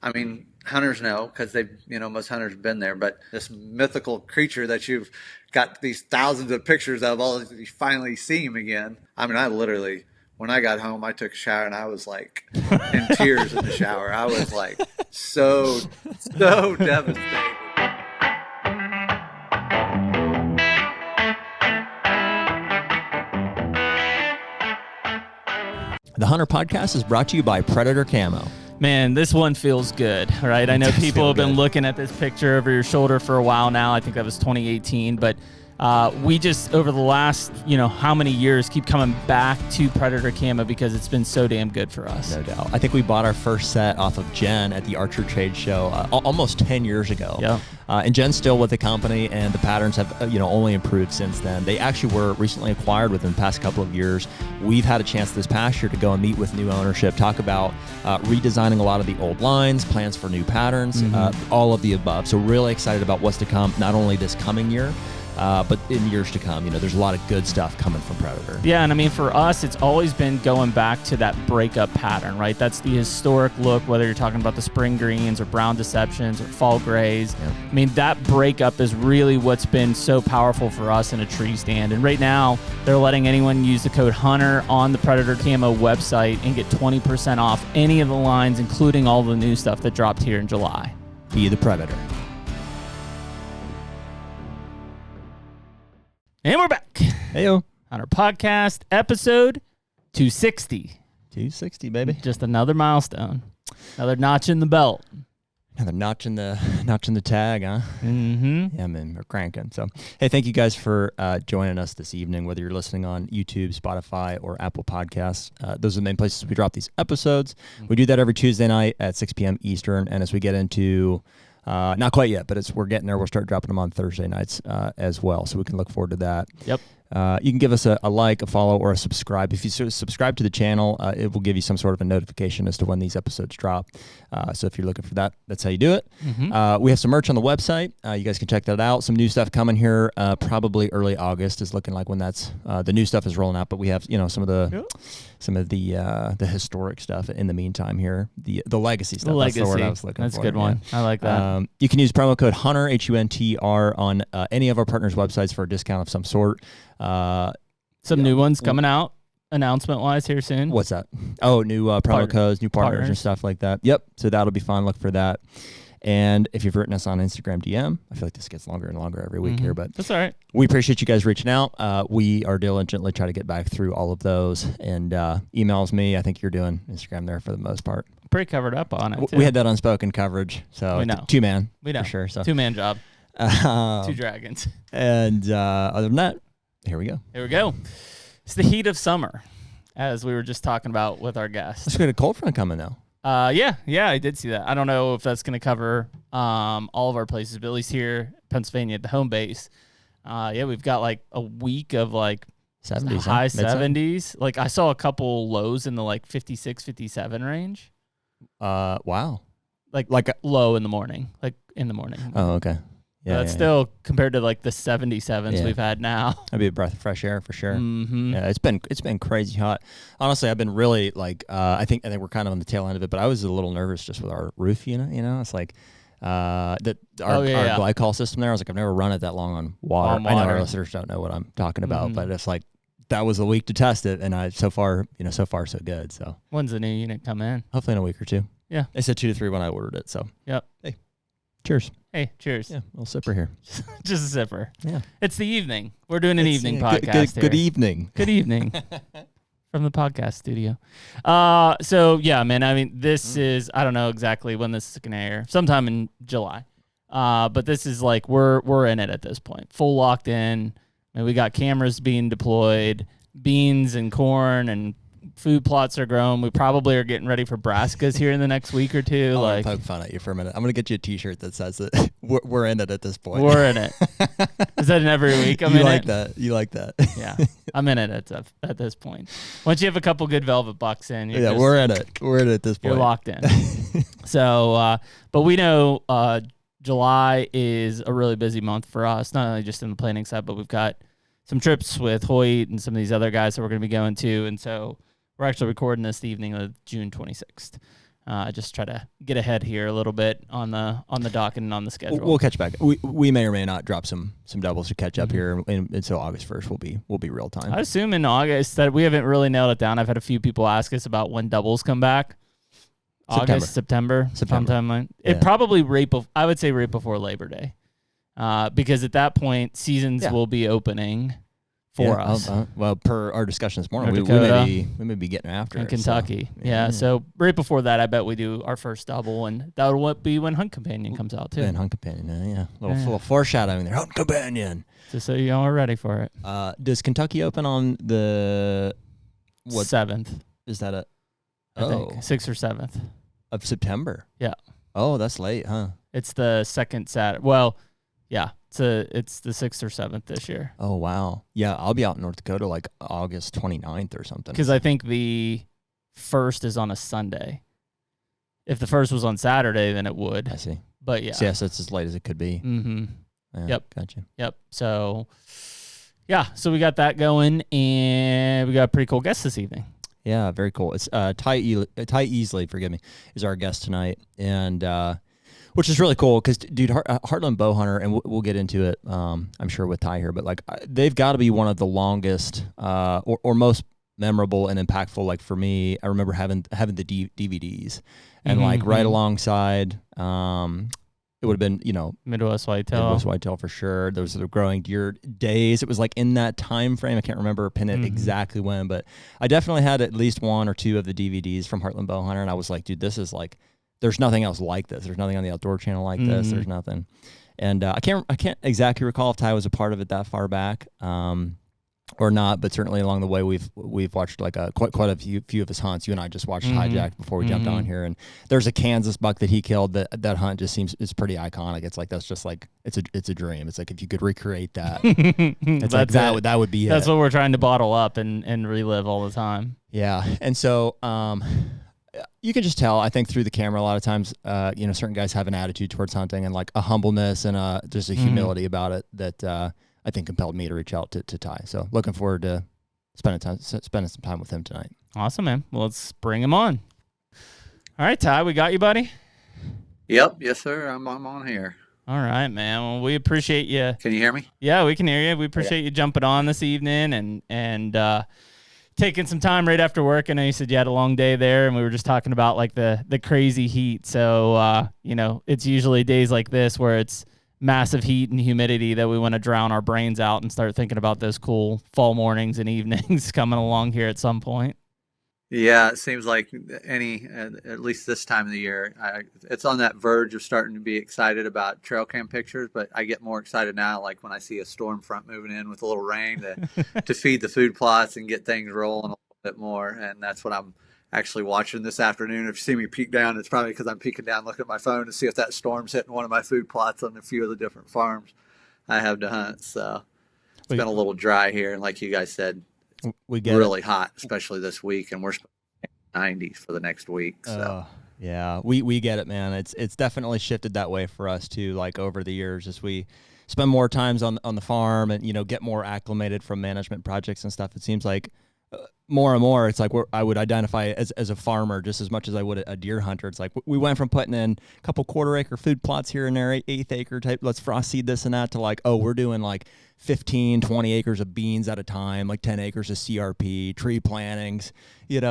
I mean, hunters know because they've, most hunters have been there, but this mythical creature that you've got these thousands of pictures of, you finally see him again. I mean, I literally, when I got home, I took a shower and I was like in tears in the shower. I was like so devastated. The HUNTR Podcast is brought to you by Predator Camo. Man, this one feels good, right? I know people have been looking at this picture over your shoulder for a while now. I think that was 2018, but we just, over the last, how many years, keep coming back to Predator Camo because it's been so damn good for us. No doubt. I think we bought our first set off of Jen at the Archer Trade Show almost 10 years ago. Yeah. And Jen's still with the company, and the patterns have, only improved since then. They actually were recently acquired within the past couple of years. We've had a chance this past year to go and meet with new ownership, talk about redesigning a lot of the old lines, plans for new patterns, all of the above. So really excited about what's to come, not only this coming year, but in years to come. There's a lot of good stuff coming from Predator. Yeah, and I mean, for us, it's always been going back to that breakup pattern, right? That's the historic look, whether you're talking about the spring greens or brown deceptions or fall grays. Yeah. I mean, that breakup is really what's been so powerful for us in a tree stand. And right now, they're letting anyone use the code HUNTR on the Predator Camo website and get 20% off any of the lines, including all the new stuff that dropped here in July. Be the Predator. And we're back. Heyo. On our podcast, episode 260. 260, baby. Just another milestone. Another notch in the belt. Another notch in the tag, huh? Mm-hmm. Yeah, man, we're cranking. So, hey, thank you guys for joining us this evening, whether you're listening on YouTube, Spotify, or Apple Podcasts. Those are the main places we drop these episodes. We do that every Tuesday night at 6 p.m. Eastern, and as we get into... not quite yet, but we're getting there. We'll start dropping them on Thursday nights as well, so we can look forward to that. Yep. You can give us a like, a follow, or a subscribe. If you subscribe to the channel, it will give you some sort of a notification as to when these episodes drop. So if you're looking for that, that's how you do it. Mm-hmm. We have some merch on the website. You guys can check that out. Some new stuff coming here. Probably early August is looking like when that's the new stuff is rolling out. But we have some of the historic stuff in the meantime here. The legacy stuff. Legacy. That's the word I was looking for. That's a good one. I like that. You can use promo code HUNTR, HUNTR, on any of our partners' websites for a discount of some sort. Some new ones coming out, announcement-wise, here soon. What's that? Oh, new promo codes, new partners and stuff like that. Yep. So that'll be fun. Look for that. And if you've written us on Instagram DM, I feel like this gets longer and longer every week here, but that's all right. We appreciate you guys reaching out. We are diligently trying to get back through all of those. And emails me. I think you're doing Instagram there for the most part. Pretty covered up on it, too. We had that unspoken coverage. So we know. Two-man. We know. For sure. So. Two-man job. Two dragons. And other than that, here we go. Here we go. It's the heat of summer, as we were just talking about with our guests. Let's get a cold front coming, though. Yeah, I did see that. I don't know if that's going to cover all of our places, but at least here, Pennsylvania, at the home base, we've got like a week of like 70s, high 70s. Like I saw a couple lows in the like 56, 57 range. Wow. Like low in the morning, Oh, okay. Yeah, that's still compared to like the 77s we've had now. That'd be a breath of fresh air for sure. Mm-hmm. Yeah, it's been crazy hot. Honestly, I've been really like I think we're kind of on the tail end of it, but I was a little nervous just with our roof. It's like our glycol system there. I was like, I've never run it that long on water. I know our listeners don't know what I'm talking about, but it's like that was a week to test it, and so far so good. So when's the new unit come in? Hopefully in a week or two. Yeah, they said 2 to 3 when I ordered it. So yep. Hey. Cheers. Hey, cheers. Yeah, a little sipper here. Just a sipper. Yeah. It's the evening. We're doing an evening podcast here. Good evening. Good evening. From the podcast studio. So, yeah, man, I mean, this is, I don't know exactly when this is going to air. Sometime in July. But this is like, we're in it at this point. Full locked in. I mean, we got cameras being deployed, beans and corn and food plots are grown. We probably are getting ready for brassicas here in the next week or two. I'm gonna poke fun at you for a minute. I'm gonna get you a T-shirt that says that we're in it at this point. We're in it. Is that in every week? You like that? Yeah, I'm in it at this point. Once you have a couple good velvet bucks in, we're in it. We're in it at this point. You're locked in. So, but we know July is a really busy month for us, not only just in the planning side, but we've got some trips with Hoyt and some of these other guys that we're going to be going to, and so we're actually recording this the evening of June 26th. Just try to get ahead here a little bit on the docket and on the schedule. We'll catch back. We may or may not drop some doubles to catch up here until August 1st. We'll be real time. I assume in August that we haven't really nailed it down. I've had a few people ask us about when doubles come back. August, September. Sometime. It probably I would say right before Labor Day, because at that point seasons will be opening for us. Well, per our discussion this morning, we may be getting after in it, Kentucky. So. So right before that, I bet we do our first double, and that would be when Hunt Companion comes out too. And Hunt Companion, little foreshadowing there. Hunt Companion. Just so y'all are ready for it. Does Kentucky open on the 7th? Is that I think 6th or 7th of September? Yeah. Oh, that's late, huh? It's the second Saturday. Well, yeah. It's the 6th or 7th this year. Oh, wow. Yeah, I'll be out in North Dakota like August 29th or something. Because I think the 1st is on a Sunday. If the 1st was on Saturday, then it would. I see. But yeah. So, yes, that's as late as it could be. Mm-hmm. Yeah, yep. Gotcha. Yep. So, yeah. So we got that going, and we got a pretty cool guest this evening. Yeah, very cool. It's Ty Easley, forgive me, is our guest tonight, and which is really cool because, dude, Heartland Bowhunter, and we'll get into it, I'm sure, with Ty here, but like they've got to be one of the longest or most memorable and impactful. Like for me, I remember having the DVDs, and like right alongside, it would have been, Midwest Whitetail for sure. Those are the growing deer days. It was like in that time frame. I can't remember pin it exactly when, but I definitely had at least one or two of the DVDs from Heartland Bowhunter, and I was like, dude, this is like, there's nothing else like this. There's nothing on the Outdoor Channel like this. There's nothing. And I can't exactly recall if Ty was a part of it that far back or not, but certainly along the way we've watched like quite a few of his hunts. You and I just watched Hijacked before we jumped on here, and there's a Kansas buck that he killed. That hunt just it's pretty iconic. It's like that's just like it's a dream. It's like if you could recreate that, it's like that would be That's what we're trying to bottle up and relive all the time. Yeah, and so you can just tell, I think, through the camera a lot of times, certain guys have an attitude towards hunting and like a humbleness and just a humility about it that I think compelled me to reach out to Ty. So looking forward to spending some time with him tonight. Awesome, man. Well, let's bring him on. All right, Ty, we got you, buddy? Yep. Yes, sir. I'm on here. All right, man. Well, we appreciate you. Can you hear me? Yeah, we can hear you. We appreciate you jumping on this evening and taking some time right after work. I know you said you had a long day there, and we were just talking about like the crazy heat. So, it's usually days like this where it's massive heat and humidity that we want to drown our brains out and start thinking about those cool fall mornings and evenings coming along here at some point. Yeah, it seems like at least this time of the year, it's on that verge of starting to be excited about trail cam pictures, but I get more excited now, like when I see a storm front moving in with a little rain to feed the food plots and get things rolling a little bit more, and that's what I'm actually watching this afternoon. If you see me peek down, it's probably because I'm peeking down looking at my phone to see if that storm's hitting one of my food plots on a few of the different farms I have to hunt. So it's been a little dry here, and like you guys said, we get really hot, especially this week, and we're 90s for the next week. So yeah, we get it, man. It's definitely shifted that way for us too, like over the years as we spend more times on the farm and get more acclimated from management projects and stuff. It seems like more and more, it's like I would identify as a farmer just as much as I would a deer hunter. It's like we went from putting in a couple quarter-acre food plots here and there, eighth-acre type, let's frost seed this and that, to like, we're doing like 15, 20 acres of beans at a time, like 10 acres of CRP, tree plantings,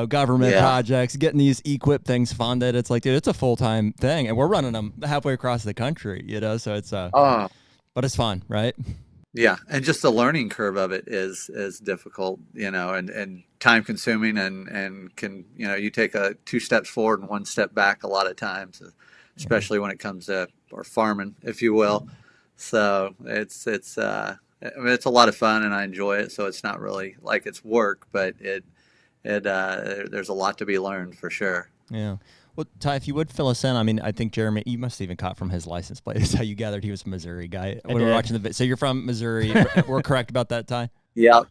government projects, getting these equip things funded. It's like, dude, it's a full-time thing, and we're running them halfway across the country, so it's but it's fun, right? Yeah, and just the learning curve of it is difficult, and time consuming, and can you take 2 steps forward and 1 step back a lot of times, especially when it comes to farming, if you will. So it's a lot of fun, and I enjoy it. So it's not really like it's work, but there's a lot to be learned for sure. Yeah. Well, Ty, if you would fill us in, I mean, I think Jeremy, you must have even caught from his license plate. That's how you gathered he was a Missouri guy. When we were watching the video. So you're from Missouri. We're correct about that, Ty? Yeah.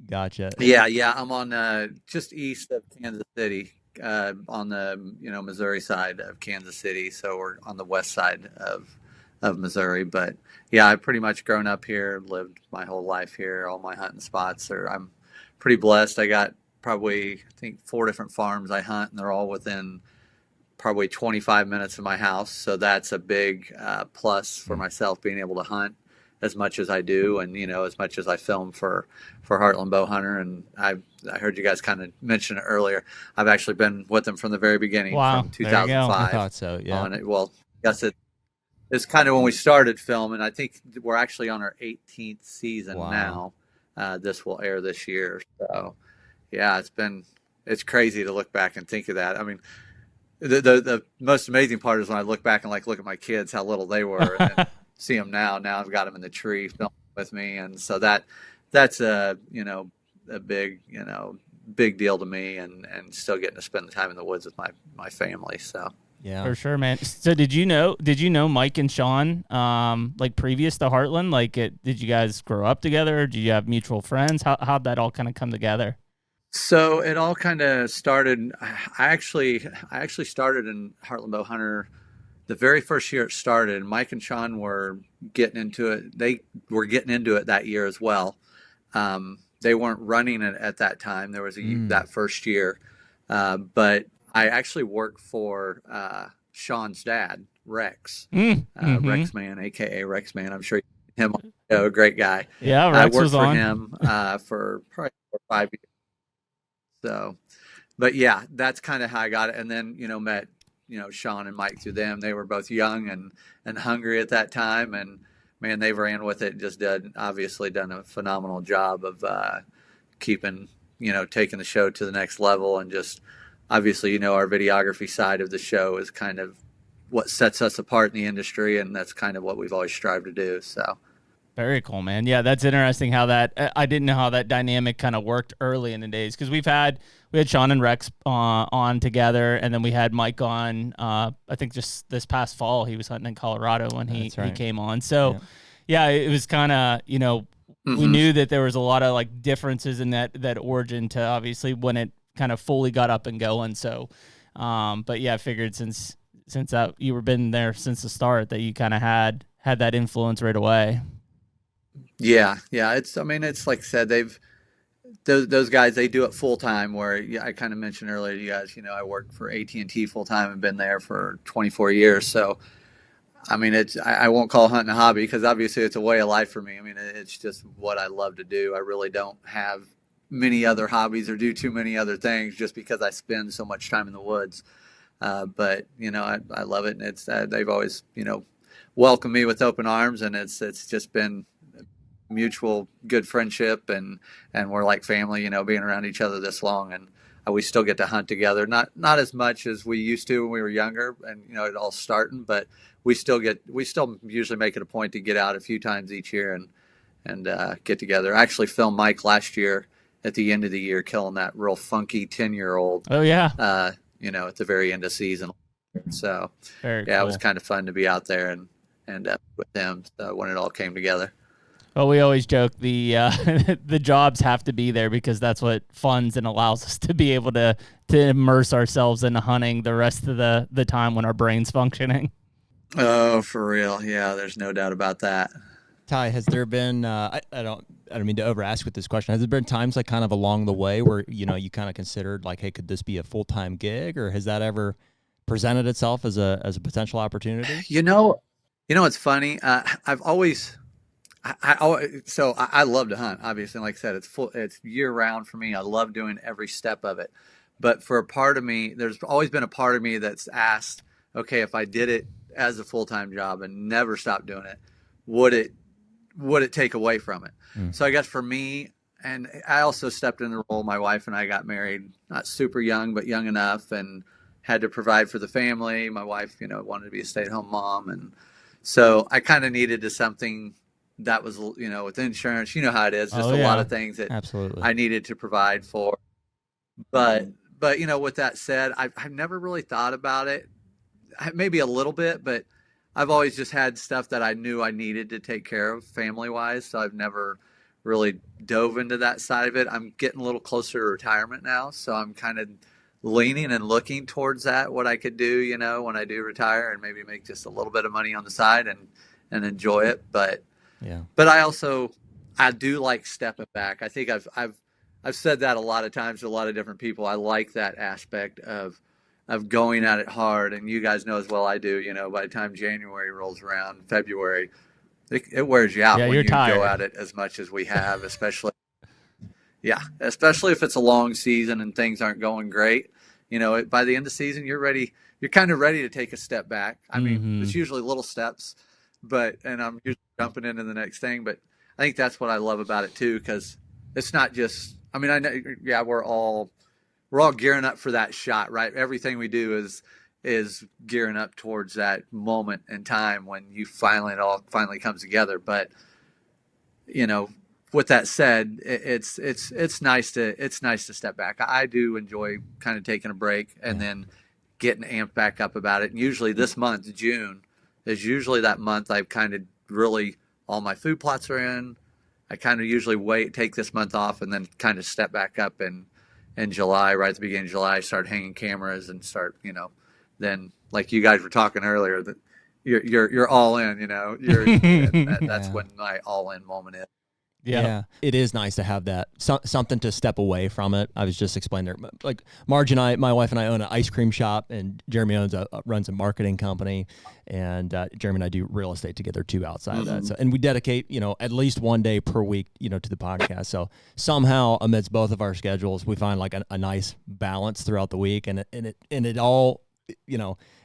Gotcha. Yeah. I'm on just east of Kansas City, on the Missouri side of Kansas City. So we're on the west side of Missouri. But yeah, I've pretty much grown up here, lived my whole life here. All my hunting spots I'm pretty blessed. I got probably, I think, 4 different farms I hunt, and they're all within probably 25 minutes of my house. So that's a big plus for myself, being able to hunt as much as I do, and as much as I film for Heartland Bowhunter. And I heard you guys kind of mention it earlier. I've actually been with them from the very beginning, Wow, from there you go. 2005. I thought so. Yeah. On it. Well, yes, it's kind of when we started filming. I think we're actually on our 18th season now. This will air this year. So yeah, it's crazy to look back and think of that. I mean, the most amazing part is when I look back and look at my kids, how little they were, and then see them now. Now I've got them in the tree filming with me, and so that's a big deal to me, and still getting to spend the time in the woods with my family. So yeah, for sure, man. So did you know Mike and Sean previous to Heartland? Did you guys grow up together? Or did you have mutual friends? How'd that all kind of come together? So it all kind of started. I actually started in Heartland Bowhunter the very first year it started. Mike and Sean were getting into it. They were getting into it that year as well. They weren't running it at that time. There was that first year, but I actually worked for Sean's dad, Rex, Rex Man, aka Rex Man. I'm sure you know him. A great guy. Yeah, Rex I worked was for on him for probably 4 or 5 years. So, but yeah, that's kind of how I got it. And then, met, Sean and Mike through them. They were both young and hungry at that time. And man, they ran with it and just obviously done a phenomenal job of keeping, taking the show to the next level. And just obviously, our videography side of the show is kind of what sets us apart in the industry. And that's kind of what we've always strived to do. So. Very cool, man. Yeah, that's interesting how I didn't know how that dynamic kind of worked early in the days, because we had Sean and Rex on together, and then we had Mike on, I think just this past fall. He was hunting in Colorado when he came on. So, yeah it was kind of, we knew that there was a lot of differences in that origin to obviously when it kind of fully got up and going. So, but yeah, I figured since that you were been there since the start that you kind of had that influence right away. Yeah. It's like I said, those guys, they do it full time. Where I kind of mentioned earlier, you guys, I work for AT&T full time and been there for 24 years. So, I won't call hunting a hobby, because obviously it's a way of life for me. It's just what I love to do. I really don't have many other hobbies or do too many other things, just because I spend so much time in the woods. But I love it, and it's they've always welcomed me with open arms, and it's just been mutual good friendship, and we're like family, being around each other this long, and we still get to hunt together. Not as much as we used to when we were younger, and it all starting, but we still usually make it a point to get out a few times each year and get together. I actually filmed Mike last year at the end of the year, killing that real funky 10-year-old. Oh yeah. At the very end of season. So Very cool. It was kind of fun to be out there and with them when it all came together. Well, we always joke the jobs have to be there, because that's what funds and allows us to be able to immerse ourselves in hunting the rest of the time when our brain's functioning. Oh, for real. Yeah, there's no doubt about that. Ty, has there been, I don't mean to over ask with this question, has there been times kind of along the way where, you kind of considered hey, could this be a full-time gig, or has that ever presented itself as a potential opportunity? It's funny. I've always, I love to hunt, obviously. Like I said, it's year round for me. I love doing every step of it. But for a part of me, there's always been a part of me that's asked, okay, if I did it as a full-time job and never stopped doing it, would it take away from it? So I guess for me, and I also stepped in the role. My wife and I got married, not super young, but young enough, and had to provide for the family. My wife, wanted to be a stay-at-home mom. And so I kind of needed something that was, with insurance, how it is, just a lot of things that absolutely I needed to provide for. But with that said, I've never really thought about it. Maybe a little bit, but I've always just had stuff that I knew I needed to take care of family-wise, so I've never really dove into that side of it. I'm getting a little closer to retirement now, so I'm kind of leaning and looking towards that, what I could do, when I do retire, and maybe make just a little bit of money on the side and enjoy it. But I do like stepping back. I think I've said that a lot of times to a lot of different people. I like that aspect of of going at it hard. And you guys know as well I do, by the time January rolls around, February, it wears you out Yeah, when you're you tired. go at it as much as we have, especially if it's a long season and things aren't going great. By the end of the season, you're kind of ready to take a step back. I mean, it's usually little steps, and I'm usually jumping into the next thing. But I think that's what I love about it too, because it's not just, I mean, I know, yeah, we're all gearing up for that shot, right? Everything we do is gearing up towards that moment in time when it all finally comes together. But, with that said, it's nice to step back. I do enjoy kind of taking a break and then getting amped back up about it. And usually this month, June, is usually that month I've kind of really, all my food plots are in. I kind of usually take this month off and then kind of step back up in July, right at the beginning of July, start hanging cameras and start, then like you guys were talking earlier, that you're all in, that's when my all in moment is. Yeah, it is nice to have that something to step away from it. I was just explaining there, like Marge and my wife and I own an ice cream shop, and Jeremy runs a marketing company, and Jeremy and I do real estate together too outside of that. So, and we dedicate, at least one day per week, to the podcast. So somehow amidst both of our schedules, we find like a nice balance throughout the week, and it all,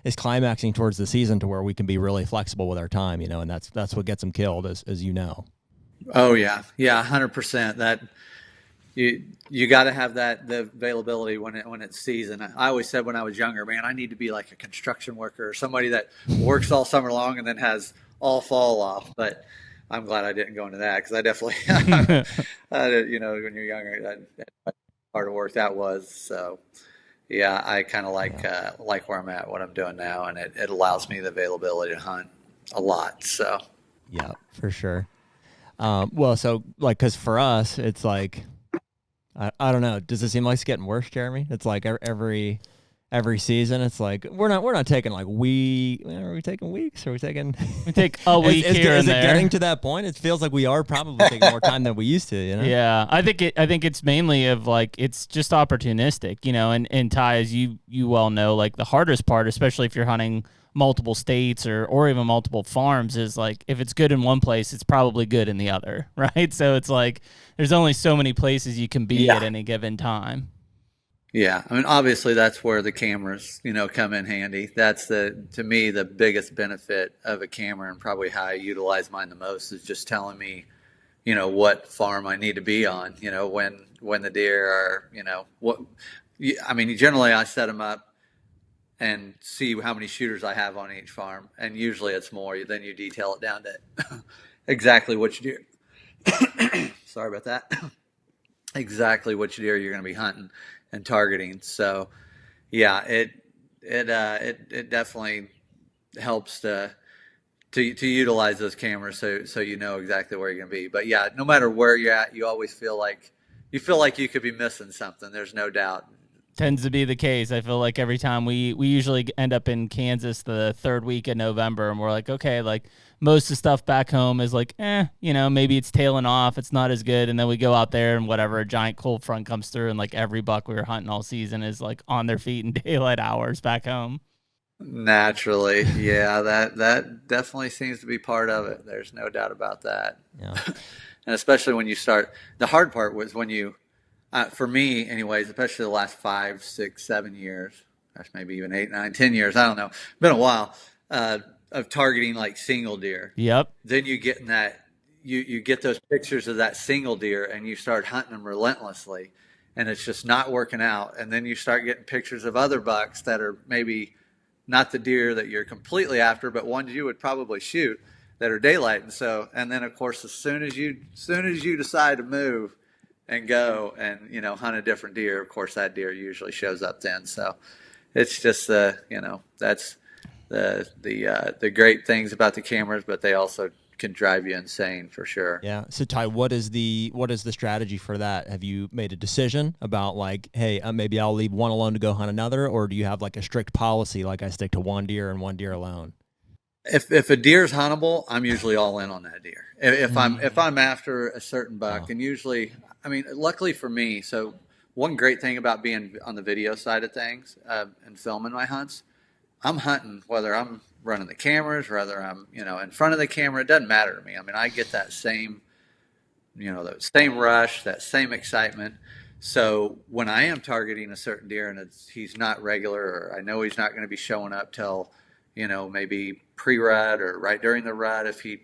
is climaxing towards the season to where we can be really flexible with our time, and that's what gets them killed, as you know. Oh yeah, 100%. That you got to have the availability when it's season. I always said when I was younger, man, I need to be like a construction worker or somebody that works all summer long and then has all fall off. But I'm glad I didn't go into that, because I definitely, when you're younger, that hard work that was. So yeah, I kind of like where I'm at, what I'm doing now, and it allows me the availability to hunt a lot. So yeah, for sure. Well, so like, cause for us, it's like, I don't know. Does it seem like it's getting worse, Jeremy? It's like every season, it's like, we're not taking like are we taking weeks? Are we taking, we take a week here and there. Is it getting to that point? It feels like we are probably taking more time than we used to, Yeah. I think it's mainly of like, it's just opportunistic, and Ty, as you well know, like the hardest part, especially if you're hunting multiple states or even multiple farms, is like, if it's good in one place, it's probably good in the other, right? So it's like there's only so many places you can be at any given time. Yeah, I mean, obviously that's where the cameras, come in handy. That's to me, the biggest benefit of a camera, and probably how I utilize mine the most, is just telling me, what farm I need to be on, when the deer are, I mean, generally I set them up and see how many shooters I have on each farm. And usually it's more, then you detail it down to exactly which deer. Sorry about that. Exactly which deer you're going to be hunting and targeting. So yeah, it definitely helps to utilize those cameras so you know exactly where you're going to be. But yeah, no matter where you're at, you always feel like you could be missing something. There's no doubt. Tends to be the case. I feel like every time we usually end up in Kansas the third week of November, and we're like, okay, like most of the stuff back home is like, maybe it's tailing off, it's not as good, and then we go out there and whatever, a giant cold front comes through, and like every buck we were hunting all season is like on their feet in daylight hours back home. Naturally, yeah, that definitely seems to be part of it. There's no doubt about that. Yeah, and especially when you start, the hard part was when you. For me, anyways, especially the last 5, 6, 7 years, gosh, maybe even 8, 9, 10 years, I don't know, been a while, of targeting like single deer. Yep. Then you get in that, you get those pictures of that single deer, and you start hunting them relentlessly, and it's just not working out. And then you start getting pictures of other bucks that are maybe not the deer that you're completely after, but ones you would probably shoot that are daylight. And then of course, as soon as you decide to move and go and, hunt a different deer, of course that deer usually shows up then. So it's just, that's the great things about the cameras, but they also can drive you insane for sure. Yeah. So Ty, what is the strategy for that? Have you made a decision about like, hey, maybe I'll leave one alone to go hunt another, or do you have like a strict policy, like I stick to one deer and one deer alone? If a deer is huntable, I'm usually all in on that deer. If I'm after a certain buck, and usually, I mean, luckily for me, so one great thing about being on the video side of things and filming my hunts, I'm hunting whether I'm running the cameras, whether I'm, in front of the camera, it doesn't matter to me. I mean, I get that same, the same rush, that same excitement. So when I am targeting a certain deer and he's not regular, or I know he's not going to be showing up till, maybe pre-rut or right during the rut, if he,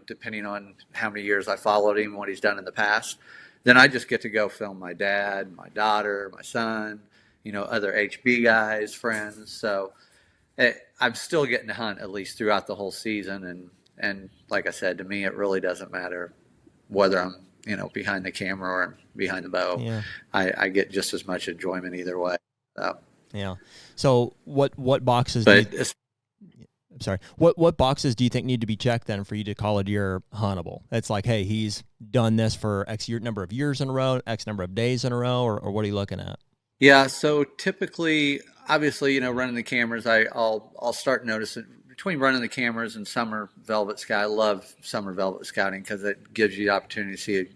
depending on how many years I followed him, what he's done in the past, then I just get to go film my dad, my daughter, my son, other HB guys, friends. So I'm still getting to hunt at least throughout the whole season. And like I said, to me, it really doesn't matter whether I'm, behind the camera or behind the bow. Yeah. I get just as much enjoyment either way. So. Yeah. So what boxes? What boxes do you think need to be checked then for you to call a deer huntable? It's like, hey, he's done this for X number of years in a row, X number of days in a row, or what are you looking at? Yeah. So typically, obviously, running the cameras, I'll start noticing between running the cameras and summer velvet scout. I love summer velvet scouting because it gives you the opportunity to see,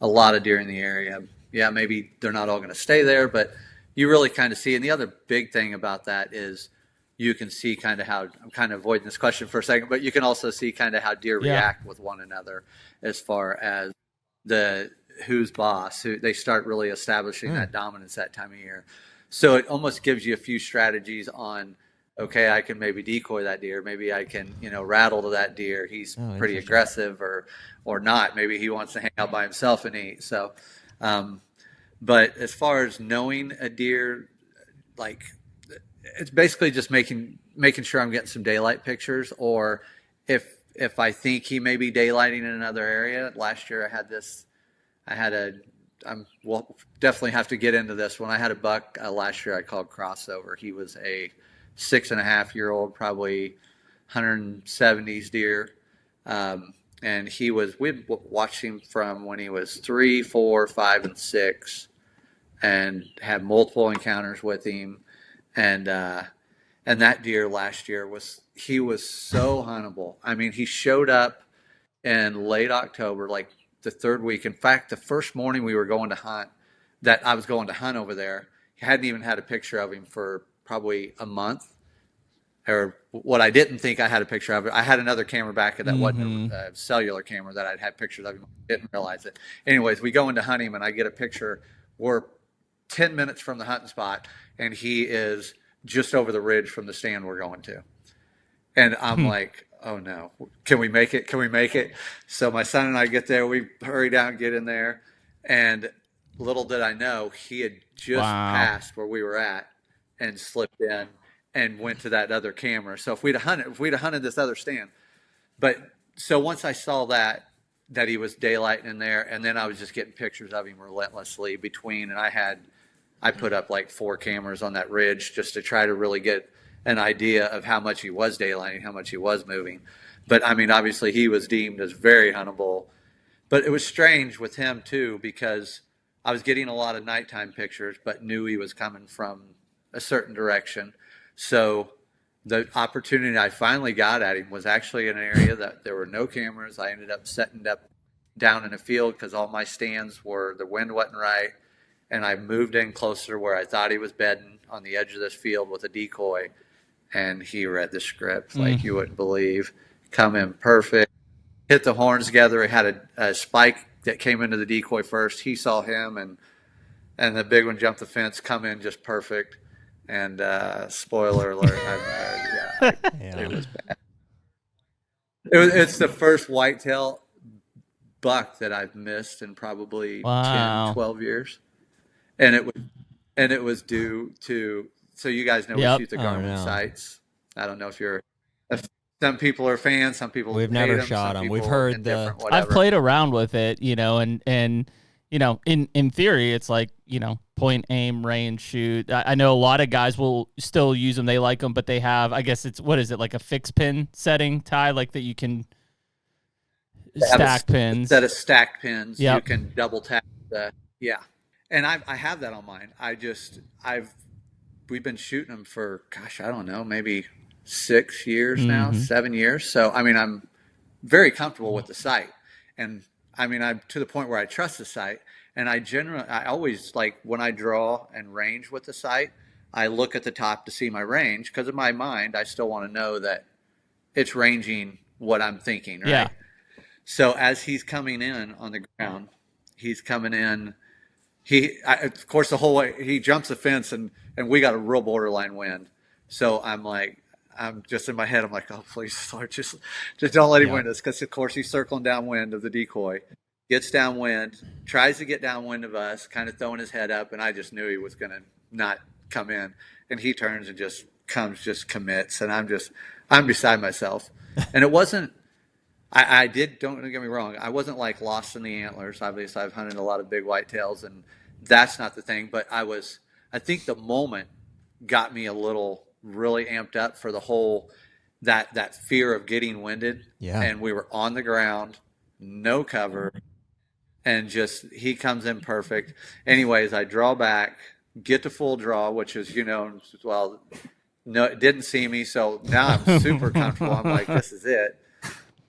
a lot of deer in the area. Yeah, maybe they're not all going to stay there, but you really kind of see. And the other big thing about that is you can see kind of how, I'm kind of avoiding this question for a second, but you can also see kind of how deer react with one another as far as who's boss, who they start really establishing that dominance that time of year. So it almost gives you a few strategies on, okay, I can maybe decoy that deer. Maybe I can, rattle to that deer. He's pretty aggressive or not. Maybe he wants to hang out by himself and eat. So, but as far as knowing a deer, like, it's basically just making sure I'm getting some daylight pictures, or if I think he may be daylighting in another area. Last year we'll definitely have to get into this one. I had a buck last year I called crossover. He was a 6.5-year-old, probably 170s deer. And we'd watched him from when he was 3, 4, 5, and 6, and had multiple encounters with him. And that deer last year was so huntable. I mean, he showed up in late October, like the third week. In fact, the first morning we were going to hunt, that I was going to hunt over there, he hadn't even had a picture of him for probably a month, or what I didn't think I had a picture of it. I had another camera back that wasn't a cellular camera that I'd had pictures of him. I didn't realize it. Anyways, we go into hunt him and I get a picture. We're 10 minutes from the hunting spot and he is just over the ridge from the stand we're going to. And I'm like, oh no, can we make it? Can we make it? So my son and I get there, we hurry down, get in there. And little did I know, he had just passed where we were at and slipped in and went to that other camera. So if we'd have hunted this other stand. But so once I saw that he was daylighting in there, and then I was just getting pictures of him relentlessly between, and I put up like 4 cameras on that ridge just to try to really get an idea of how much he was daylighting, how much he was moving. But I mean, obviously he was deemed as very huntable. But it was strange with him too, because I was getting a lot of nighttime pictures, but knew he was coming from a certain direction. So the opportunity I finally got at him was actually in an area that there were no cameras. I ended up setting up down in a field because all my stands the wind wasn't right. And I moved in closer where I thought he was bedding on the edge of this field with a decoy. And he read the script like you wouldn't believe. Come in perfect. Hit the horns together. It had a spike that came into the decoy first. He saw him, and the big one jumped the fence, come in just perfect. And spoiler alert, it was bad. It's the first whitetail buck that I've missed in probably 10, 12 years. And it was due to, so you guys know we shoot the Garmin sights. I don't know if some people are fans, some people we've never shot them. We've heard I've played around with it, and in theory, it's like, point, aim, range, shoot. I know a lot of guys will still use them. They like them, but they have, I guess it's, what is it, like a fixed pin setting, Ty, like that you can stack pins. Instead of stacked pins, you can double tap And I have that on mine. We've been shooting them for, gosh, I don't know, maybe 6 years now, 7 years. So, I mean, I'm very comfortable with the sight. And I mean, I'm to the point where I trust the sight. And I always, like, when I draw and range with the sight, I look at the top to see my range, because in my mind, I still want to know that it's ranging what I'm thinking, right? Yeah. So as he's coming in on the ground, he's coming in. Of course, the whole way he jumps the fence, and we got a real borderline wind. So I'm just in my head. I'm like, oh, please, Lord, just don't let him win this, because of course he's circling downwind of the decoy. Gets downwind, tries to get downwind of us, kind of throwing his head up, and I just knew he was going to not come in. And he turns and just commits, and I'm beside myself. And it wasn't, don't get me wrong, I wasn't like lost in the antlers. Obviously, I've hunted a lot of big whitetails, and that's not the thing. But I think the moment got me a little really amped up for the whole, that fear of getting winded. Yeah. And we were on the ground, no cover. And just, he comes in perfect. Anyways, I draw back, get to full draw, which is, no, it didn't see me. So now I'm super comfortable. I'm like, this is it.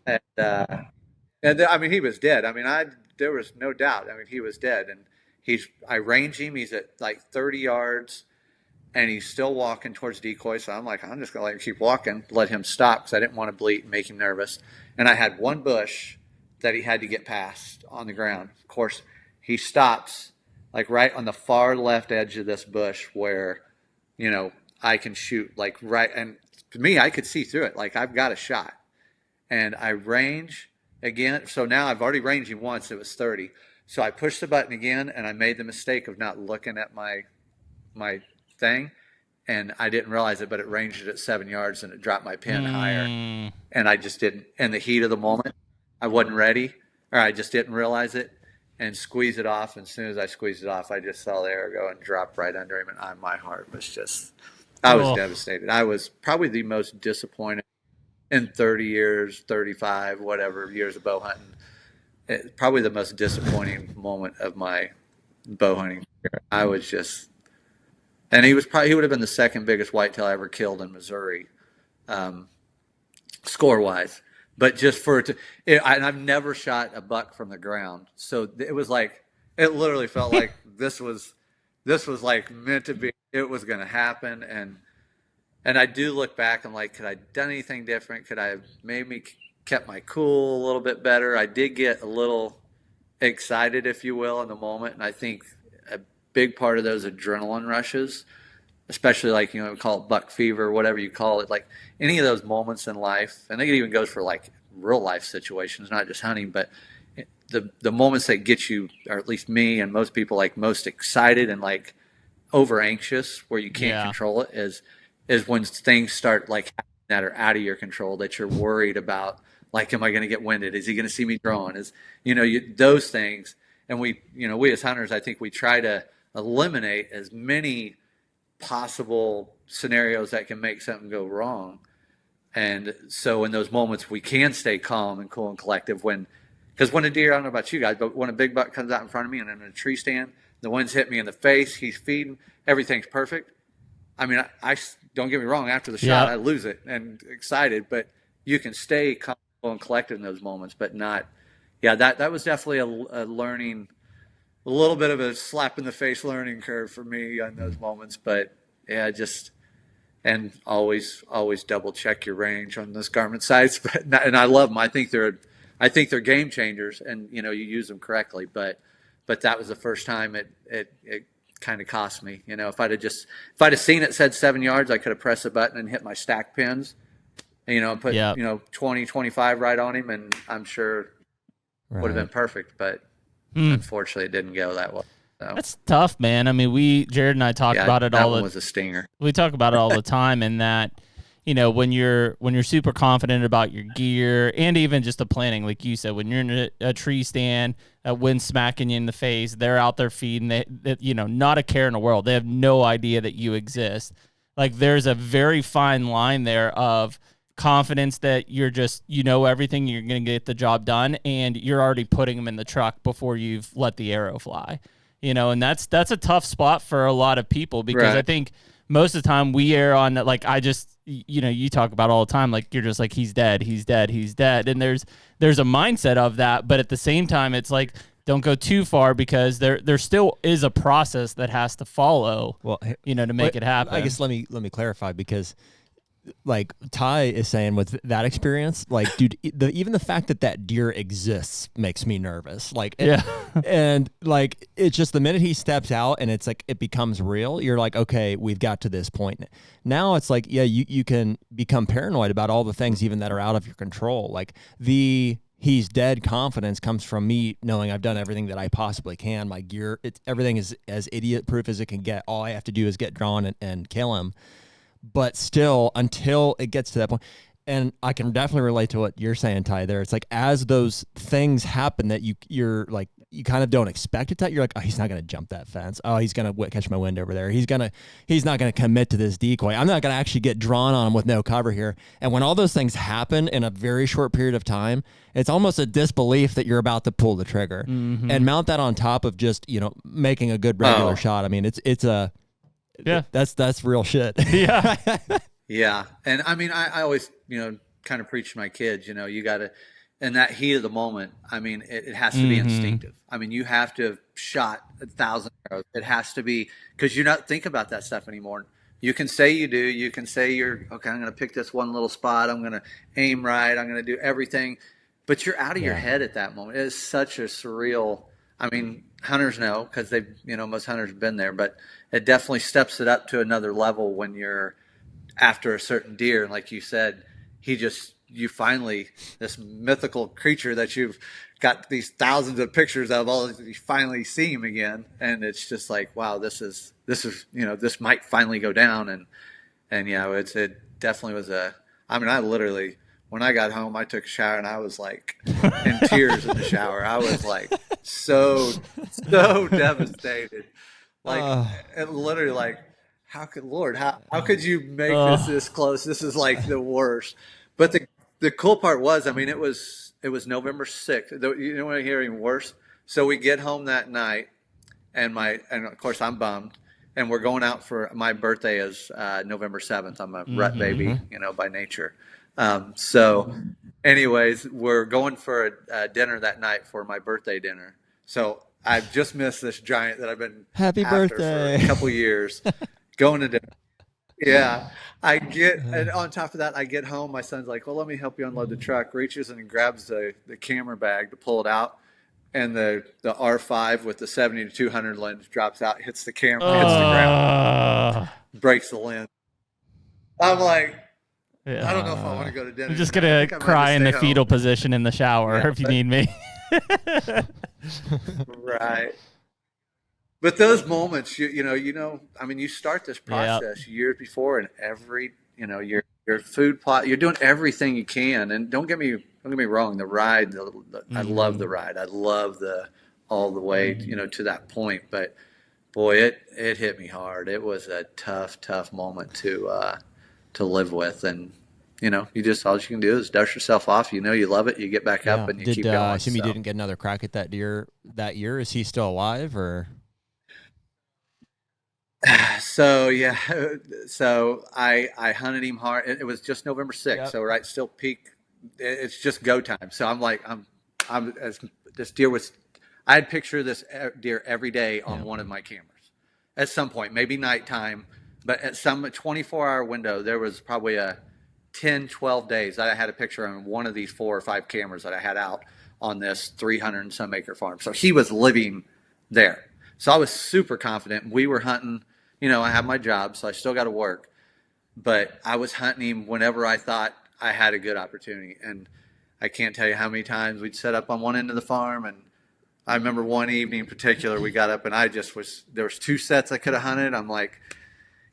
And I mean, he was dead. I mean, there was no doubt. I mean, he was dead. And I range him. He's at like 30 yards, and he's still walking towards decoy. So I'm like, I'm just going to let him keep walking, let him stop, because I didn't want to bleat and make him nervous. And I had one bush that he had to get past on the ground. Of course, he stops like right on the far left edge of this bush where, I can shoot like right. And to me, I could see through it. Like, I've got a shot. And I range again. So now I've already ranged him once. It was 30. So I pushed the button again, and I made the mistake of not looking at my thing. And I didn't realize it, but it ranged it at 7 yards, and it dropped my pin higher. And I just didn't, in the heat of the moment, I wasn't ready, or I just didn't realize it, and squeeze it off. And as soon as I squeezed it off, I just saw the arrow go and drop right under him. And my heart was just, I was devastated. I was probably the most disappointed in 30 years, 35, whatever years of bow hunting. Probably the most disappointing moment of my bow hunting career. I was just, and he would have been the second biggest whitetail I ever killed in Missouri, score wise. But just for it to, and I've never shot a buck from the ground. So it was like, it literally felt like this was like meant to be, it was going to happen. And I do look back and like, could I have done anything different? Could I have maybe kept my cool a little bit better? I did get a little excited, if you will, in the moment. And I think a big part of those adrenaline rushes, especially like, we call it buck fever, whatever you call it, like any of those moments in life, and I think it even goes for like real life situations, not just hunting, but the moments that get you, or at least me and most people, like most excited and like over anxious, where you can't control it, is when things start like that are out of your control, that you're worried about, like, am I going to get winded? Is he going to see me drawing? Those things. And we as hunters, I think we try to eliminate as many possible scenarios that can make something go wrong. And so in those moments, we can stay calm and cool and collective because when a deer, I don't know about you guys, but when a big buck comes out in front of me and I'm in a tree stand, the wind's hit me in the face, he's feeding, everything's perfect. I mean, I don't get me wrong, after the shot, I lose it and excited, but you can stay calm and collected in those moments, but not, that was definitely a learning, a little bit of a slap in the face learning curve for me on those moments. But and always double check your range on those garment sites. And I love them. I think they're game changers, and you use them correctly. But that was the first time it kind of cost me. If I'd have seen it said 7 yards, I could have pressed a button and hit my stack pins, and put 20, 25 right on him, and I'm sure would have been perfect. But unfortunately, it didn't go that well. So. That's tough, man. I mean, Jared and I talk about it all. That one was a stinger. We talk about it all the time, and that, when you're super confident about your gear and even just the planning, like you said, when you're in a tree stand, a wind smacking you in the face, they're out there feeding, not a care in the world. They have no idea that you exist. Like, there's a very fine line there of confidence that you're just, everything, you're going to get the job done, and you're already putting them in the truck before you've let the arrow fly. And that's a tough spot for a lot of people, because I think most of the time we err on, like, you talk about all the time, like, you're just like, he's dead. And there's a mindset of that, but at the same time, it's like, don't go too far, because there still is a process that has to follow, Well, to make it happen. I guess let me clarify, because like Ty is saying with that experience, like, dude, even the fact that deer exists makes me nervous. Like, and like, it's just the minute he steps out and it's like, it becomes real. You're like, okay, we've got to this point. Now it's like, yeah, you can become paranoid about all the things even that are out of your control. Like he's dead confidence comes from me knowing I've done everything that I possibly can. My gear, everything is as idiot proof as it can get. All I have to do is get drawn and kill him. But still, until it gets to that point, and I can definitely relate to what you're saying, Ty, there. It's like, as those things happen that you're like, you kind of don't expect it to, you're like, oh, he's not going to jump that fence. Oh, he's going to catch my wind over there. He's not going to commit to this decoy. I'm not going to actually get drawn on him with no cover here. And when all those things happen in a very short period of time, it's almost a disbelief that you're about to pull the trigger. Mm-hmm. And mount that on top of just, making a good regular shot. I mean, it's a... Yeah, that's real shit. Yeah. Yeah. And I mean, I always, kind of preach to my kids, you got to, in that heat of the moment, I mean, it has to be instinctive. I mean, you have to have shot 1,000 arrows. It has to be, because you're not thinking about that stuff anymore. You can say you do. You can say you're, okay, I'm going to pick this one little spot. I'm going to aim right. I'm going to do everything. But you're out of your head at that moment. It is such a surreal, I mean, hunters know, because they've, most hunters have been there, but it definitely steps it up to another level when you're after a certain deer. And like you said, you finally, this mythical creature that you've got these thousands of pictures of, you finally see him again. And it's just like, wow, this is, this might finally go down. And yeah, it definitely was I literally, when I got home, I took a shower and I was like in tears in the shower. I was like so devastated. Like, it literally, like, how could you make this close? This is like the worst. But the cool part was, I mean, it was November 6th. You know what I hear even worse? So we get home that night, and of course I'm bummed, and we're going out for, my birthday is November 7th. I'm a rut baby, by nature. So anyways, we're going for a dinner that night for my birthday dinner. So I've just missed this giant that I've been happy birthday for a couple years going to dinner. Yeah. And on top of that, I get home. My son's like, well, let me help you unload the truck. Reaches in and grabs the camera bag to pull it out. And the R5 with the 70 to 200 lens drops out, hits the camera, hits the ground, breaks the lens. I'm like, I don't know if I want to go to dinner. I'm just going to cry in the fetal position in the shower if you need me. Right. But those moments, I mean, you start this process years before, and every, your food plot, you're doing everything you can. And don't get me wrong, the ride, I love the ride. I love all the way, to that point. But boy, it hit me hard. It was a tough moment to live with. And, you just, all you can do is dust yourself off. You love it. You get back up and you keep going. I assume you didn't get another crack at that deer that year. Is he still alive, or? So I hunted him hard. It was just November 6th. Yep. So right, still peak. It's just go time. So I'm like, I'm as this deer was. I'd picture this deer every day on one of my cameras. At some point, maybe nighttime, but at some 24-hour window, there was probably a 10, 12 days that I had a picture on one of these 4 or 5 cameras that I had out on this 300 and some acre farm. So he was living there. So I was super confident. We were hunting, I have my job, so I still got to work, but I was hunting him whenever I thought I had a good opportunity. And I can't tell you how many times we'd set up on one end of the farm. And I remember one evening in particular, we got up and there was 2 sets I could have hunted. I'm like,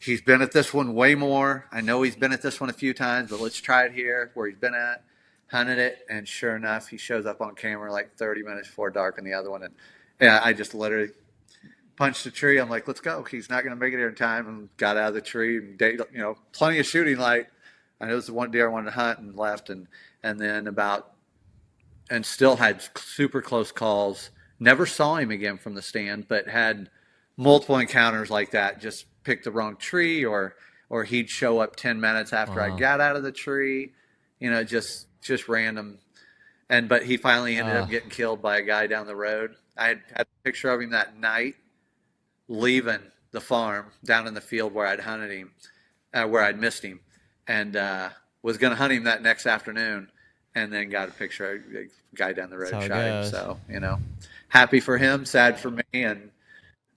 he's been at this one way more. I know he's been at this one a few times, but let's try it here where he's been at. Hunted it, and sure enough, he shows up on camera like 30 minutes before dark on the other one. And yeah, I just literally punched a tree. I'm like, let's go. He's not going to make it here in time, and got out of the tree. And plenty of shooting light. I know it was the one deer I wanted to hunt, and left. And then and still had super close calls. Never saw him again from the stand, but had multiple encounters like that. Just picked the wrong tree, or he'd show up 10 minutes after I got out of the tree, just random. But he finally ended up getting killed by a guy down the road. I had a picture of him that night leaving the farm down in the field where I'd hunted him, where I'd missed him, and was going to hunt him that next afternoon, and then got a picture of a guy down the road shot him. So, happy for him, sad for me, and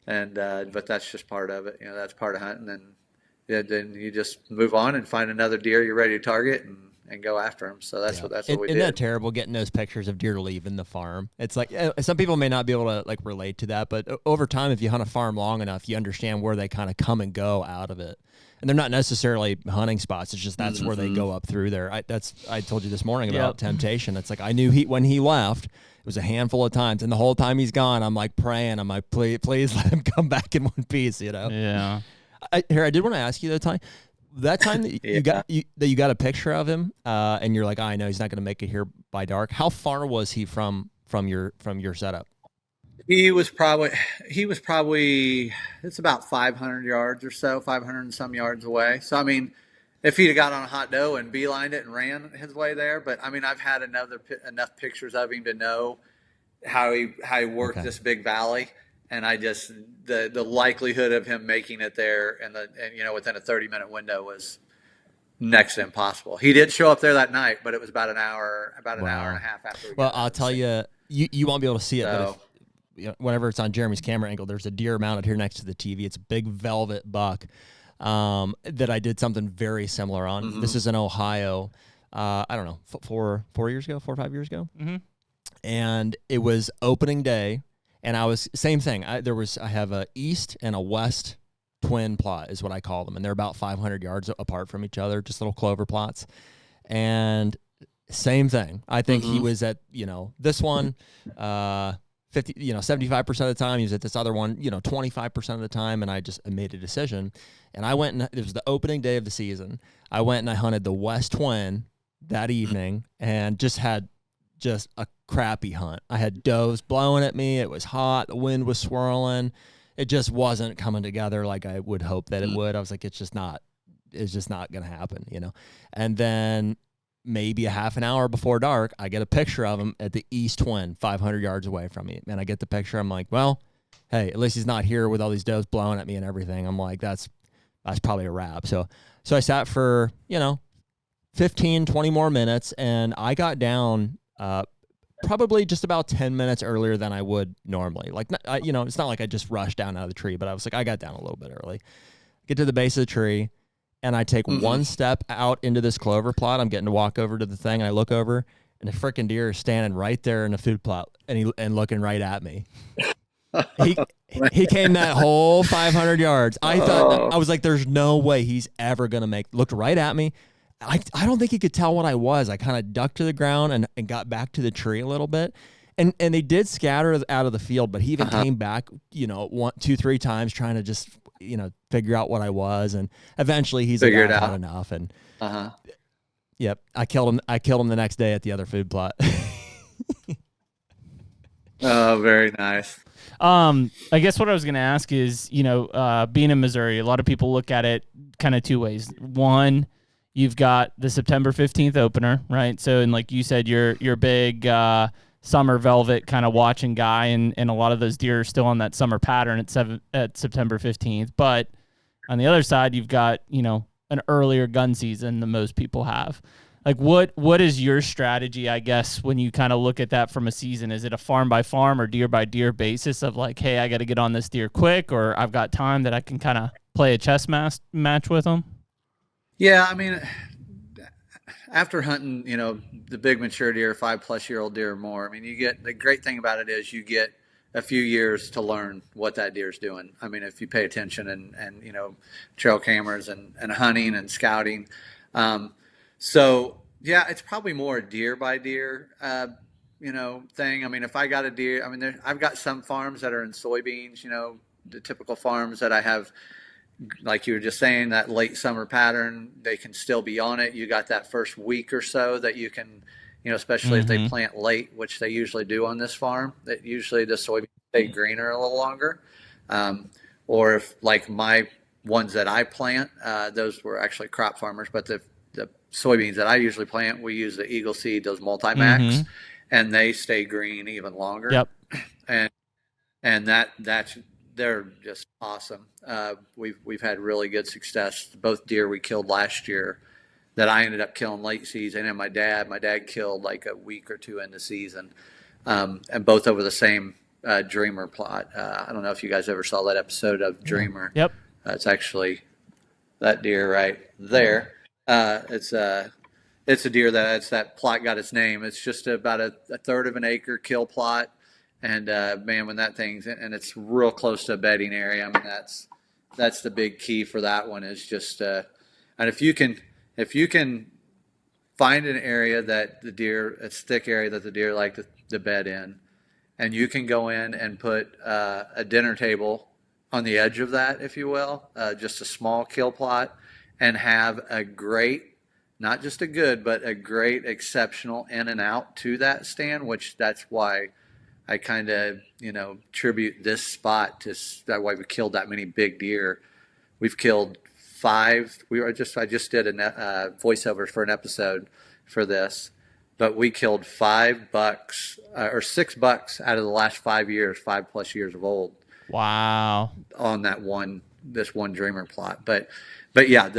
but that's just part of it. That's part of hunting, and then you just move on and find another deer you're ready to target and go after them. So that's what we did. Isn't that terrible, getting those pictures of deer leaving the farm? It's like, some people may not be able to like relate to that, but over time, if you hunt a farm long enough, you understand where they kind of come and go out of it. And they're not necessarily hunting spots. It's just that's where they go up through there. I told you this morning about temptation. It's like I knew when he left, it was a handful of times, and the whole time he's gone, I'm like praying. I'm like, please let him come back in one piece. Yeah. I did want to ask you though, Ty. That time that you got a picture of him, and you're like, I know he's not going to make it here by dark. How far was he from your setup? He was probably it's about 500 yards or so, 500 and some yards away. So I mean, if he'd have got on a hot doe and beelined it and ran his way there, but I mean, I've had enough pictures of him to know how he worked this big valley. And I just the likelihood of him making it there and within a 30-minute window was next to impossible. He did show up there that night, but it was about an hour and a half after. I'll tell you won't be able to see it, but whenever it's on Jeremy's camera angle, there's a deer mounted here next to the TV. It's a big velvet buck that I did something very similar on. Mm-hmm. This is in Ohio. I don't know, 4 or 5 years ago. Mm-hmm. And it was opening day. And I was same thing. I have a east and a west twin plot is what I call them, and they're about 500 yards apart from each other, just little clover plots. And same thing. I think he was at this one 75% of the time. He was at this other one 25% of the time, and I just made a decision. And I went and it was the opening day of the season. I went and I hunted the west twin that evening, and just had a crappy hunt. I had does blowing at me. It was hot. The wind was swirling. It just wasn't coming together like I would hope that it would. I was like, it's just not going to happen, And then maybe a half an hour before dark, I get a picture of him at the east twin, 500 yards away from me. And I get the picture. I'm like, well, hey, at least he's not here with all these does blowing at me and everything. I'm like, that's probably a wrap. So I sat for, 15, 20 more minutes, and I got down probably just about 10 minutes earlier than I would normally. Like, it's not like I just rushed down out of the tree, but I was like, I got down a little bit early. Get to the base of the tree, and I take one step out into this clover plot. I'm getting to walk over to the thing, and I look over, and the frickin' deer is standing right there in the food plot, and looking right at me. He came that whole 500 yards. I thought, I was like, there's no way he's ever going to looked right at me. I don't think he could tell what I was. I kind of ducked to the ground and got back to the tree a little bit. And they did scatter out of the field, but he even came back, 1, 2, 3 times trying to just, figure out what I was. And eventually he's like, I've had enough. And yep, I killed him the next day at the other food plot. Oh, very nice. I guess what I was going to ask is, being in Missouri, a lot of people look at it kind of two ways. One, you've got the September 15th opener, right? So, and like you said, you're big summer velvet kind of watching guy, and a lot of those deer are still on that summer pattern at September 15th. But on the other side, you've got, an earlier gun season than most people have. Like, what is your strategy, I guess, when you kind of look at that from a season? Is it a farm by farm or deer by deer basis of like, hey, I got to get on this deer quick, or I've got time that I can kind of play a chess match with them? Yeah, I mean, after hunting, the big mature deer, 5+-year-old deer or more, I mean, the great thing about it is you get a few years to learn what that deer's doing. I mean, if you pay attention and trail cameras and hunting and scouting. So yeah, it's probably more a deer by deer, thing. I mean, if I got a deer, I mean, I've got some farms that are in soybeans, the typical farms that I have, like you were just saying, that late summer pattern, they can still be on it. You got that first week or so that you can, especially if they plant late, which they usually do on this farm, that usually the soybeans stay greener a little longer. Or if like my ones that I plant, those were actually crop farmers, but the soybeans that I usually plant, we use the Eagle Seed, those multi-max, and they stay green even longer. Yep. And and that's they're just awesome. We've had really good success. Both deer we killed last year that I ended up killing late season, and my dad killed like a week or two into season, and both over the same Dreamer plot. I don't know if you guys ever saw that episode of Dreamer. Yep. It's actually that deer right there. It's a deer that plot got its name. It's just about a third of an acre kill plot, and man, when that thing's and it's real close to a bedding area. I mean, that's the big key for that one is just and if you can find an area that a thick area that the deer like to bed in, and you can go in and put a dinner table on the edge of that, if you will, just a small kill plot, and have a great, not just a good, but a great exceptional in and out to that stand, which that's why I kind of, tribute this spot to that why we killed that many big deer. We've killed 5. I just did a voiceover for an episode for this, but we killed 5 bucks or 6 bucks out of the last 5 years, 5+ years of old. Wow. On this one Dreamer plot, but yeah,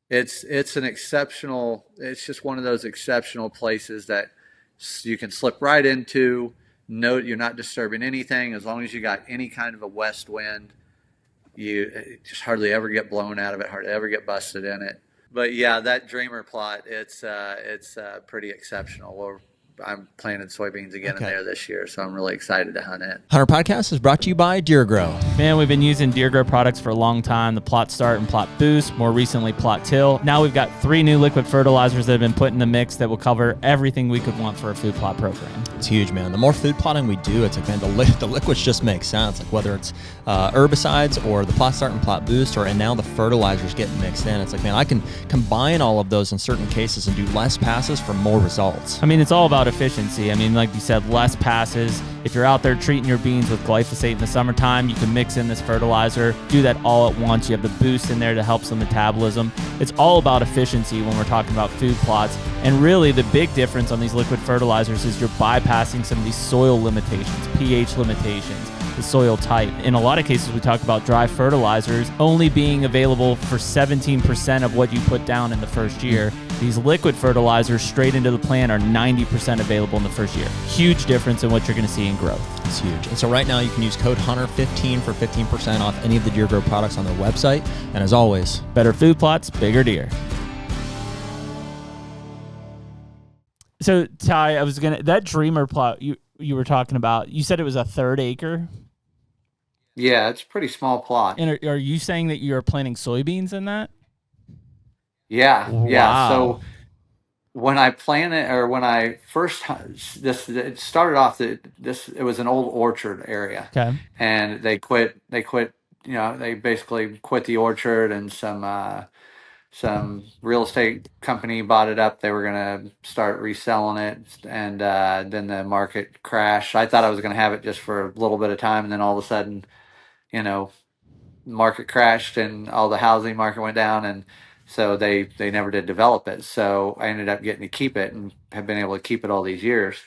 it's an exceptional. It's just one of those exceptional places that you can slip right into. No, you're not disturbing anything as long as you got any kind of a west wind. You just hardly ever get blown out of it, hardly ever get busted in it. But yeah, that Dreamer plot, it's pretty exceptional. I'm planting soybeans again in there this year, so I'm really excited to hunt it. HUNTR Podcast is brought to you by Deer Grow. Man, we've been using Deer Grow products for a long time. The Plot Start and Plot Boost, more recently Plot Till. Now we've got 3 new liquid fertilizers that have been put in the mix that will cover everything we could want for a food plot program. It's huge, man. The more food plotting we do, it's like, man, the liquids just make sense. Like whether it's herbicides or the Plot Start and Plot Boost, and now the fertilizers getting mixed in. It's like, man, I can combine all of those in certain cases and do less passes for more results. I mean, it's all about efficiency. I mean, like you said, less passes. If you're out there treating your beans with glyphosate in the summertime, you can mix in this fertilizer, do that all at once. You have the boost in there to help some metabolism. It's all about efficiency when we're talking about food plots. And really, the big difference on these liquid fertilizers is you're bypassing some of these soil limitations, pH limitations, the soil type. In a lot of cases, we talk about dry fertilizers only being available for 17% of what you put down in the first year. These liquid fertilizers straight into the plant are 90% available in the first year. Huge difference in what you're going to see in growth. It's huge. And so right now you can use code HUNTR15 for 15% off any of the Deer Grow products on their website. And as always, better food plots, bigger deer. So Ty, that Dreamer plot you were talking about, you said it was a 1/3 acre? Yeah, it's a pretty small plot. And are you saying that you're planting soybeans in that? Yeah, Wow. yeah. So when I planted, or when I first it started off it was an old orchard area. Okay. And they quit. They basically quit the orchard, and some real estate company bought it up. They were going to start reselling it, and then the market crashed. I thought I was going to have it just for a little bit of time, and then all of a sudden, market crashed and all the housing market went down, and so they never did develop it. So I ended up getting to keep it and have been able to keep it all these years.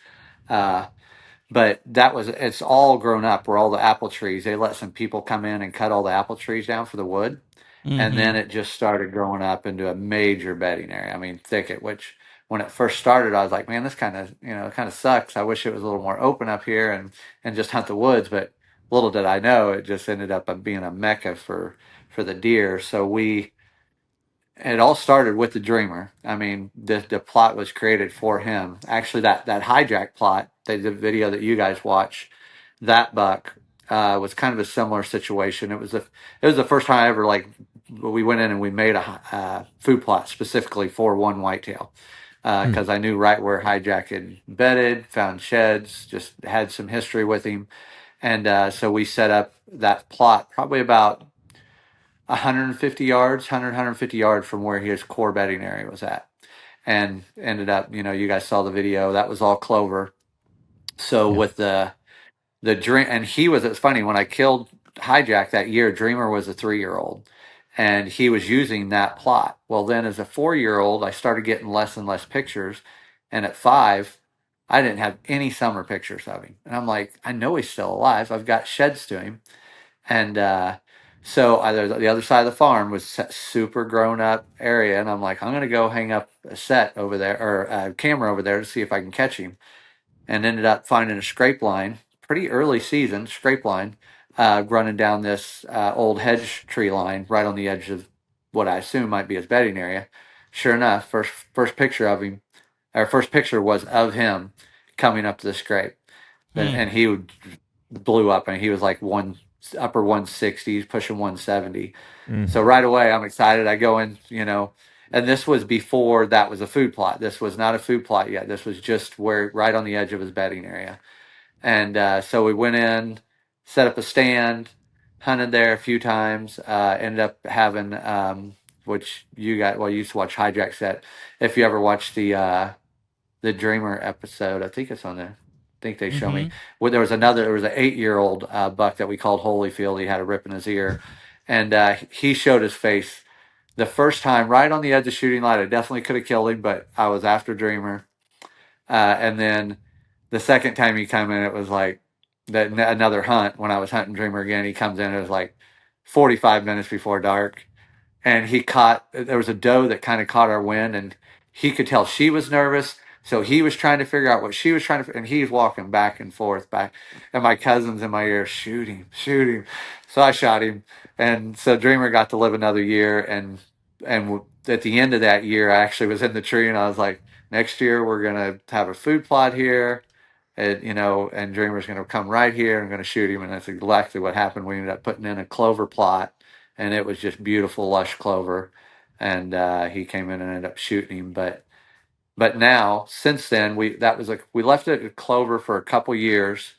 But it's all grown up where all the apple trees, they let some people come in and cut all the apple trees down for the wood. Mm-hmm. And then it just started growing up into a major bedding area. I mean, thicket, which when it first started, I was like, man, this kind of sucks. I wish it was a little more open up here and just hunt the woods. But little did I know, it just ended up being a mecca for the deer. So it all started with the Dreamer. I mean, the plot was created for him. Actually, that hijack plot, the video that you guys watch, that buck was kind of a similar situation. It was the first time I ever, we went in and we made a food plot specifically for one whitetail, because I knew right where hijack had bedded, found sheds, just had some history with him. And so we set up that plot probably about 150 yards from where his core bedding area was at. And ended up, you guys saw the video, that was all clover. So with the dream, and it's funny, when I killed hijack that year, Dreamer was a 3-year-old, and he was using that plot. Well, then as a 4-year-old, I started getting less and less pictures. And at 5, I didn't have any summer pictures of him. And I'm like, I know he's still alive. I've got sheds to him. And so the other side of the farm was super grown up area. And I'm like, I'm going to go hang up a set over there or a camera over there to see if I can catch him. And ended up finding a scrape line, pretty early season scrape line, running down this old hedge tree line right on the edge of what I assume might be his bedding area. Sure enough, first picture of him, our first picture was of him coming up to the scrape, and he blew up, and he was like upper 160s, pushing 170. So right away, I'm excited. I go in, and this was before that was a food plot. This was not a food plot yet. This was just right on the edge of his bedding area. And so we went in, set up a stand, hunted there a few times, ended up having, which you used to watch Hijack Set. If you ever watched the Dreamer episode, I think it's on there. I think they show me. Well, there was an 8-year-old buck that we called Holyfield. He had a rip in his ear, and he showed his face the first time right on the edge of shooting light. I definitely could have killed him, but I was after Dreamer. And then the second time he came in, it was like another hunt when I was hunting Dreamer again. He comes in, it was like 45 minutes before dark, and there was a doe that kind of caught our wind, and he could tell she was nervous. So he was trying to figure out what she was trying to, and he's walking back and forth and my cousin's in my ear, shoot him, shoot him. So I shot him. And so Dreamer got to live another year. And at the end of that year, I actually was in the tree, and I was like, next year we're going to have a food plot here. And Dreamer's going to come right here, and I'm going to shoot him. And that's exactly what happened. We ended up putting in a clover plot, and it was just beautiful, lush clover. And he came in and ended up shooting him. But now, since then, we left it at clover for a couple years,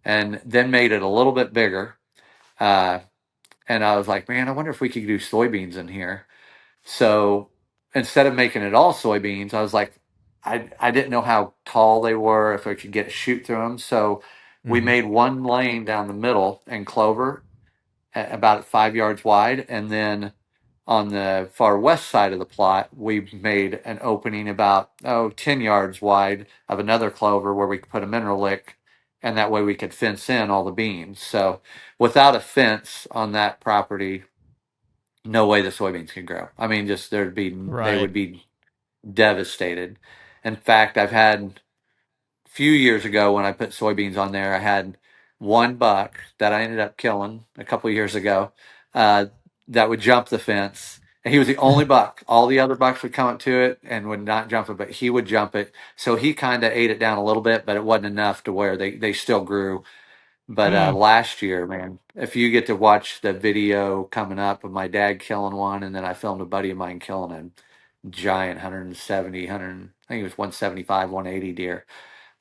and then made it a little bit bigger. And I was like, man, I wonder if we could do soybeans in here. So instead of making it all soybeans, I was like, I didn't know how tall they were, if I could get a shoot through them. So we made one lane down the middle in clover, about 5 yards wide, and then on the far west side of the plot, we made an opening about 10 yards wide of another clover where we could put a mineral lick, and that way we could fence in all the beans. So without a fence on that property, no way the soybeans could grow. I mean, just they would be devastated. In fact, I've had few years ago when I put soybeans on there, I had one buck that I ended up killing a couple of years ago that would jump the fence. And he was the only buck. All the other bucks would come up to it and would not jump it, but he would jump it. So he kind of ate it down a little bit, but it wasn't enough to where they still grew. But last year, man, if you get to watch the video coming up of my dad killing one, and then I filmed a buddy of mine killing a giant 170, I think it was 175, 180 deer.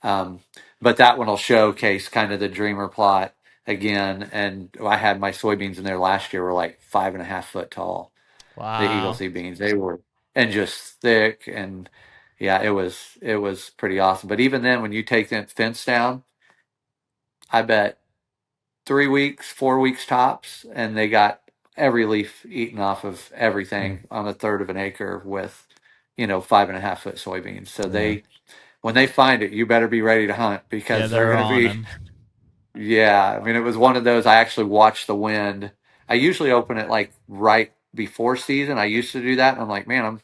But that one will showcase kind of the Dreamer plot again. And I had my soybeans in there last year were like 5.5 foot tall. Wow. The Eagle Seed beans, they were, and just thick. And yeah, it was pretty awesome. But even then, when you take that fence down, I bet 3 weeks, 4 weeks tops, and they got every leaf eaten off of everything on a third of an acre with, 5.5 foot soybeans. So when they find it, you better be ready to hunt, because they're going to be. Yeah, I mean, it was one of those. I actually watched the wind. I usually open it like right before season. I used to do that, and I'm like, man,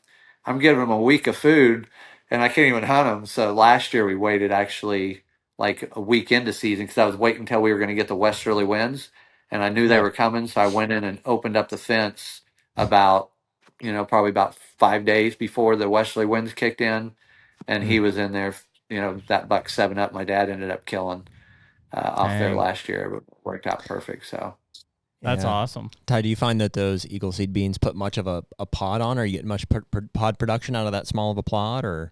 I'm giving them a week of food, and I can't even hunt them. So last year we waited actually like a week into season, because I was waiting until we were going to get the westerly winds, and I knew they were coming. So I went in and opened up the fence about, probably about 5 days before the westerly winds kicked in, and he was in there. That buck 7 up. My dad ended up killing off there last year. It worked out perfect. So that's awesome. Ty, do you find that those Eagle Seed beans put much of a pod on, or you get much pod production out of that small of a plot, or?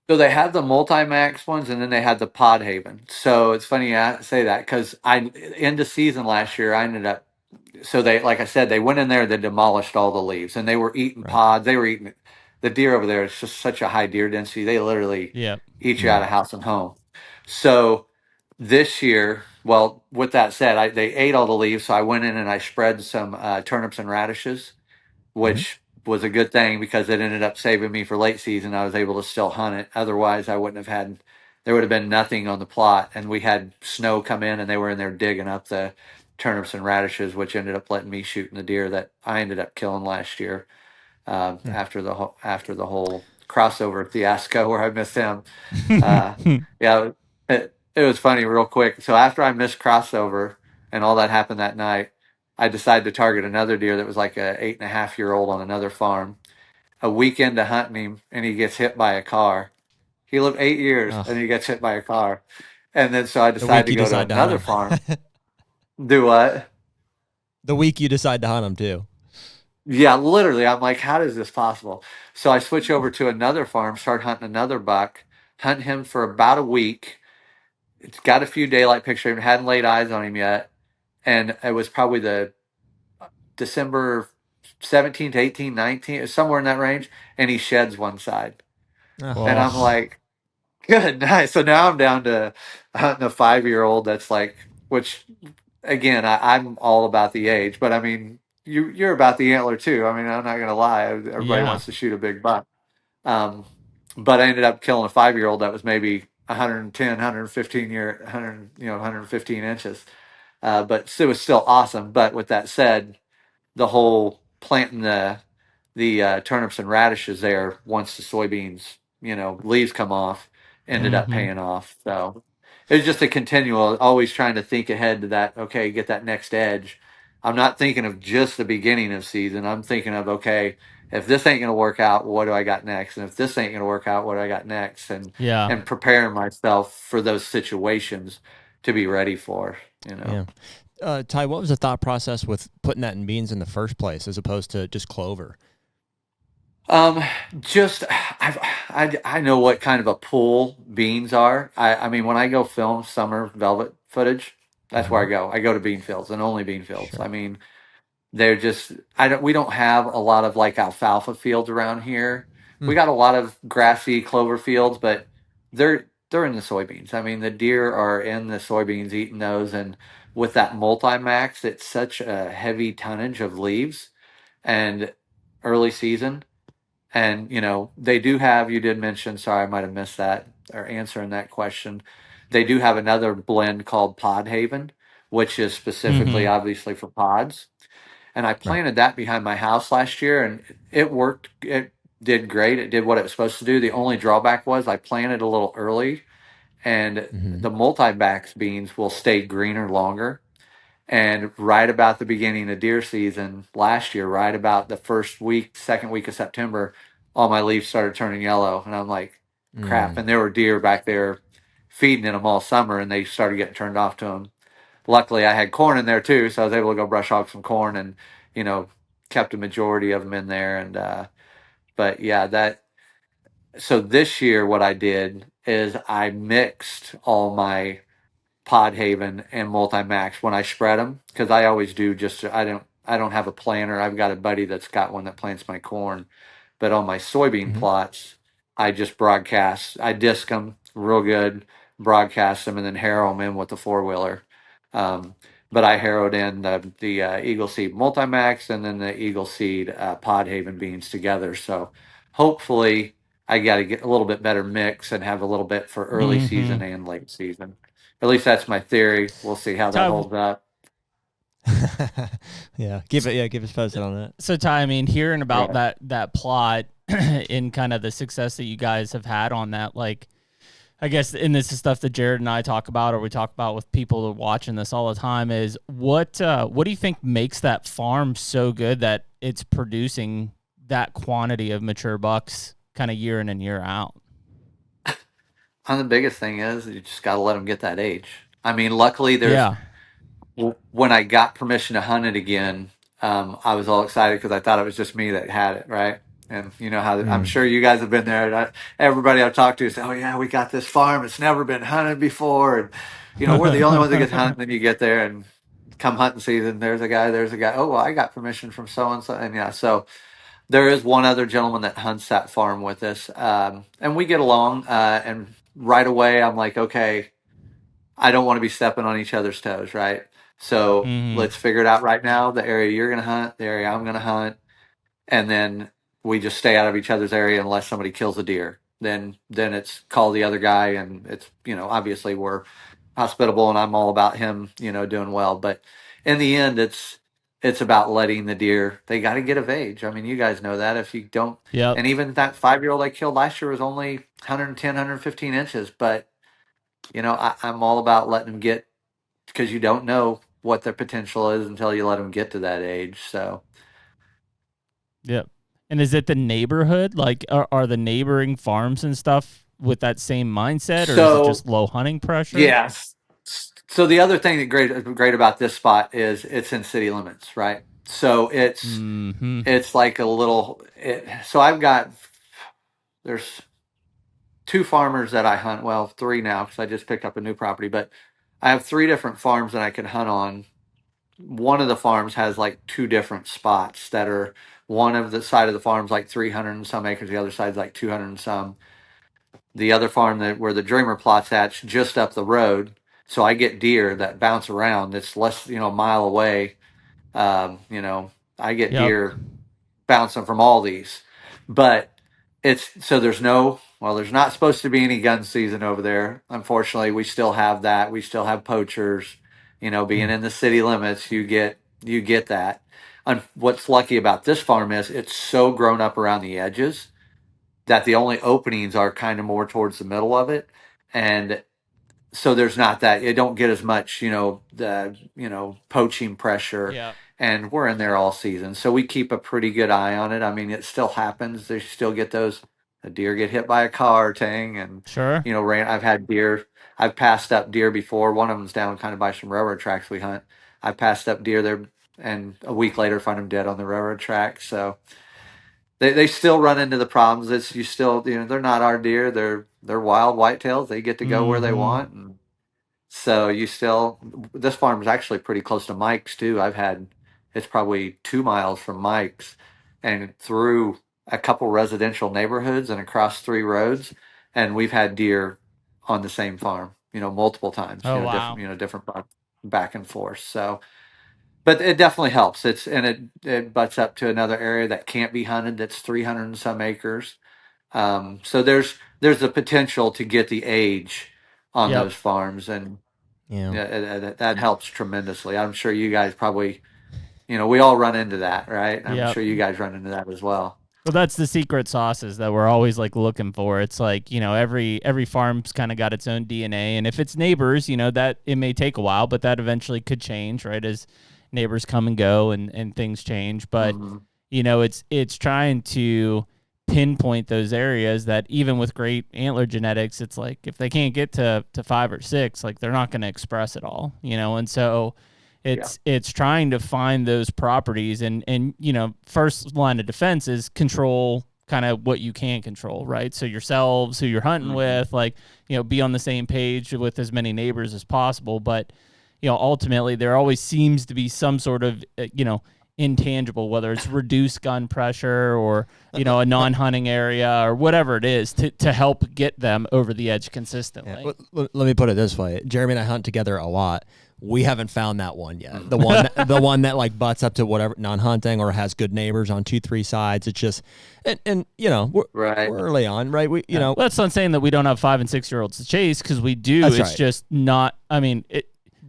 So they had the multi-max ones, and then they had the pod haven. So it's funny you say that, because into season last year, I ended up, so they, like I said, they went in there, they demolished all the leaves, and they were eating pods. They were eating the deer over there. It's just such a high deer density. They literally eat you out of house and home. So this year, well, with that said, they ate all the leaves. So I went in and I spread some turnips and radishes, which was a good thing, because it ended up saving me for late season. I was able to still hunt it. Otherwise, I wouldn't have had there would have been nothing on the plot. And we had snow come in and they were in there digging up the turnips and radishes, which ended up letting me shoot in the deer that I ended up killing last year, after after the whole crossover fiasco where I missed him. Yeah, it was funny real quick. So after I missed crossover and all that happened that night, I decided to target another deer that was like a 8.5 year old on another farm. A weekend to hunting him, and he gets hit by a car. He lived 8 years, Ugh. and he gets hit by a car. And then so I The decided week to you go to decide to hunt another them. farm. Do what? The week you decide to hunt them too. Yeah, literally. I'm like, how is this possible? So I switch over to another farm, start hunting another buck, hunt him for about a week. It's got a few daylight pictures of him, hadn't laid eyes on him yet. And it was probably the December 17th, 18th, 19th, somewhere in that range. And he sheds one side. And I'm Oh, like, good, nice. So now I'm down to hunting a 5 year old that's like, which again, I'm all about the age, but I mean, you're about the antler too. I mean, I'm not gonna lie. Everybody yeah. wants to shoot a big buck. Um, but I ended up killing a 5 year old that was maybe 110, 115 year, 100, 115 inches. But it was still awesome. But with that said, the whole planting the turnips and radishes there once the soybeans, leaves come off, ended up Hmm. paying off. So it was just a continual, always trying to think ahead to that. Okay, get that next edge. I'm not thinking of just the beginning of season. I'm thinking of, okay, if this ain't gonna work out, what do I got next? And if this ain't gonna work out, what do I got next? And Yeah. and preparing myself for those situations to be ready for. Yeah. Ty, what was the thought process with putting that in beans in the first place as opposed to just clover? Um, just I know what kind of a pull beans are. I mean, when I go film summer velvet footage, that's where Mm-hmm. I go. I go to bean fields and only bean fields. I Sure. mean, they're just I don't we don't have a lot of like alfalfa fields around here. Hmm. We got a lot of grassy clover fields, but they're in the soybeans. I mean, the deer are in the soybeans eating those, and with that multi-max, it's such a heavy tonnage of leaves and early season. And, they do have, you did mention, sorry, I might have missed that or answering that question. They do have another blend called Pod Haven, which is specifically, Hmm. obviously, for pods. And I Right. planted that behind my house last year and it worked. It did great. It did what it was supposed to do. The only drawback was I planted a little early and Mm-hmm. the multi-backs beans will stay greener longer. And right about the beginning of deer season last year, right about the first week, second week of September, all my leaves started turning yellow. And I'm like, crap. Mm. And there were deer back there feeding in them all summer and they started getting turned off to them. Luckily, I had corn in there too. So I was able to go brush hog some corn and, you know, kept a majority of them in there. And, but yeah, so this year, what I did is I mixed all my Podhaven and Multimax when I spread them because I always do just I don't have a planter. I've got a buddy that's got one that plants my corn, but on my soybean Mm-hmm. plots, I just broadcast. I disc them real good, broadcast them, and then harrow them in with the 4 wheeler. Um, but I harrowed in the Eagle Seed Multimax and then the Eagle Seed Podhaven beans together. So hopefully I got to get a little bit better mix and have a little bit for early Hmm. season and late season. At least that's my theory. We'll see how that Ty, holds up. Yeah. Give us posted on that. so Ty, I mean, hearing about Right. that plot and kind of the success that you guys have had on that, like, I guess, and this is stuff that Jared and I talk about, or we talk about with people who are watching this all the time, is what do you think makes that farm so good that it's producing that quantity of mature bucks kind of year in and year out? And the biggest thing is you just got to let them get that age. I mean, luckily Yeah. when I got permission to hunt it again, I was all excited because I thought it was just me that had it, right? And you know how I'm Mm. sure you guys have been there. And everybody I've talked to said, "Oh yeah, we got this farm. It's never been hunted before, and we're the only ones that get hunted." And then you get there and come hunting season, there's a guy, there's a guy. Oh well, I got permission from so and so, and yeah. So there is one other gentleman that hunts that farm with us, and we get along. And right away, I'm like, okay, I don't want to be stepping on each other's toes, right? So Hmm. let's figure it out right now. The area you're going to hunt, the area I'm going to hunt, and then we just stay out of each other's area unless somebody kills a deer. then it's call the other guy, and it's, obviously we're hospitable and I'm all about him, doing well. But in the end, it's about letting the deer, they got to get of age. I mean, you guys know that. If you don't, Yep. and even that 5-year-old I killed last year was only 110, 115 inches. But, I'm all about letting them get, because you don't know what their potential is until you let them get to that age. So, Yep. And is it the neighborhood? Like, are the neighboring farms and stuff with that same mindset, or is it so just low hunting pressure? yes. So the other thing that great about this spot is it's in city limits, right? So Mm-hmm. it's like a little. So there's 2 farmers that I hunt. Well, 3 now because I just picked up a new property. But I have 3 different farms that I can hunt on. One of the farms has like 2 different spots that are, one of the side of the farm's like 300 and some acres. The other side's like 200 and some. The other farm where the dreamer plot's at's just up the road. So I get deer that bounce around. It's less, a mile away. I get Yep. deer bouncing from all these, but there's not supposed to be any gun season over there. Unfortunately, we still have that. We still have poachers, being in the city limits, you get that. And what's lucky about this farm is it's so grown up around the edges that the only openings are kind of more towards the middle of it. And so there's not that, it don't get as much, poaching pressure. Yeah. And we're in there all season, so we keep a pretty good eye on it. I mean, it still happens. They still get those, a deer get hit by a car, Tang, and Sure. I've passed up deer before. One of them's down kind of by some railroad tracks we hunt. I passed up deer there, and a week later find them dead on the railroad track. So they still run into the problems. It's, you still, they're not our deer. They're wild whitetails. They get to go where they Mm-hmm. want. And so this farm is actually pretty close to Mike's too. It's probably 2 miles from Mike's and through a couple residential neighborhoods and across 3 roads. And we've had deer on the same farm, multiple times, Oh, wow. different back and forth. So, but it definitely helps. It butts up to another area that can't be hunted. That's 300 and some acres. So there's the potential to get the age on Yep. those farms, and Yeah. that helps tremendously. I'm sure you guys probably, we all run into that, right? I'm Yep. sure you guys run into that as well. Well, that's the secret sauces that we're always like looking for. It's like, every farm's kind of got its own DNA, and if it's neighbors, that it may take a while, but that eventually could change, right? As neighbors come and go and things change. But Hmm. it's trying to pinpoint those areas that even with great antler genetics, it's like if they can't get to 5 or 6, like they're not going to express it all, and so Yeah. it's trying to find those properties, and first line of defense is control kind of what you can control, right? So yourselves, who you're hunting Hmm. with, like, be on the same page with as many neighbors as possible. But ultimately there always seems to be some sort of intangible, whether it's reduced gun pressure or a non-hunting area or whatever it is, to help get them over the edge consistently. Yeah. Let me put it this way: Jeremy and I hunt together a lot. We haven't found that one yet. The one that like butts up to whatever non-hunting or has good neighbors on 2-3 sides. It's just, and we're Right. early on, right? Well, that's not saying that we don't have 5 and 6-year-olds to chase, because we do. That's It's right. just not. I mean,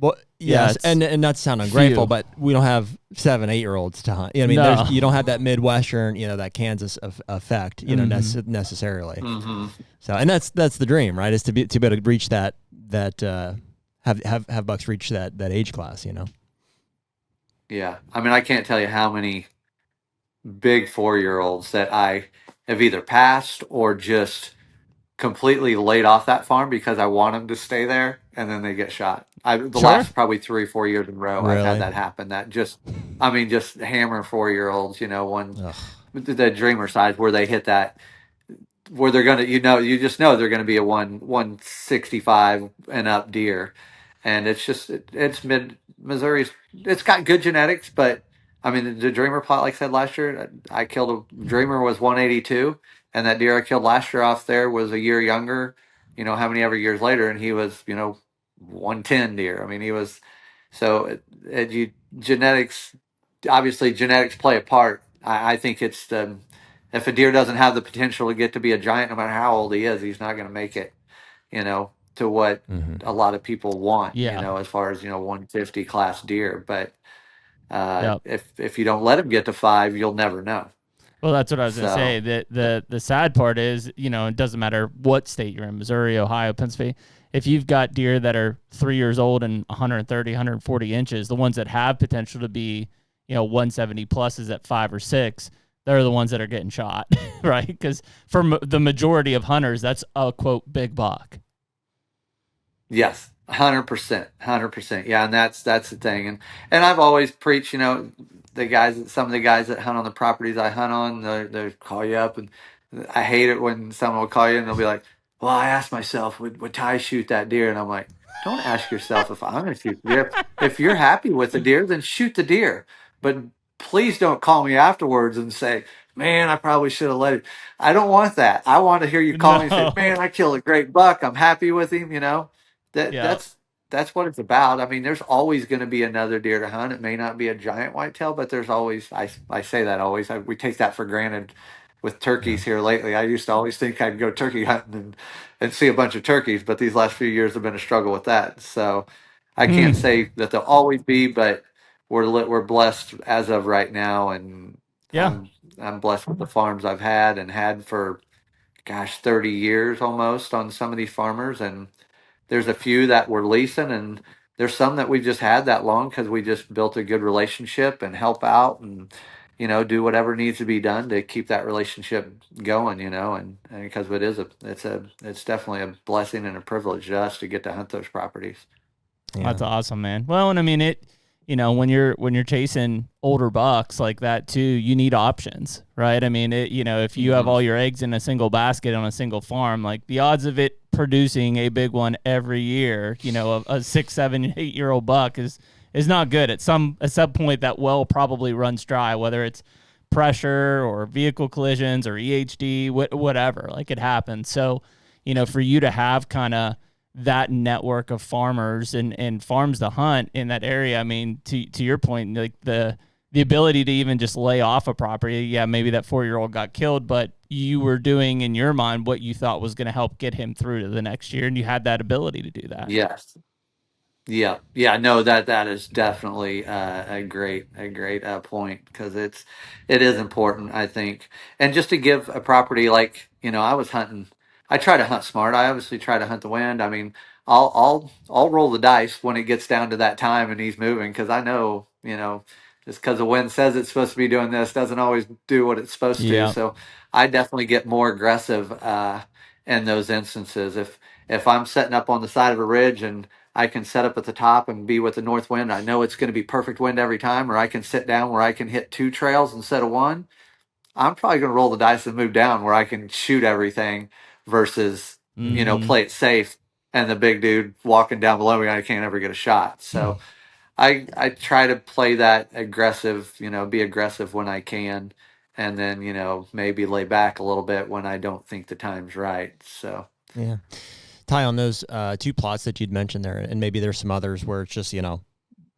Well, Yeah, yes, it's and not to sound ungrateful, few. but we don't have 7-8-year-olds to hunt. I mean, No. you don't have that Midwestern, that Kansas effect, necessarily. Hmm. So, and that's the dream, right? Is to be able to reach that have bucks reach that age class, Yeah. I mean, I can't tell you how many big 4-year-olds that I have either passed or just completely laid off that farm because I want them to stay there, and then they get shot. The Sure. last probably 3 or 4 years in a row, I've had Really? that happen. That just, I mean, just hammer 4-year-olds. One, Ugh. the dreamer side where they hit that, where they're gonna, you just know they're gonna be a 165 and up deer, and it's mid Missouri's. It's got good genetics, but I mean the dreamer plot, like I said last year, I killed a dreamer was 182, and that deer I killed last year off there was a year younger. How many ever years later, and he was 110 deer. I mean he was, so genetics, obviously genetics play a part. I think it's if a deer doesn't have the potential to get to be a giant, no matter how old he is, he's not going to make it, to what a lot of people want, Yeah. as far as, 150 class deer. But Yep. if you don't let him get to 5, you'll never know. Well, that's what I was going to So, say. The sad part is, it doesn't matter what state you're in, Missouri, Ohio, Pennsylvania. If you've got deer that are 3 years old and 130, 140 inches, the ones that have potential to be, 170 pluses at 5 or 6, they're the ones that are getting shot, right? Because for the majority of hunters, that's a, quote, big buck. yes, 100%, 100%. Yeah, and that's the thing. And I've always preached, some of the guys that hunt on the properties I hunt on, they call you up, and I hate it when someone will call you and they'll be like, "Well, I asked myself, would Ty shoot that deer?" And I'm like, "Don't ask yourself if I'm going to shoot the deer. If you're happy with the deer, then shoot the deer. But please don't call me afterwards and say, 'Man, I probably should have let it.'" I don't want that. I want to hear you call me and say, No. "Man, I killed a great buck. I'm happy with him." That Yeah. that's what it's about. I mean, there's always going to be another deer to hunt. It may not be a giant whitetail, but there's always. I say that always. We take that for granted with turkeys here lately. I used to always think I'd go turkey hunting and see a bunch of turkeys, but these last few years have been a struggle with that. So I can't say that they'll always be, but we're blessed as of right now, and Yeah. I'm blessed with the farms I've had for, gosh, 30 years almost on some of these farmers. And there's a few that we're leasing, and there's some that we've just had that long because we just built a good relationship and help out and, do whatever needs to be done to keep that relationship going, and because it's definitely a blessing and a privilege to us to get to hunt those properties. Yeah. That's awesome, man. Well, and I mean it, when you're chasing older bucks like that too, you need options, right? I mean, if you have all your eggs in a single basket on a single farm, like the odds of it producing a big one every year, a 6, 7, 8-year-old buck is not good. At some point that well probably runs dry, whether it's pressure or vehicle collisions or EHD, whatever, like it happens. So, for you to have kind of that network of farmers and farms to hunt in that area. I mean, to your point, like the ability to even just lay off a property. Yeah, maybe that 4-year-old got killed, but you were doing in your mind what you thought was going to help get him through to the next year, and you had that ability to do that. Yes. Yeah. No, that is definitely a great point, because it is important, I think. And just to give a property, like, I was hunting. I try to hunt smart. I obviously try to hunt the wind. I mean, I'll roll the dice when it gets down to that time and he's moving, because I know, just because the wind says it's supposed to be doing this doesn't always do what it's supposed to. Yeah. So I definitely get more aggressive in those instances. If I'm setting up on the side of a ridge and I can set up at the top and be with the north wind, I know it's going to be perfect wind every time, or I can sit down where I can hit 2 trails instead of 1. I'm probably going to roll the dice and move down where I can shoot everything versus, play it safe and the big dude walking down below me, I can't ever get a shot. So I try to play that aggressive, be aggressive when I can, and then, maybe lay back a little bit when I don't think the time's right. So, Yeah. Ty, on those 2 plots that you'd mentioned there, and maybe there's some others where it's just,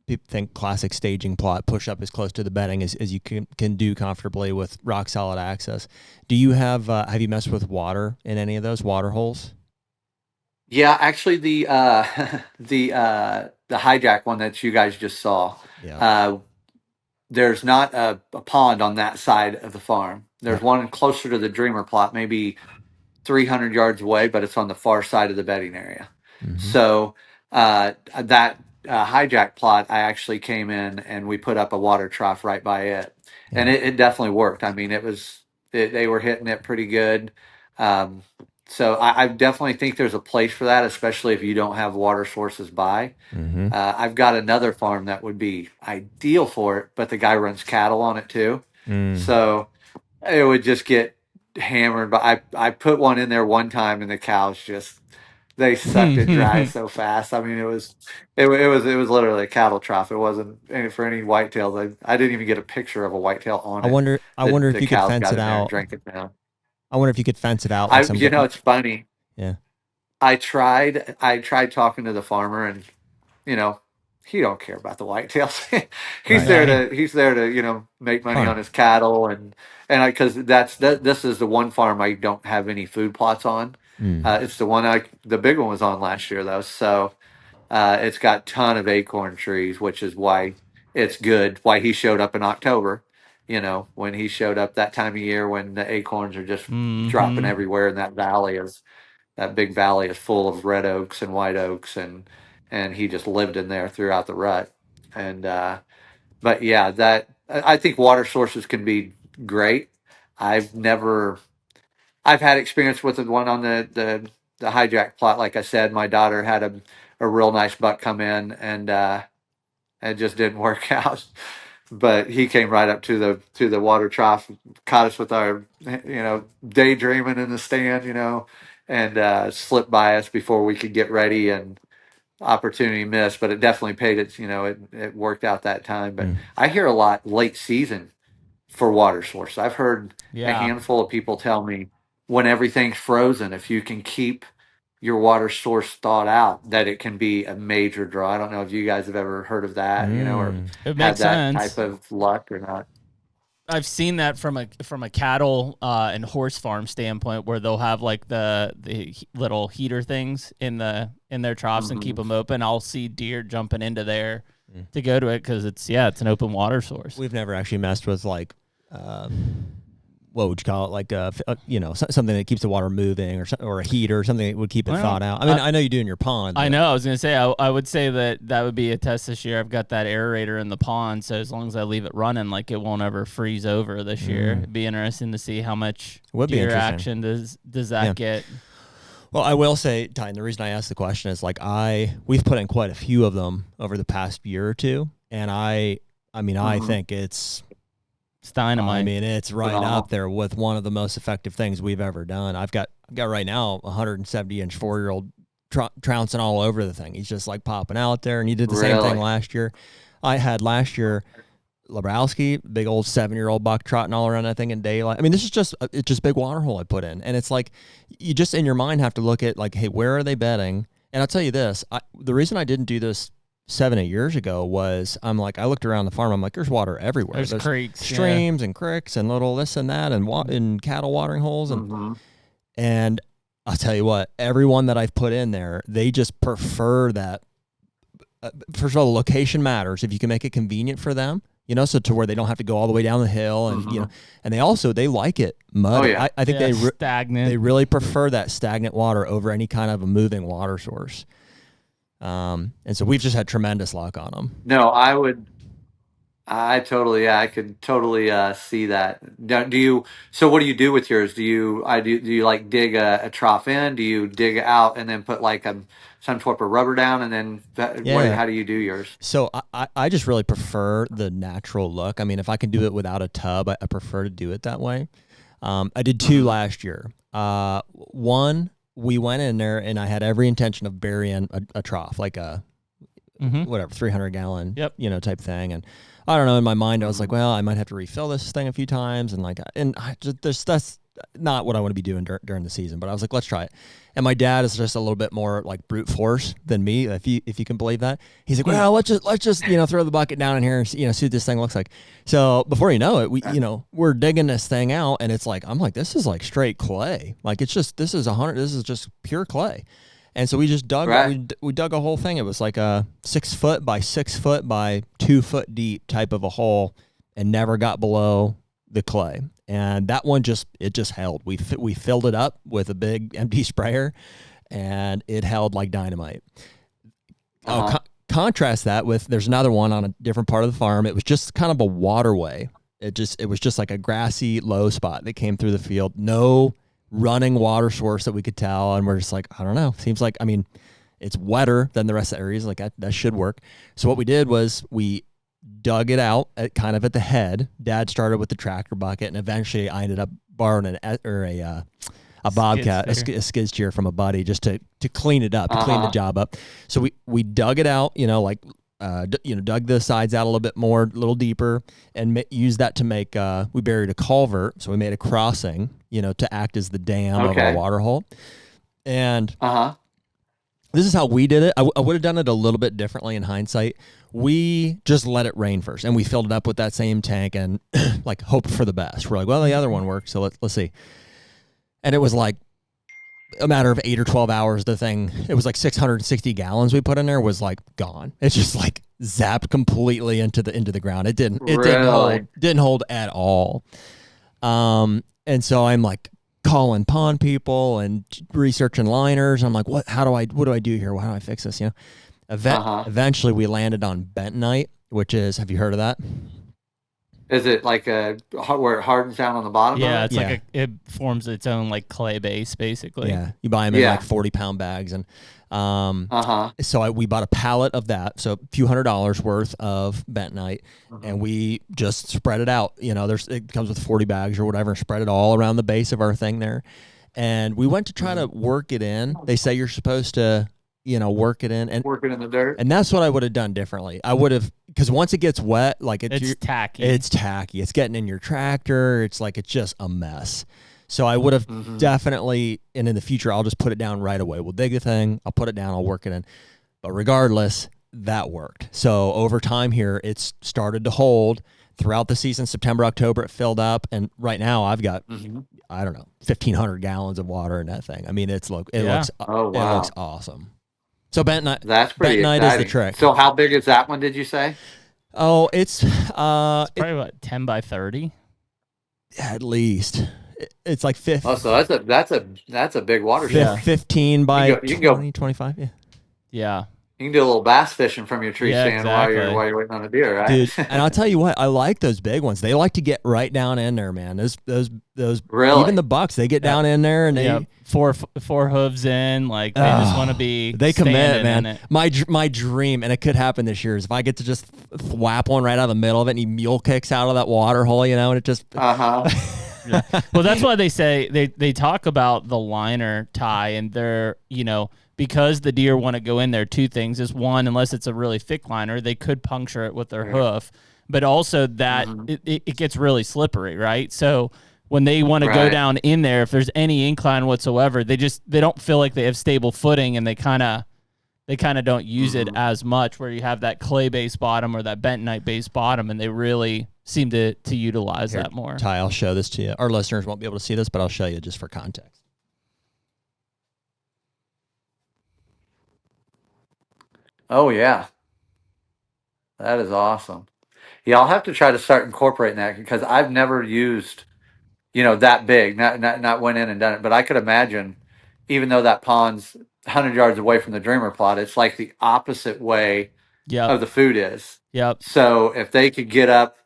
people think classic staging plot, push up as close to the bedding as you can do comfortably with rock solid access. Do you have you messed with water in any of those water holes? yeah, actually the the hijack one that you guys just saw, Yeah. there's not a pond on that side of the farm. There's one closer to the Dreamer plot, maybe 300 yards away, but it's on the far side of the bedding area. Mm-hmm. So that hijack plot, I actually came in and we put up a water trough right by it, and it definitely worked. I mean, they were hitting it pretty good. So I definitely think there's a place for that, especially if you don't have water sources by. Mm-hmm. I've got another farm that would be ideal for it, but the guy runs cattle on it too. So it would just get hammered. But I put one in there one time, and the cows just, they sucked it dry so fast. I mean, it was literally a cattle trough. It wasn't for any whitetails. I didn't even get a picture of a whitetail on it. I wonder if The you could cows fence got it in there and out. drank it down. I wonder if you could fence it out like some. It's funny. Yeah. I tried talking to the farmer, and, you know, he don't care about the whitetails. Right. He's there to make money on his cattle because this is the one farm I don't have any food plots on. It's the big one was on last year though, so it's got a ton of acorn trees, which is why it's good. Why he showed up in October, when he showed up that time of year when the acorns are just dropping everywhere in that big valley is full of red oaks and white oaks, and he just lived in there throughout the rut. And but yeah, I think water sources can be great. I've had experience with the one on the hijack plot. Like I said, my daughter had a real nice buck come in, and it just didn't work out. But he came right up to the water trough, caught us with our daydreaming in the stand, and slipped by us before we could get ready, and opportunity missed. But it definitely paid its, it worked out that time. But I hear a lot late season for water source. I've heard a handful of people tell me when everything's frozen, if you can keep your water source thawed out, that it can be a major draw. I don't know if you guys have ever heard of that, or it had makes that sense. type of luck or not. I've seen that from a cattle and horse farm standpoint, where they'll have like the little heater things in their troughs and keep them open. I'll see deer jumping into there to go to it because it's an open water source. We've never actually messed with like what would you call it, like something that keeps the water moving, or a heater, or something that would keep it thawed out. I mean, I know you do in your pond. I know. I was gonna say I would say that would be a test this year. I've got that aerator in the pond, so as long as I leave it running, like it won't ever freeze over this year. It'd be interesting to see how much deer action does that get. Well, I will say, Ty, and the reason I asked the question is like we've put in quite a few of them over the past year or two, and I think it's dynamite. I mean, it's right up there with one of the most effective things we've ever done. I've got right now 170-inch 4-year-old trouncing all over the thing. He's just like popping out there, and he did the same thing last year. I had last year Lebrowski, big old 7-year-old buck trotting all around that thing in daylight. I mean, this is just big water hole I put in, and it's like you just in your mind have to look at like, hey, where are they bedding? And I'll tell you this: the reason I didn't do this 7-8 years ago was I looked around the farm. I'm like, there's water everywhere. There's creeks, streams, and creeks, and little this and that, and cattle watering holes, and I'll tell you what, everyone that I've put in there, they just prefer that. First of all, the location matters. If you can make it convenient for them, so to where they don't have to go all the way down the hill, and and they like it muddy. Oh, yeah. I think stagnant. They really prefer that stagnant water over any kind of a moving water source. And so we've just had tremendous luck on them. No, I could totally see that. So what do you do with yours? Do you like dig a trough in? Do you dig out and then put like some sort of rubber down and then how do you do yours? So I just really prefer the natural look. I mean, if I can do it without a tub, I prefer to do it that way. I did 2 last year. One, we went in there and I had every intention of burying a trough, like a 300-gallon, type thing. And I don't know, in my mind, I was like, well, I might have to refill this thing a few times. And that's not what I want to be doing during the season, but I was like, let's try it. And my dad is just a little bit more like brute force than me, if you can believe that. He's like, well, let's just throw the bucket down in here and see what this thing looks like. So before you know it, we're digging this thing out, and it's like, I'm like, this is like straight clay. Like this is just pure clay. And so we just dug, we dug a whole thing. It was like a 6 foot by 6 foot by 2 foot deep type of a hole, and never got below the clay. And that one just held. We filled it up with a big empty sprayer, and it held like dynamite. Contrast that with, there's another one on a different part of the farm. It was just kind of a waterway. It was just like a grassy low spot that came through the field. No running water source that we could tell, and we're just like, I don't know. Seems like, it's wetter than the rest of the areas. Like that should work. So what we did was we dug it out at the head. Dad started with the tractor bucket, and eventually I ended up borrowing a bobcat, a skid steer from a buddy, just to clean it up, to clean the job up. So we dug it out, dug the sides out a little bit more, a little deeper, and used that to make, we buried a culvert. So we made a crossing, to act as the dam of our water hole. And This is how we did it. I would have done it a little bit differently in hindsight. We just let it rain first, and we filled it up with that same tank and like hope for the best. We're like, well, the other one worked, so let's see. And it was like a matter of 8 or 12 hours. The thing, it was like 660 gallons we put in there was like gone. It's just like zapped completely into the ground. It didn't hold at all. And so I'm like calling pond people and researching liners. I'm like, what do I do here? How do I fix this? Eventually we landed on bentonite, which is, have you heard of that? Is it like where it hardens down on the bottom? Yeah, of it? it's like it forms its own like clay base, basically. Yeah, you buy them in like 40-pound bags, and so we bought a pallet of that, so a few $100s worth of bentonite, and we just spread it out. It comes with 40 bags or whatever. Spread it all around the base of our thing there, and we went to try to work it in. They say you're supposed to, work it in, and work it in the dirt. And that's what I would have done differently. I would have, because once it gets wet, like it's tacky. It's tacky. It's getting in your tractor. It's just a mess. So I would have definitely, and in the future, I'll just put it down right away. We'll dig the thing. I'll put it down. I'll work it in. But regardless, that worked. So over time here, it's started to hold throughout the season. September, October, it filled up, and right now I've got, I don't know, 1,500 gallons of water in that thing. I mean, it looks awesome. So bentonite, that's pretty bentonite exciting. is the trick. So how big is that one? Did you say? Oh, it's probably about 10 by 30. At least. It's like 50. Oh, so that's a big water shower. 15 by 20, 25. Yeah. Yeah. You can do a little bass fishing from your tree stand exactly. while you're waiting on a deer, right? Dude, and I'll tell you what, I like those big ones. They like to get right down in there, man. Those really? Even the bucks, they get down in there and they four hooves in, like they just want to be. They commit, man. My dream, and it could happen this year, is if I get to just whap one right out of the middle of it, and he mule kicks out of that water hole, and it just. Yeah. Well, that's why they say they talk about the liner, Ty, and they're because the deer want to go in there. Two things is, one, unless it's a really thick liner, they could puncture it with their hoof, but also that it gets really slippery, right? So when they want to go down in there, if there's any incline whatsoever, they don't feel like they have stable footing, and they kind of don't use it as much, where you have that clay base bottom or that bentonite base bottom, and they really seem to utilize that more. Ty, I'll show this to you. Our listeners won't be able to see this, but I'll show you just for context. Oh, yeah. That is awesome. Yeah, I'll have to try to start incorporating that, because I've never used, that big, not went in and done it. But I could imagine, even though that pond's 100 yards away from the dreamer plot, it's like the opposite way of the food is. Yep. So if they could get up,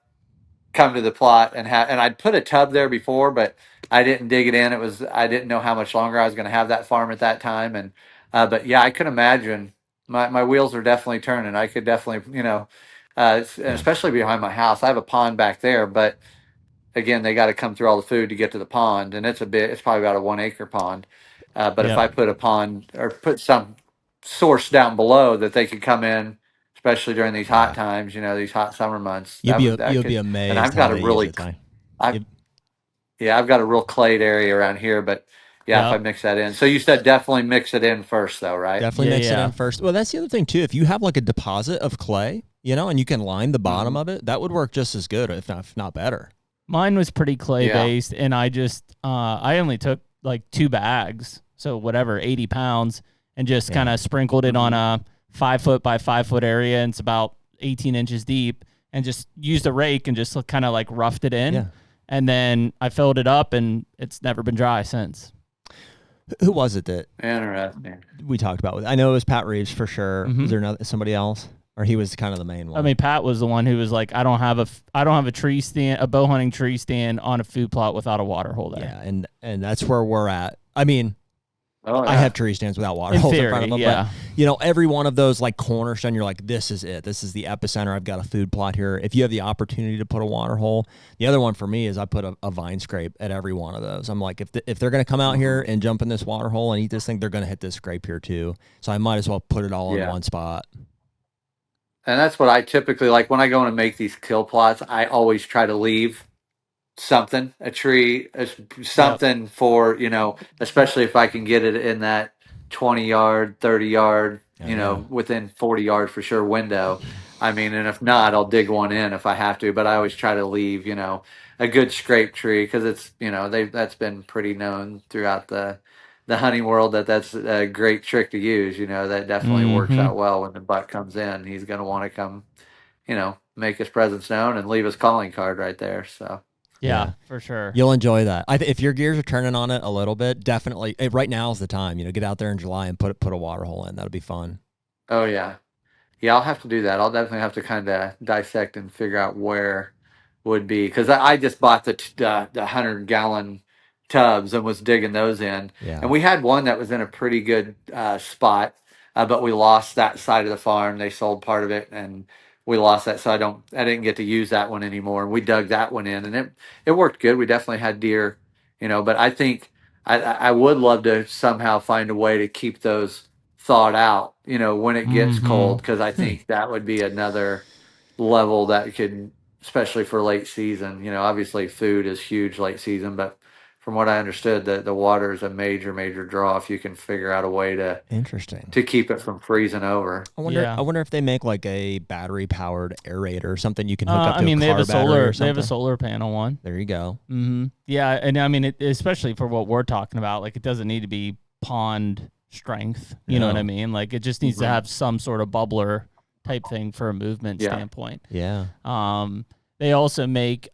come to the plot, and I'd put a tub there before, but I didn't dig it in. I didn't know how much longer I was going to have that farm at that time. And, but yeah, I could imagine. My wheels are definitely turning. I could definitely, especially behind my house. I have a pond back there, but again, they got to come through all the food to get to the pond, and it's probably about a 1 acre pond. But if I put a pond or put some source down below that they could come in, especially during these hot times, these hot summer months, you'll be amazed. And I've got I've got a real clayed area around here, but. Yeah, if I mix that in. So you said definitely mix it in first, though, right? Definitely mix it in first. Well, that's the other thing, too. If you have like a deposit of clay, and you can line the bottom of it, that would work just as good, if not better. Mine was pretty clay-based, and I just I only took like 2 bags, so whatever, 80 pounds, and just kind of sprinkled it on a 5 foot by 5 foot area, and it's about 18 inches deep, and just used a rake and just kind of like roughed it in. Yeah. And then I filled it up, and it's never been dry since. Who was it that interesting we talked about? I know it was Pat Reeves for sure. Was there somebody else, or he was kind of the main one? I mean, Pat was the one who was like, I don't have a tree stand, a bow hunting tree stand on a food plot without a water hole there. Yeah, and that's where we're at. I mean, I have tree stands without water holes in front of them. Yeah. But, every one of those like cornerstone, you're like, this is it. This is the epicenter. I've got a food plot here. If you have the opportunity to put a water hole, the other one for me is I put a vine scrape at every one of those. I'm like, if they're going to come out here and jump in this water hole and eat this thing, they're going to hit this scrape here too. So I might as well put it all in one spot. And that's what I typically like when I go in and make these kill plots. I always try to leave a tree, something for, especially if I can get it in that 20-yard, 30-yard, Yeah. within 40 yards for sure window. I mean, and if not, I'll dig one in if I have to. But I always try to leave, a good scrape tree because it's, that's been pretty known throughout the hunting world that's a great trick to use. That definitely works Mm-hmm. out well when the buck comes in. He's going to want to come, make his presence known and leave his calling card right there. So. Yeah, for sure. You'll enjoy that. If your gears are turning on it a little bit, definitely. Right now is the time. Get out there in July and put a water hole in. That'll be fun. Oh yeah, yeah. I'll have to do that. I'll definitely have to kind of dissect and figure out where would be because I just bought the 100-gallon tubs and was digging those in, Yeah. and we had one that was in a pretty good spot, but we lost that side of the farm. They sold part of it, and we lost that, so I didn't get to use that one anymore. And we dug that one in, and it worked good. We definitely had deer, but I think I would love to somehow find a way to keep those thawed out, when it gets Mm-hmm. cold, because I think that would be another level that could, especially for late season. Obviously food is huge late season, but from what I understood, the water is a major, major draw if you can figure out a way to Interesting. keep it from freezing over. I wonder. Yeah. I wonder if they make like a battery powered aerator or something you can hook up to they a have car a battery solar. or They have a something. solar panel one. There you go. Mm-hmm. Yeah, and I mean, especially for what we're talking about, like it doesn't need to be pond strength. You know what I No. mean? Like it just needs to have some sort of bubbler type thing for a movement standpoint. Yeah. They also make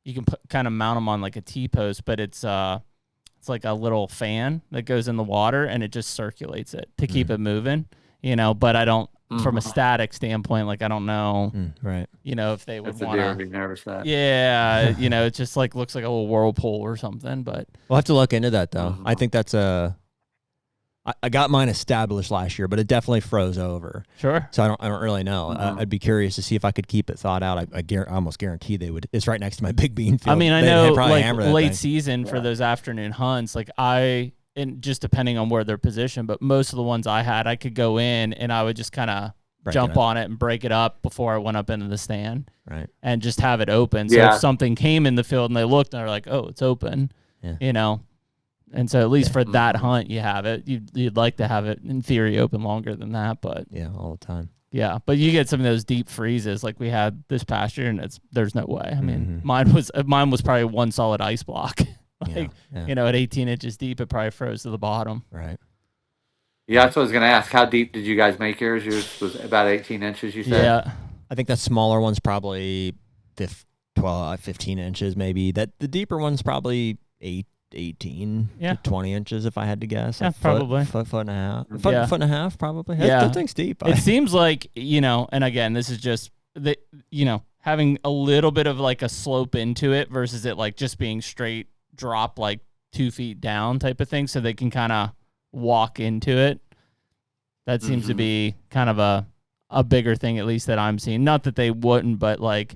you can kind of mount them on like a T-post, but it's like a little fan that goes in the water and it just circulates it to keep it moving. But I don't, from a static standpoint, like I don't know, Right. if they would That's a want deer to. would be nervous at. Yeah, it just like looks like a little whirlpool or something. But We'll have to look into that though. I think that's I got mine established last year, but it definitely froze over. sure. So I don't really know. I'd be curious to see if I could keep it thawed out. I almost guarantee they would. It's right next to my big bean field. I mean, I They'd know probably like hammer that late thing. season for those afternoon hunts, like and just depending on where they're positioned, but most of the ones I had, I could go in and I would just kind of jump on it and break it up before I went up into the stand. Right. And just have it open. So if something came in the field and they looked and they're like, oh, it's open, And so at least for that hunt, you have it. You'd like to have it in theory open longer than that, but Yeah, all the time. yeah. But you get some of those deep freezes like we had this past year, and there's no way. I mean, mine was probably one solid ice block. At 18 inches deep, it probably froze to the bottom. Right. Yeah, that's what I was going to ask. How deep did you guys make yours? Yours was about 18 inches, you said? Yeah. I think that smaller one's probably 15 inches maybe. That the deeper one's probably 18 to 20 inches if I had to guess. Yeah, probably. Foot and a half. Foot and a half probably. Yeah. That thing's deep. It seems like, and again, this is just having a little bit of like a slope into it versus it like just being straight drop like 2 feet down type of thing, so they can kind of walk into it. That seems to be kind of a bigger thing, at least that I'm seeing. Not that they wouldn't, but like,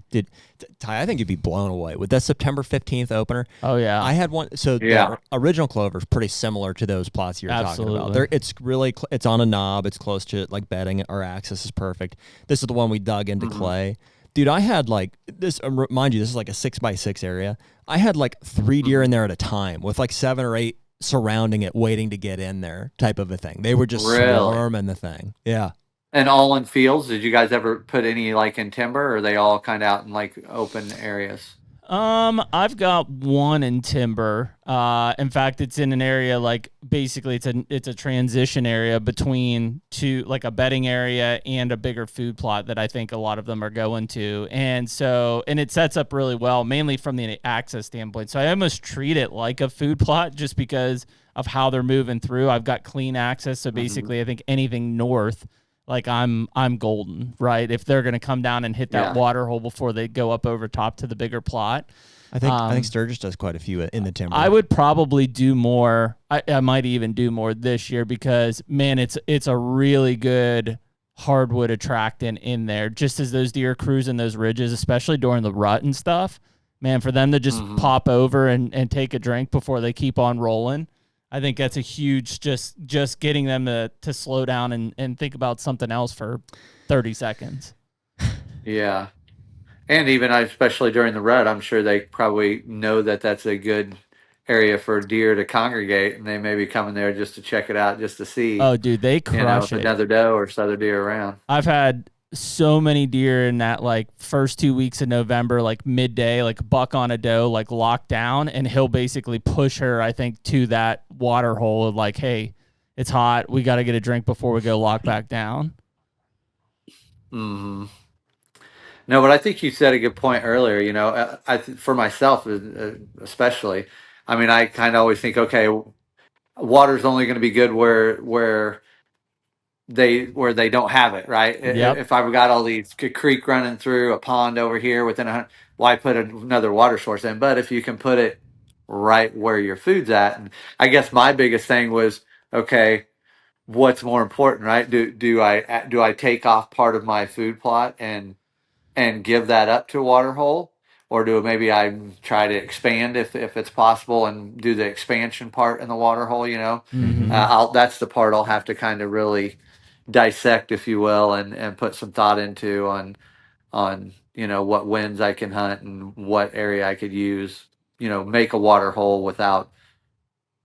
Ty, I think you'd be blown away with that September 15th opener. Oh yeah, I had one. So the original Clover is pretty similar to those plots you're talking about. It's really it's on a knob. It's close to like bedding. Our access is perfect. This is the one we dug into clay. Dude, I had like this. Mind you, this is like a 6x6 area. I had like 3 deer in there at a time with like 7 or 8 surrounding it, waiting to get in there, type of a thing. They were just swarming the thing. Yeah. And all in fields? Did you guys ever put any like in timber, or are they all kind of out in like open areas? I've got one in timber. In fact, it's in an area like basically it's a transition area between two, like a bedding area and a bigger food plot that I think a lot of them are going to. And it sets up really well, mainly from the access standpoint. So I almost treat it like a food plot just because of how they're moving through. I've got clean access. So basically I think anything north, like I'm golden, right? If they're going to come down and hit that water hole before they go up over top to the bigger plot. I think Sturgis does quite a few in the timber. I would probably do more. I might even do more this year because, man, it's a really good hardwood attractant in there. Just as those deer cruising those ridges, especially during the rut and stuff, man, for them to just pop over and take a drink before they keep on rolling. I think that's a huge, just getting them to slow down and think about something else for 30 seconds. Yeah. And even especially during the rut, I'm sure they probably know that that's a good area for deer to congregate, and they may be coming there just to check it out, just to see, Oh, dude, they crush if it. another doe or other deer around. I've had so many deer in that like first 2 weeks of November, like midday, like buck on a doe, like locked down, and he'll basically push her, I think, to that water hole of like, hey, it's hot. We got to get a drink before we go lock back down. Mm-hmm. No, but I think you said a good point earlier. For myself, especially, I mean, I kind of always think, okay, water's only going to be good where they don't have it, right? Yep. If I've got all these creek running through a pond over here within why put another water source in? But if you can put it right where your food's at, and I guess my biggest thing was, okay, what's more important, right? Do I take off part of my food plot and give that up to a water hole, or do maybe I try to expand if it's possible and do the expansion part in the water hole? Mm-hmm. That's the part I'll have to kind of really dissect, if you will, and put some thought into on what winds I can hunt and what area I could use. Make a water hole without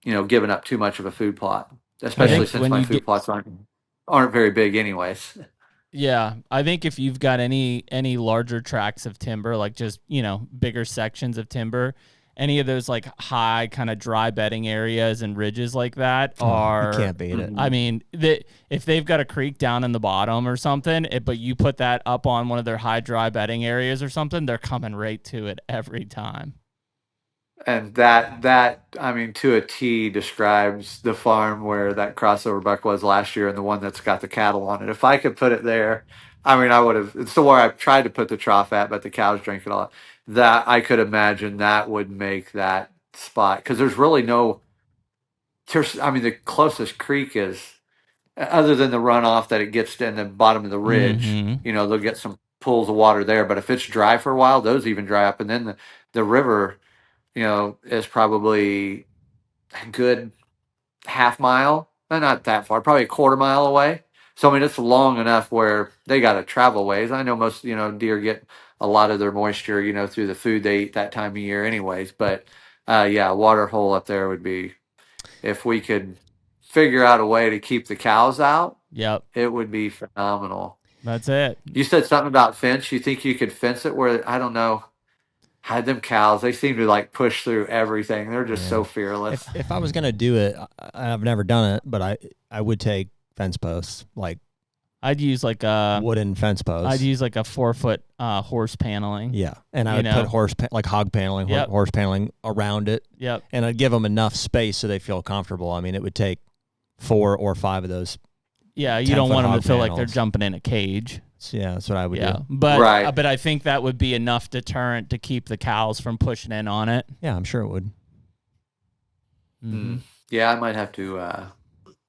giving up too much of a food plot, especially since my food plots aren't very big anyways. Yeah, I think if you've got any larger tracts of timber, like just, bigger sections of timber, any of those like high kind of dry bedding areas and ridges like that are... You can't beat it. I mean, if they've got a creek down in the bottom or something, but you put that up on one of their high dry bedding areas or something, they're coming right to it every time. And that I mean, to a T, describes the farm where that crossover buck was last year and the one that's got the cattle on it. If I could put it there, I mean, I would have. It's the where I've tried to put the trough at, but the cows drink it all. That I could imagine that would make that spot, because there's really no. I mean, the closest creek is, other than the runoff that it gets in the bottom of the ridge. Mm-hmm. They'll get some pools of water there, but if it's dry for a while, those even dry up, and then the river, is probably a good half mile, not that far, probably a quarter mile away. So, I mean, it's long enough where they got to travel ways. I know most, deer get a lot of their moisture, through the food they eat that time of year anyways. But, yeah, water hole up there would be, if we could figure out a way to keep the cows out, Yep, it would be phenomenal. that's it. You said something about fence. You think you could fence it where, I don't know, had them cows, they seem to like push through everything. They're just so fearless. If I was gonna do it, I've never done it, but I would take fence posts, like I'd use like a wooden fence posts. I'd use like a 4-foot horse paneling. Yeah, and I would put like hog paneling, horse paneling around it. Yep. And I'd give them enough space so they feel comfortable. I mean, it would take 4 or 5 of those. Yeah, you don't want them to feel like they're jumping in a cage. Yeah, that's what I would do. But right. But I think that would be enough deterrent to keep the cows from pushing in on it. Yeah, I'm sure it would. Mm-hmm. Yeah, I might have to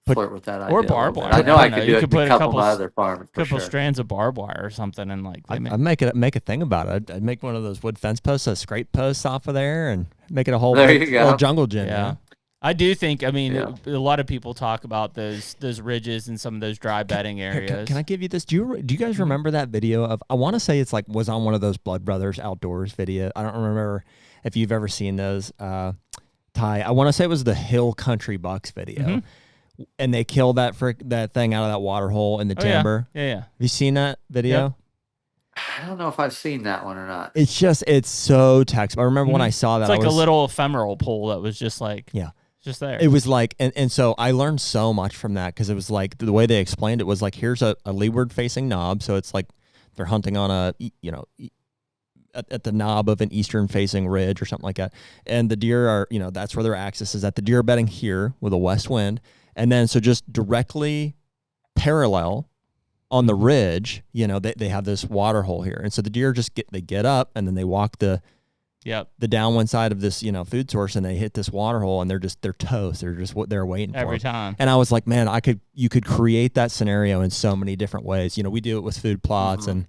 flirt with that idea. Or barbed wire. I know I could do it put a couple of other farms. A couple strands of barbed wire or something, and like I'd make a thing about it. I'd make one of those wood fence posts, scrape posts off of there, and make it a whole little jungle gym. Yeah. I do think, a lot of people talk about those ridges and some of those dry bedding areas. Can I give you this? Do you guys remember that video of, I want to say it's like, was on one of those Blood Brothers Outdoors video. I don't remember if you've ever seen those. Ty, I want to say it was the Hill Country Bucks video. Mm-hmm. And they killed that thing out of that water hole in the timber. Yeah. Have you seen that video? Yep. I don't know if I've seen that one or not. It's so textbook. I remember when I saw that. It's like a little ephemeral pole that was just like... Yeah. Just there. It was like, and so I learned so much from that, because it was like, the way they explained it was like, here's a leeward facing knob. So it's like they're hunting on at the knob of an eastern facing ridge or something like that. And the deer are, that's where their axis is at. The deer are bedding here with a west wind. And then, so just directly parallel on the ridge, they have this water hole here. And so the deer they get up, and then they walk the downwind side of this, food source, and they hit this water hole, and they're toast. They're just what they're waiting for every time. And I was like, man, you could create that scenario in so many different ways. We do it with food plots and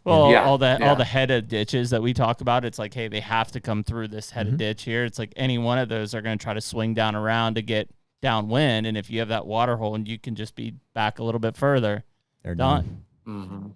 all the headed ditches that we talk about. It's like, hey, they have to come through this headed ditch here. It's like any one of those are going to try to swing down around to get downwind, and if you have that water hole and you can just be back a little bit further, they're done. Mm-hmm.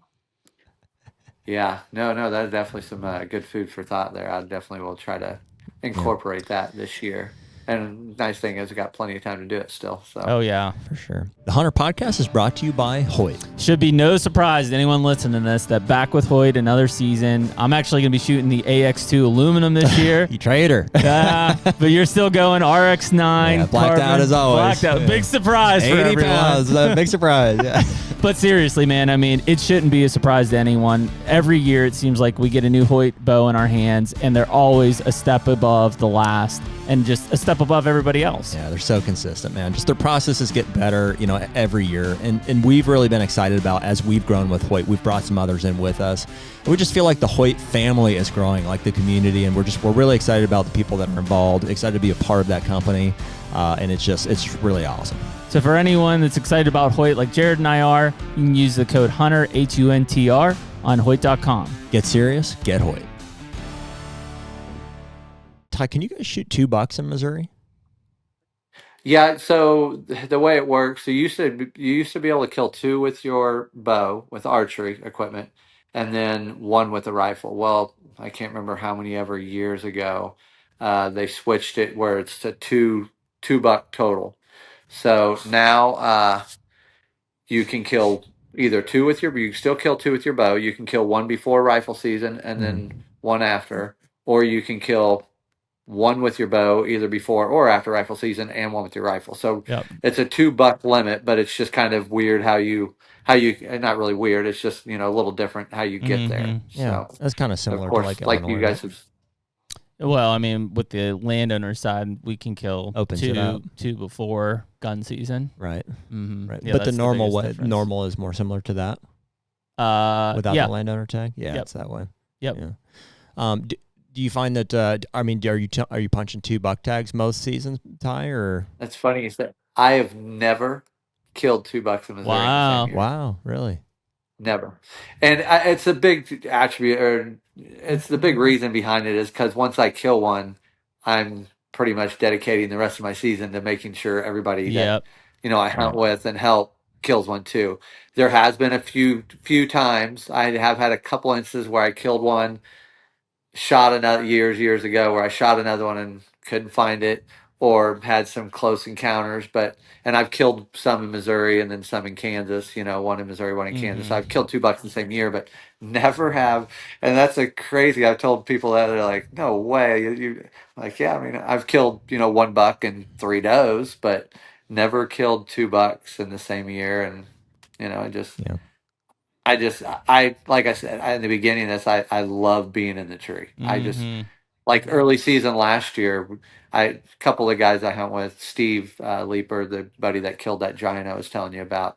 Yeah, no, that's definitely some good food for thought there. I definitely will try to incorporate that this year. And nice thing is, I got plenty of time to do it still. So. Oh yeah, for sure. The Hunter Podcast is brought to you by Hoyt. Should be no surprise to anyone listening to this that back with Hoyt another season. I'm actually going to be shooting the AX2 aluminum this year. You traitor. But you're still going RX9. Yeah, blacked out as always. Blacked out. Big surprise for 80 everyone. pounds. Big surprise. Yeah. But seriously, man, I mean, it shouldn't be a surprise to anyone. Every year it seems like we get a new Hoyt bow in our hands, and they're always a step above the last and just a step above everybody else. Yeah, they're so consistent, man. Just their processes get better, every year. And we've really been excited about, as we've grown with Hoyt, we've brought some others in with us. And we just feel like the Hoyt family is growing, like the community, and we're really excited about the people that are involved, excited to be a part of that company. And it's really awesome. So for anyone that's excited about Hoyt like Jared and I are, you can use the code HUNTR, HUNTR, on Hoyt.com. Get serious, get Hoyt. Ty, can you guys shoot 2 bucks in Missouri? Yeah, so the way it works, so you used to be able to kill 2 with your bow with archery equipment, and then 1 with a rifle. Well, I can't remember how many ever years ago they switched it where it's a two buck total. So now you can kill either 2 with your, you can still kill 2 with your bow. You can kill 1 before rifle season and then 1 after, or you can kill 1 with your bow either before or after rifle season and 1 with your rifle. So it's a 2 buck limit, but it's just kind of weird how you not really weird. It's just, a little different how you get there. Yeah, so, that's kind of similar of course, to like you guys have. Well, I mean, with the landowner side, we can kill Opens it up. 2 before gun season. Right. Mm-hmm. Right. Yeah, but the normal is more similar to that. Without the landowner tag. Yeah, it's that way. Yep. Yeah. Do you find that? Are you punching 2 buck tags most seasons, Ty? Or that's funny. Is that I have never killed 2 bucks in Missouri. Wow. Wow. Really? Never. And it's a big attribute, or it's the big reason behind it is because once I kill one, I'm pretty much dedicating the rest of my season to making sure everybody that I hunt with and help kills one too. There has been a few times I have had a couple instances where I killed one, shot another years ago where I shot another one and couldn't find it, or had some close encounters. And I've killed some in Missouri and then some in Kansas, 1 in Missouri, 1 in Kansas. I've killed 2 bucks in the same year, but never have. And that's a crazy, I've told people that, they're like, no way. You like, yeah, I mean, I've killed, 1 buck and 3 does, but never killed 2 bucks in the same year. And, I like I said in the beginning of this, I love being in the tree. I just, like early season last year, a couple of guys I hunt with, Steve Leeper, the buddy that killed that giant I was telling you about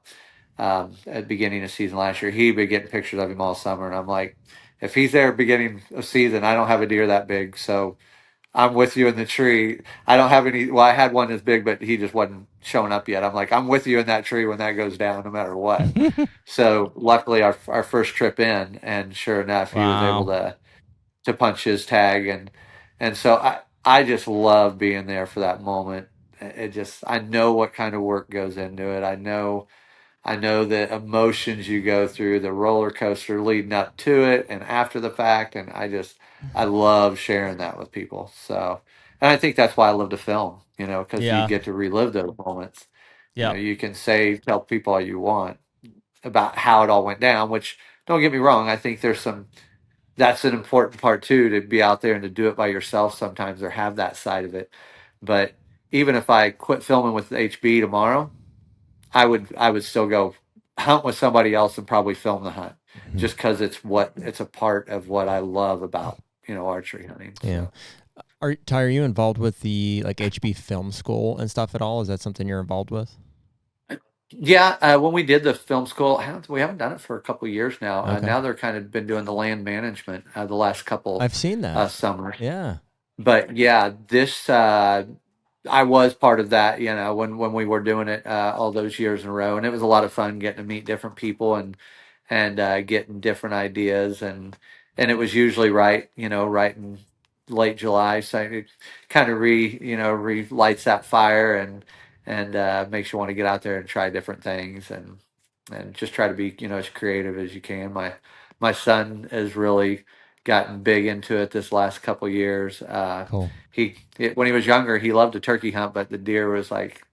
at the beginning of season last year, he'd been getting pictures of him all summer. And I'm like, if he's there beginning of season, I don't have a deer that big. So I'm with you in the tree. I don't have any. Well, I had one as big, but he just wasn't showing up yet. I'm like, I'm with you in that tree when that goes down, no matter what. So luckily, our first trip in, and sure enough, he was able to punch his tag, and so I just love being there for that moment. I know what kind of work goes into it. I know the emotions you go through, the roller coaster leading up to it and after the fact. And I love sharing that with people. So, and I think that's why I love to film, because you get to relive those moments. Yeah. You can tell people all you want about how it all went down, which don't get me wrong. I think that's an important part too, to be out there and to do it by yourself sometimes, or have that side of it. But even if I quit filming with HB tomorrow, I would still go hunt with somebody else and probably film the hunt, just because it's a part of what I love about archery hunting. Yeah. So. Ty, are you involved with the HB film school and stuff at all? Is that something you're involved with? Yeah, when we did the film school, we haven't done it for a couple of years now. Okay. Now they're kind of been doing the land management the last couple. I've seen that summers. Yeah, but yeah, this. I was part of that, when we were doing it all those years in a row, and it was a lot of fun getting to meet different people and getting different ideas, and it was usually right in late July, so it kind of relights that fire and makes you want to get out there and try different things and just try to be as creative as you can. My son is really gotten big into it this last couple years. Cool. When he was younger, he loved to turkey hunt, but the deer was like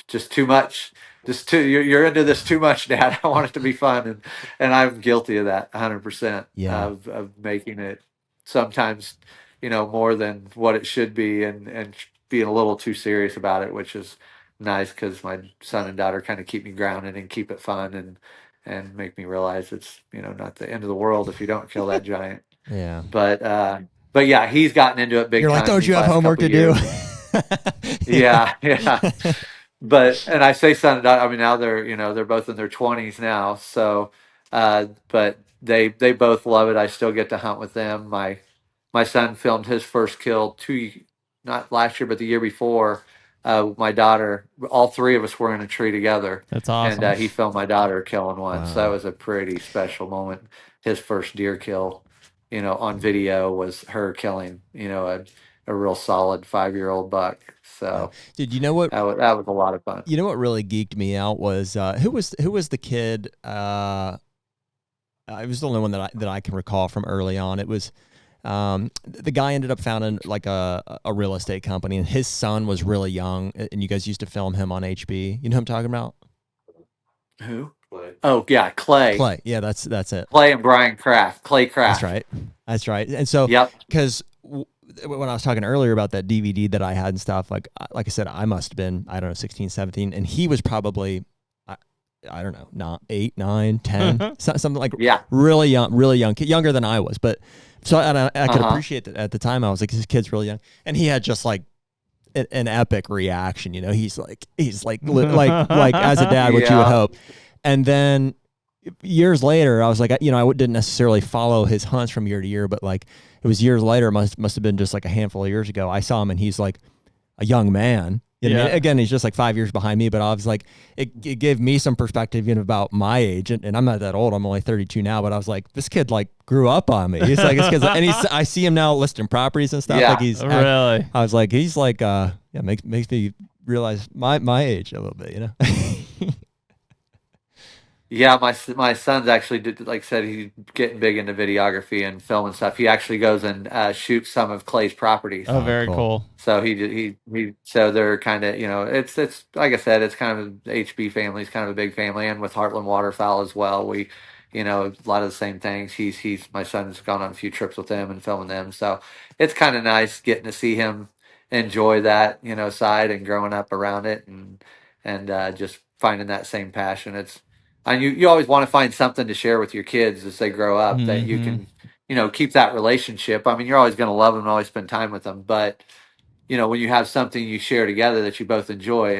just too much. Just too, you're into this too much, Dad. I want it to be fun, and I'm guilty of that 100%. Yeah. Of making it sometimes, more than what it should be, and being a little too serious about it, which is nice because my son and daughter kind of keep me grounded and keep it fun and make me realize it's not the end of the world if you don't kill that giant. Yeah. But yeah, he's gotten into it big You're time. like, don't you have homework to do? do? Yeah. And I say son and daughter, I mean, now they're both in their 20s now. So, but they both love it. I still get to hunt with them. My son filmed his first kill not last year, but the year before. My daughter, all three of us were in a tree together. That's awesome. And he filmed my daughter killing one. Wow. So that was a pretty special moment. His first deer kill, on video was her killing, a real solid 5-year-old buck. So, dude, you know what? That was a lot of fun. You know what really geeked me out was who was the kid? It was the only one that I can recall from early on. It was the guy ended up founding like a real estate company, and his son was really young, and you guys used to film him on HB. You know who I'm talking about? Who? Clay. Oh yeah, Clay. Clay. Yeah, that's it. Clay and Brian Kraft. Clay Kraft. That's right. And so, yep. Because when I was talking earlier about that DVD that I had and stuff, like I said, I must have been, I don't know, 16, 17, and he was probably, I don't know, not 8, 9, 10, something like really young kid, younger than I was. But so I could appreciate that at the time. I was like, this kid's really young, and he had just like an epic reaction. He's like as a dad, what you would hope. And then years later, I was like, I didn't necessarily follow his hunts from year to year, but like it was years later, must have been just like a handful of years ago. I saw him, and he's like a young man. Again, he's just like 5 years behind me, but I was like, it gave me some perspective, about my age, and I'm not that old. I'm only 32 now, but I was like, this kid like grew up on me. He's like, this kid's like, and I see him now listing properties and stuff. Like he's really. I was like, he's like, makes me realize my age a little bit, Yeah, my son's actually like I said, he's getting big into videography and film and stuff. He actually goes and shoots some of Clay's properties. Oh, very cool. So so they're kind of it's like I said, it's kind of the HB family is kind of a big family, and with Heartland Waterfowl as well, we a lot of the same things. He's my son's gone on a few trips with them and filming them, so it's kind of nice getting to see him enjoy that side and growing up around it and just finding that same passion. And you always want to find something to share with your kids as they grow up that you can, keep that relationship. I mean, you're always going to love them and always spend time with them. But, when you have something you share together that you both enjoy,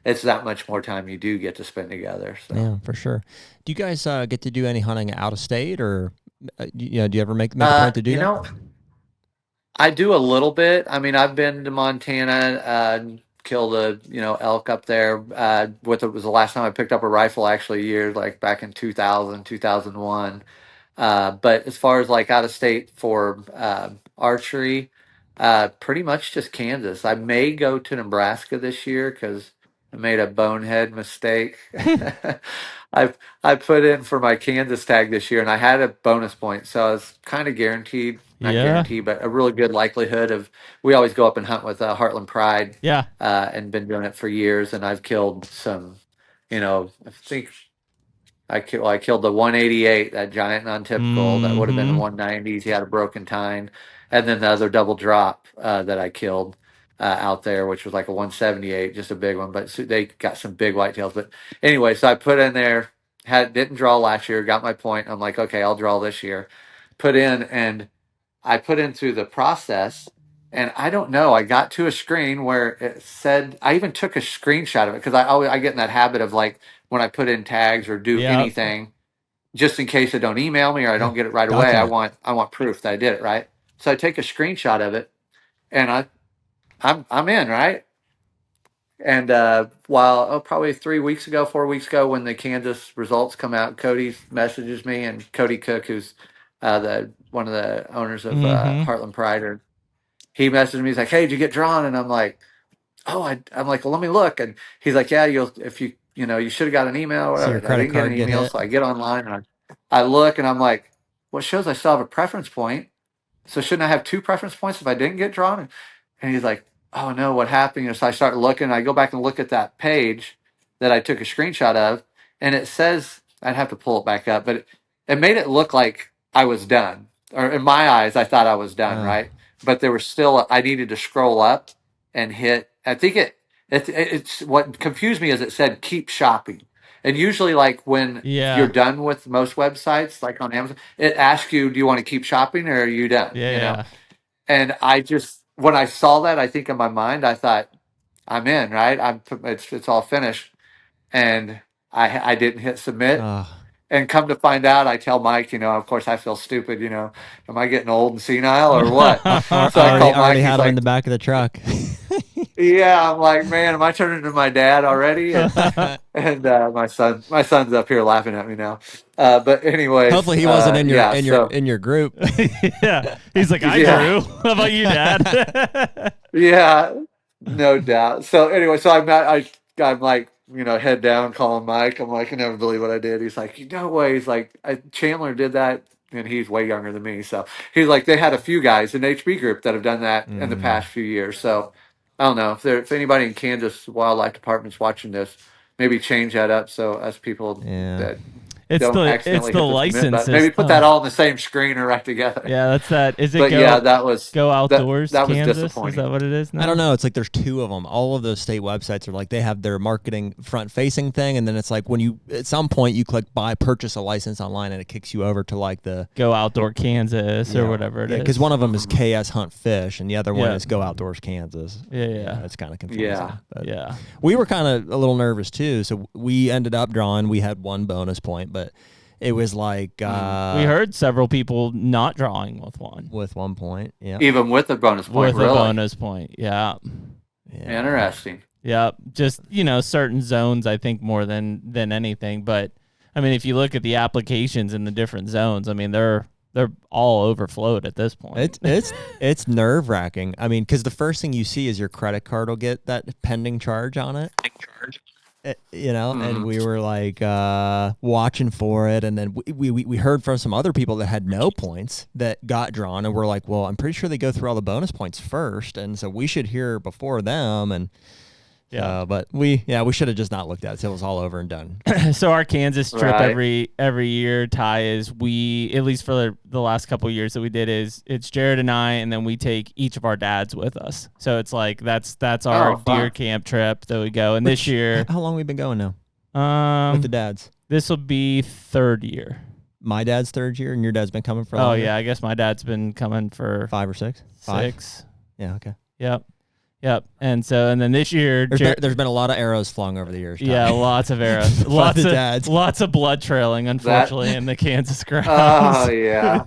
it's that much more time you do get to spend together. So. Yeah, for sure. Do you guys get to do any hunting out of state, or, do you ever make a point to do that? I do a little bit. I mean, I've been to Montana, killed a elk up there. Was the last time I picked up a rifle, actually, like back in 2000, 2001. But as far as like out of state for archery, pretty much just Kansas. I may go to Nebraska this year because I made a bonehead mistake. I put in for my Kansas tag this year, and I had a bonus point, so I was kind of guaranteed. Not guaranteed, but a really good likelihood of. We always go up and hunt with Heartland Pride. Yeah. And been doing it for years, and I've killed some. I think I killed the 188, that giant non-typical. That would have been the 190s. He had a broken tine, and then the other double drop that I killed out there, which was like a 178, just a big one. But they got some big whitetails. But anyway, so I put in there. Didn't draw last year. Got my point. I'm like, okay, I'll draw this year. Put in, and I put in through the process. And I don't know. I got to a screen where it said. I even took a screenshot of it because I get in that habit of like when I put in tags or do anything, just in case they don't email me or I don't get it right away. I want proof that I did it right. So I take a screenshot of it, and I'm in, right. And probably 4 weeks ago, when the Kansas results come out, Cody messages me, and Cody Cook, who's one of the owners of Heartland Pride, he messaged me. He's like, "Hey, did you get drawn?" And I'm like, "Oh, I'm like, well, let me look." And he's like, "Yeah, you should have got an email." Or whatever. I didn't get an email, so I get online and I look, and I'm like, well, it shows I still have a preference point. So shouldn't I have 2 preference points if I didn't get drawn? And he's like, oh no, what happened? And so I start looking, I go back and look at that page that I took a screenshot of, and it says, I'd have to pull it back up, but it made it look like I was done. Or in my eyes, I thought I was done, right? But there was still, I needed to scroll up and hit, I think it's what confused me is it said keep shopping. And usually, like when you're done with most websites, like on Amazon, it asks you, do you want to keep shopping or are you done? You know? And I just, when I saw that, I think in my mind, I thought, I'm in, right? It's all finished. And I didn't hit submit. And come to find out, I tell Mike, of course I feel stupid, am I getting old and senile or what? So I call Mike. Already had him like, in the back of the truck. Yeah, I'm like, man, am I turning into my dad already? And my son's up here laughing at me now. But anyway, hopefully he wasn't in your group. Yeah, he's like, I drew. How about you, Dad? Yeah, no doubt. So anyway, so I'm like, head down, calling Mike. I'm like, I never believe what I did. He's like, no way. He's like, Chandler did that. And he's way younger than me. So he's like, they had a few guys in the HB group that have done that in the past few years. So I don't know if anybody in Kansas Wildlife Department's watching this, maybe change that up so us people that don't accidentally hit the license button, maybe put that all in the same screen or right together. Yeah, that's that. Is it? But that was Go Outdoors. That was Kansas? disappointing. Is that what it is now? I don't know. It's like there's 2 of them. All of those state websites are like they have their marketing front-facing thing, and then it's like when you at some point you click purchase a license online, and it kicks you over to like the Go Outdoor Kansas or whatever it is. Because one of them is KS Hunt Fish, and the other one is Go Outdoors Kansas. Yeah. It's kind of confusing. Yeah. We were kind of a little nervous too, so we ended up drawing. We had 1 bonus point, but it was like we heard several people not drawing with 1. With 1 point, yeah. Even with a bonus point, with a bonus point, yeah. Interesting. Yeah, just certain zones, I think more than anything. But I mean, if you look at the applications in the different zones, I mean they're all overflowed at this point. It's nerve wracking. I mean, because the first thing you see is your credit card will get that pending charge on it. And we were like watching for it, and then we heard from some other people that had no points that got drawn, and we're like, well, I'm pretty sure they go through all the bonus points first, and so we should hear before them. And but we should have just not looked at it till it was all over and done. So our Kansas trip every year, Ty, is we, at least for the last couple of years that we did, is it's Jared and I, and then we take each of our dads with us. So it's like that's our deer camp trip that we go. And this year, how long we been going now? With the dads, this will be 3rd year. My dad's 3rd year, and your dad's been coming for. Oh yeah, I guess my dad's been coming for 5 or 6. 6. Yeah. Okay. Yep. And then this year, there's been a lot of arrows flung over the years. Tom. Yeah, lots of arrows. Lots of blood trailing, unfortunately, in the Kansas grounds. Oh yeah.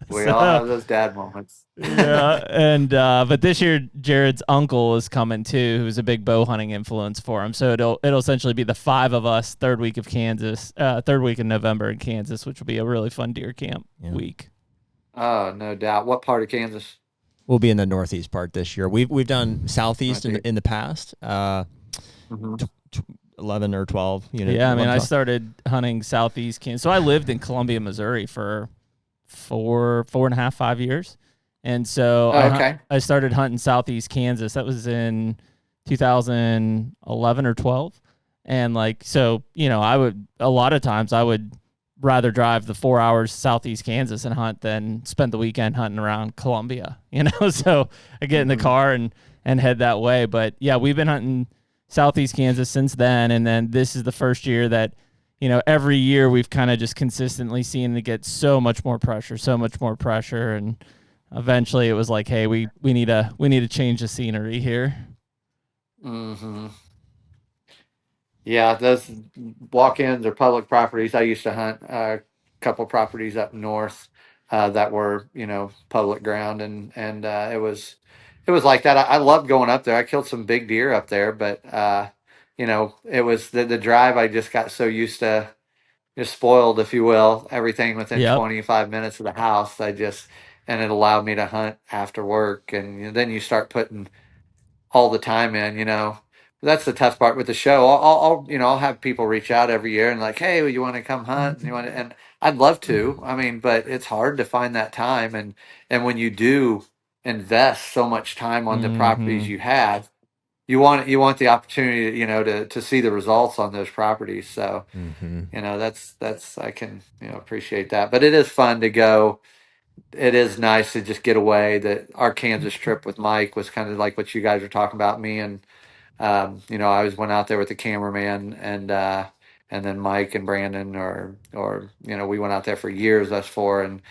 We all have those dad moments. Yeah, and but this year Jared's uncle is coming too, who's a big bow hunting influence for him. So it'll essentially be the 5 of us, 3rd week in November in Kansas, which will be a really fun deer camp week. Oh, no doubt. What part of Kansas? We'll be in the northeast part this year. We've done southeast in the past, 11 or 12. Yeah, I mean, I started hunting southeast Kansas. So I lived in Columbia, Missouri for 4.5, 5 years, and so I started hunting southeast Kansas. That was in 2011 or 12, and I would a lot of times I would rather drive the 4 hours southeast Kansas and hunt than spend the weekend hunting around Columbia, so I get in the car and head that way. But yeah, we've been hunting southeast Kansas since then. And then this is the first year that, every year we've kind of just consistently seen it get so much more pressure. And eventually it was like, hey, we need to change the scenery here. Mm-hmm. Yeah, those walk-ins or public properties. I used to hunt a couple properties up north that were, public ground, and it was like that. I loved going up there. I killed some big deer up there, but it was the drive. I just got so used to, just spoiled, if you will, everything within 25 minutes of the house. And it allowed me to hunt after work, and then you start putting all the time in, that's the tough part with the show. I'll have people reach out every year and like, hey, well, you want to come hunt? And you want to, and I'd love to. I mean, but it's hard to find that time. And when you do invest so much time on the properties Mm-hmm. you have, you want the opportunity, to see the results on those properties. So, Mm-hmm. that's I can, appreciate that. But it is fun to go. It is nice to just get away. That our Kansas trip with Mike was kind of like what you guys were talking about. Me and I always went out there with the cameraman and then Mike and Brandon or we went out there for years, us four, and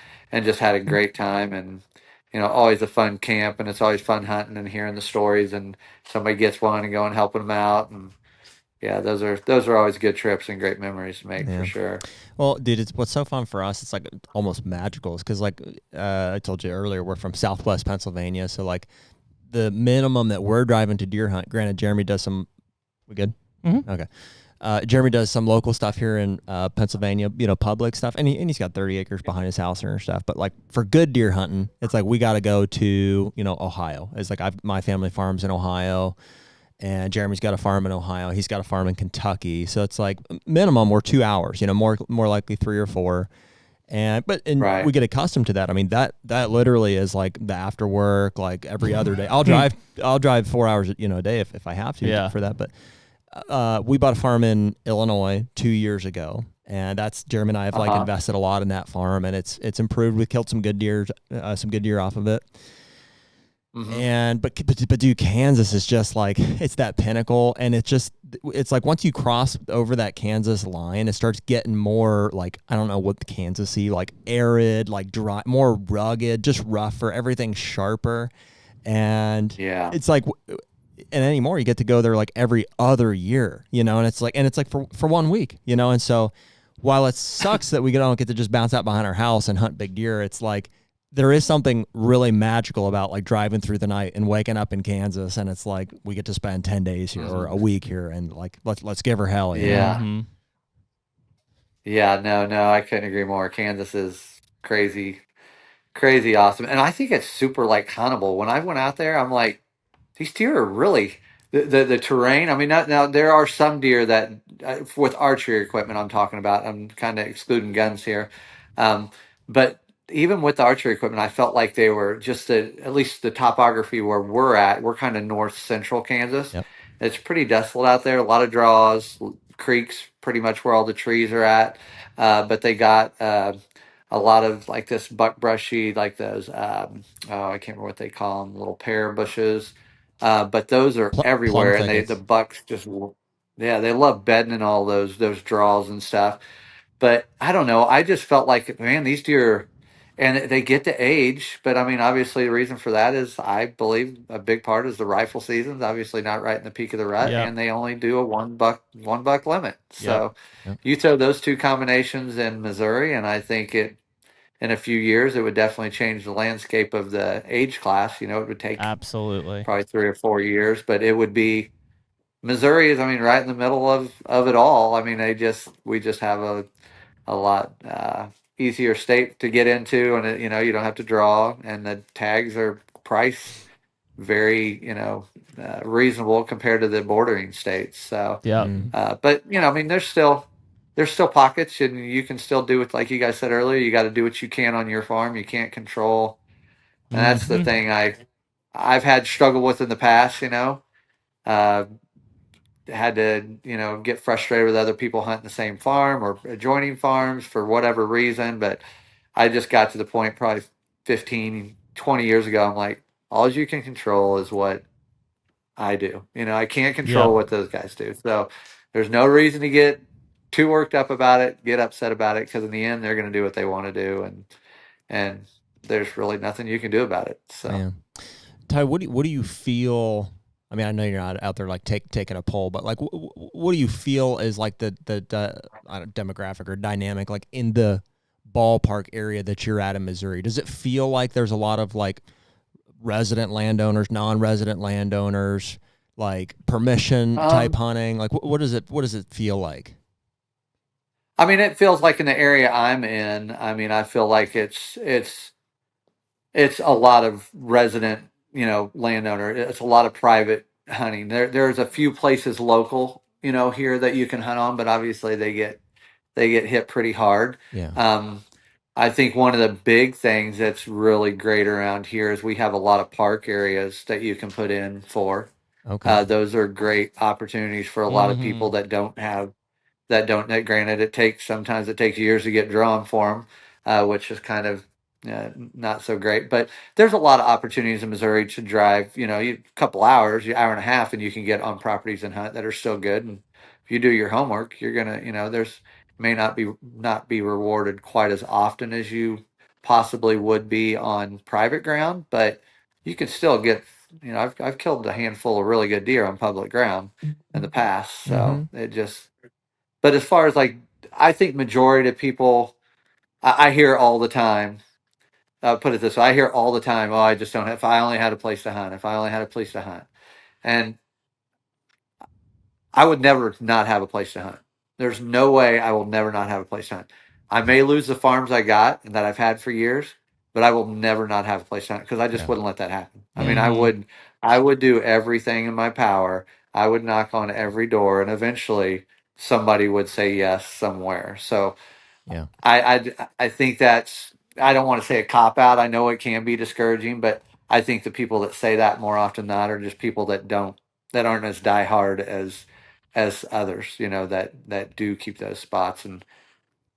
just had a great time. And always a fun camp, and it's always fun hunting and hearing the stories, and somebody gets one and going helping them out. And yeah, those are always good trips and great memories to make for Yeah. sure. Well, dude, it's what's so fun for us. It's like almost magical. It's because like I told you earlier, we're from Southwest Pennsylvania, so like the minimum that we're driving to deer hunt. Granted, Jeremy does some. We good? Mm-hmm. Okay. Jeremy does some local stuff here in Pennsylvania, public stuff, and he's got 30 acres behind his house and stuff. But like for good deer hunting, it's like we got to go to Ohio. It's like my family farms in Ohio, and Jeremy's got a farm in Ohio. He's got a farm in Kentucky. So it's like minimum we're 2 hours. More likely 3 or 4. And Right. we get accustomed to that. I mean that literally is like the after work, like every other day. I'll drive 4 hours a day if I have to for that. But we bought a farm in Illinois 2 years ago, and that's Jeremy and I have like invested a lot in that farm, and it's improved. We killed some good deer off of it. Mm-hmm. And but dude, Kansas is just like it's that pinnacle, and it's like once you cross over that Kansas line, it starts getting more like I don't know what the Kansas see like arid, like dry, more rugged, just rougher, everything sharper, and Yeah. it's like. And anymore, you get to go there like every other year, and it's like for 1 week, and so while it sucks that we don't get to just bounce out behind our house and hunt big deer, it's like there is something really magical about like driving through the night and waking up in Kansas, and it's like we get to spend 10 days here or a week here, and like let's give her hell. Yeah. Mm-hmm. Yeah. No, I couldn't agree more. Kansas is crazy, crazy awesome, and I think it's super like huntable. When I went out there, I'm like, these deer are really the terrain. I mean, now there are some deer that with archery equipment I'm talking about. I'm kind of excluding guns here, but even with the archery equipment, I felt like they were just at least the topography where we're at. We're kind of north central Kansas. Yep. It's pretty desolate out there. A lot of draws, creeks, pretty much where all the trees are at. But they got a lot of like this buckbrushy, like those. I can't remember what they call them, little pear bushes. But those are Plum everywhere, and the thickets. bucks yeah, they love bedding in all those draws and stuff. But I don't know. I just felt like, man, these deer, and they get to age. But I mean, obviously, the reason for that is I believe a big part is the rifle season's obviously not right in the peak of the rut, Yep. and they only do a one buck limit. So Yep. you throw those two combinations in Missouri, and I think in a few years it would definitely change the landscape of the age class. It would take Absolutely. probably 3 or 4 years, but it would be Missouri is, I mean, right in the middle of it all. I mean, we just have a lot easier state to get into, and you don't have to draw, and the tags are priced very reasonable compared to the bordering states. So, Yep. but I mean, there's still pockets, and you can still do it like you guys said earlier. You got to do what you can on your farm. You can't control, and that's the thing I've had struggle with in the past. Uh, had to get frustrated with other people hunting the same farm or adjoining farms for whatever reason. But I just got to the point probably 15, 20 years ago. I'm like, all you can control is what I do. I can't control Yep. what those guys do. So there's no reason to get too worked up about it, get upset about it, because in the end they're going to do what they want to do, and there's really nothing you can do about it. So. Man. Ty, what do you feel? I mean, I know you're not out there like taking a poll, but like, what do you feel is like the demographic or dynamic like in the ballpark area that you're at in Missouri? Does it feel like there's a lot of like resident landowners, non-resident landowners, like permission type hunting? Like, what does it feel like? I mean, it feels like in the area I'm in. I mean, I feel like it's a lot of resident, landowner. It's a lot of private hunting. There's a few places local, here that you can hunt on, but obviously they get hit pretty hard. Yeah. I think one of the big things that's really great around here is we have a lot of park areas that you can put in for. Okay. Those are great opportunities for a lot of people that don't have that. Granted, sometimes it takes years to get drawn for them, which is kind of not so great. But there's a lot of opportunities in Missouri to drive. A couple hours, hour and a half, and you can get on properties and hunt that are still good. And if you do your homework, you're gonna, there's may not be rewarded quite as often as you possibly would be on private ground, but you can still get. I've killed a handful of really good deer on public ground in the past, so it just. But as far as I think majority of people, I hear all the time. Put it this way, I hear all the time. Oh, I just don't have. If I only had a place to hunt. If I only had a place to hunt, and I would never not have a place to hunt. There's no way I will never not have a place to hunt. I may lose the farms I got and that I've had for years, but I will never not have a place to hunt because I just wouldn't let that happen. I mean, I would do everything in my power. I would knock on every door, and eventually somebody would say yes somewhere. So Yeah. I think that's, I don't want to say a cop out. I know it can be discouraging, but I think the people that say that more often than not are just people that aren't as diehard as others, that do keep those spots. And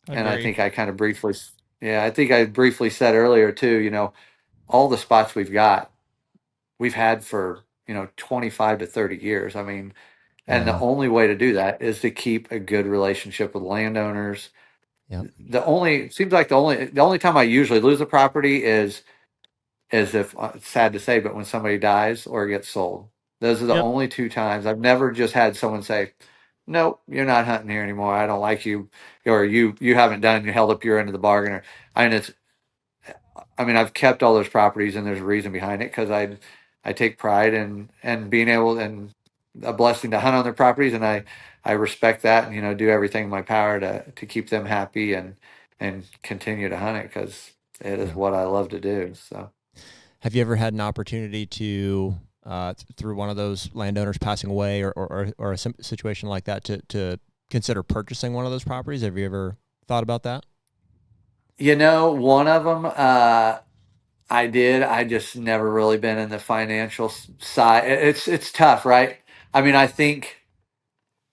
I think I kind of briefly, yeah, I think I briefly said earlier too, all the spots we've had for, 25 to 30 years. I mean, and the only way to do that is to keep a good relationship with landowners. Yep. Seems like the only time I usually lose a property is if, it's sad to say, but when somebody dies or gets sold. Those are the only two times. I've never just had someone say, "Nope, you're not hunting here anymore. I don't like you," or you haven't you held up your end of the bargain. Or I've kept all those properties, and there's a reason behind it because I take pride in being able, and a blessing to hunt on their properties, and I respect that, and do everything in my power to keep them happy and continue to hunt it because it is what I love to do. So, have you ever had an opportunity to through one of those landowners passing away or a situation like that to consider purchasing one of those properties? Have you ever thought about that? One of them, I did. I just never really been in the financial side. It's tough, right? I think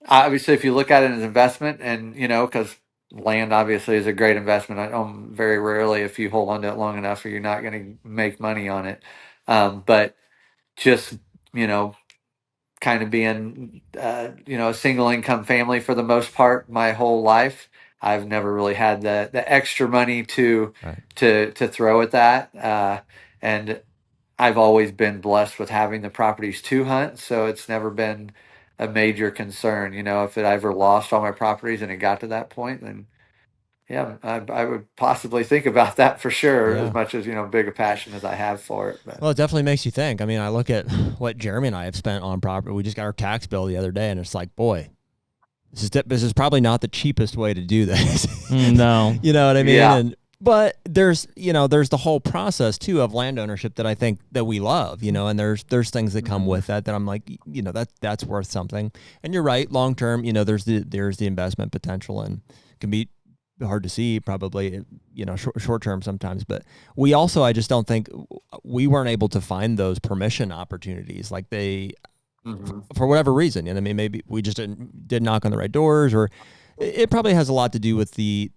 obviously if you look at it as an investment, and because land obviously is a great investment. Very rarely, if you hold on to it long enough, or you're not going to make money on it. But just kind of being a single income family for the most part my whole life, I've never really had the extra money to throw at that, and I've always been blessed with having the properties to hunt, so it's never been a major concern. If it ever lost all my properties and it got to that point, then yeah, I would possibly think about that for sure, as much as, big a passion as I have for it. But. Well, it definitely makes you think. I look at what Jeremy and I have spent on property. We just got our tax bill the other day, and it's like, boy, this is probably not the cheapest way to do this. No. You know what I mean? Yeah. But there's the whole process too of land ownership that I think that we love, and there's things that come with that I'm like, that's worth something. And you're right, long term, there's the investment potential, and can be hard to see probably, short term sometimes. But we also, I just don't think we weren't able to find those permission opportunities like they, for whatever reason. And maybe we just didn't knock on the right doors, or it probably has a lot to do with the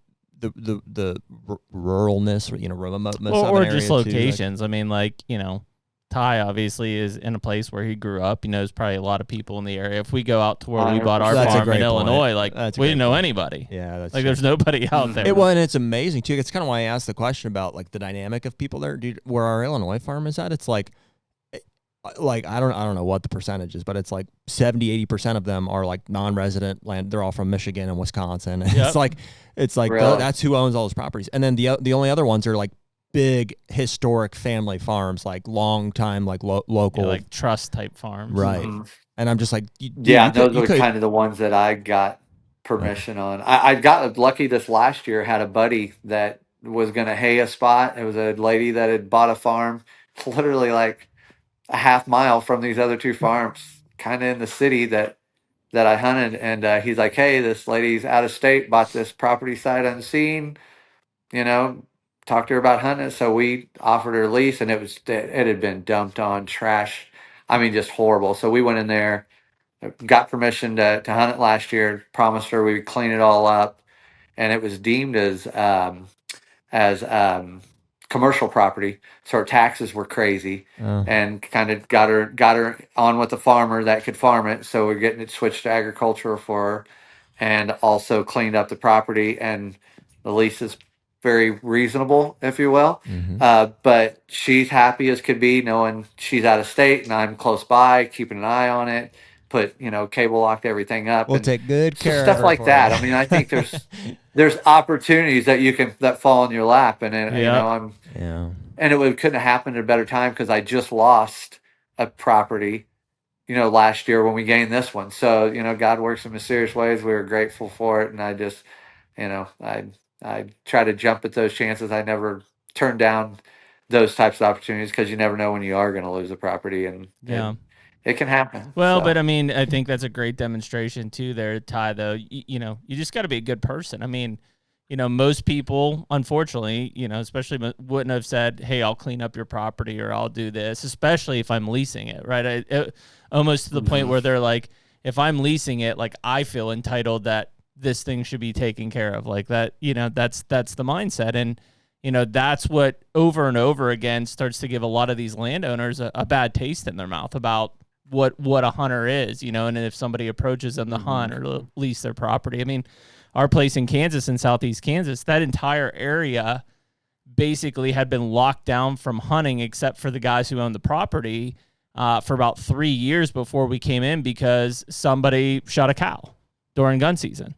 ruralness, or remoteness, or just locations. Too. Ty obviously is in a place where he grew up. He knows probably a lot of people in the area. If we go out to where we bought our farm in Illinois, we didn't know anybody. Yeah, that's there's nobody out there. And it's amazing too. It's kind of why I asked the question about the dynamic of people there. Dude, where our Illinois farm is at, it's like I don't know what the percentage is, but it's 70-80% of them are non-resident land. They're all from Michigan and Wisconsin. Yep. It's like really? That's who owns all those properties. And then the only other ones are big historic family farms, long time local, trust type farms, right? And I'm just those are kind of the ones that I got permission on. I got lucky this last year. Had a buddy that was going to hay a spot. It was a lady that had bought a farm literally a half mile from these other two farms, kind of in the city that I hunted, and he's like, "Hey, this lady's out of state, bought this property sight unseen. You know, talked to her about hunting it." So we offered her a lease, and it had been dumped on trash. I mean, just horrible. So we went in there, got permission to hunt it last year. Promised her we would clean it all up, and it was deemed as commercial property, so our taxes were crazy, and kind of got her on with a farmer that could farm it. So we're getting it switched to agricultural for her, and also cleaned up the property, and the lease is very reasonable, if you will. But she's happy as could be, knowing she's out of state and I'm close by, keeping an eye on it. Put cable locked everything up. We'll and take good so care of stuff her like for that. you. I mean, I think there's opportunities that fall in your lap, and then, and it couldn't have happened at a better time because I just lost a property, last year when we gained this one. So God works in mysterious ways. We were grateful for it, and I just, I try to jump at those chances. I never turn down those types of opportunities because you never know when you are going to lose a property, and it can happen. Well, so. but I mean, I think that's a great demonstration too there, Ty, though. You just got to be a good person. I mean, most people, unfortunately, especially wouldn't have said, "Hey, I'll clean up your property," or "I'll do this," especially if I'm leasing it, right? Almost to the point where they're like, if I'm leasing it, like, I feel entitled that this thing should be taken care of, like that. That's the mindset. And that's what over and over again starts to give a lot of these landowners a bad taste in their mouth about what a hunter is, and if somebody approaches them to hunt or lease their property. I mean, our place in Kansas, in southeast Kansas, that entire area basically had been locked down from hunting except for the guys who owned the property for about 3 years before we came in, because somebody shot a cow during gun season.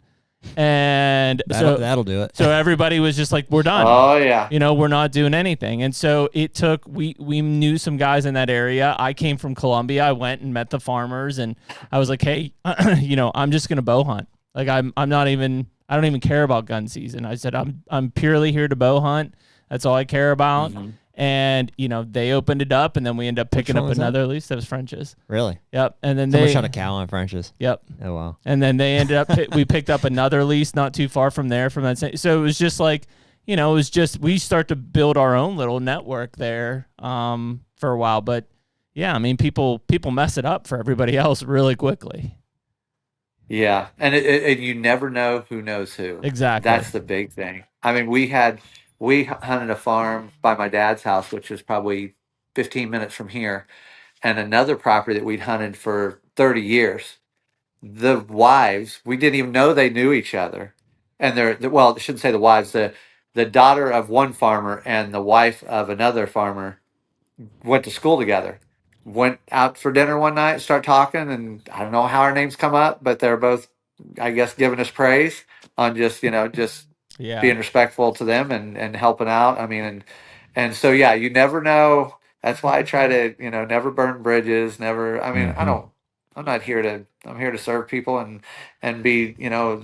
And that'll do it. So everybody was just like, we're done. Oh yeah. We're not doing anything. And so it took, we knew some guys in that area. I came from Columbia. I went and met the farmers, and I was like, hey, I'm just going to bow hunt. Like I don't even care about gun season. I said, I'm purely here to bow hunt. That's all I care about. And, they opened it up, and then we ended up picking up another lease. That was French's. Really? Yep. And then Someone shot a cow on French's. Yep. Oh, wow. And then they ended up, we picked up another lease not too far from there, from that same. So it was just like, it was just, we start to build our own little network there for a while. But yeah, I mean, people mess it up for everybody else really quickly. Yeah. And you never know who knows who. Exactly. That's the big thing. I mean, we hunted a farm by my dad's house, which is probably 15 minutes from here, and another property that we'd hunted for 30 years. The wives, we didn't even know they knew each other. And I shouldn't say the wives, the daughter of one farmer and the wife of another farmer went to school together. Went out for dinner one night, start talking, and I don't know how our names come up, but they're both, I guess, giving us praise on just being respectful to them and helping out. I mean, and so yeah, you never know. That's why I try to never burn bridges. Never. I mean, I'm not here to. I'm here to serve people and be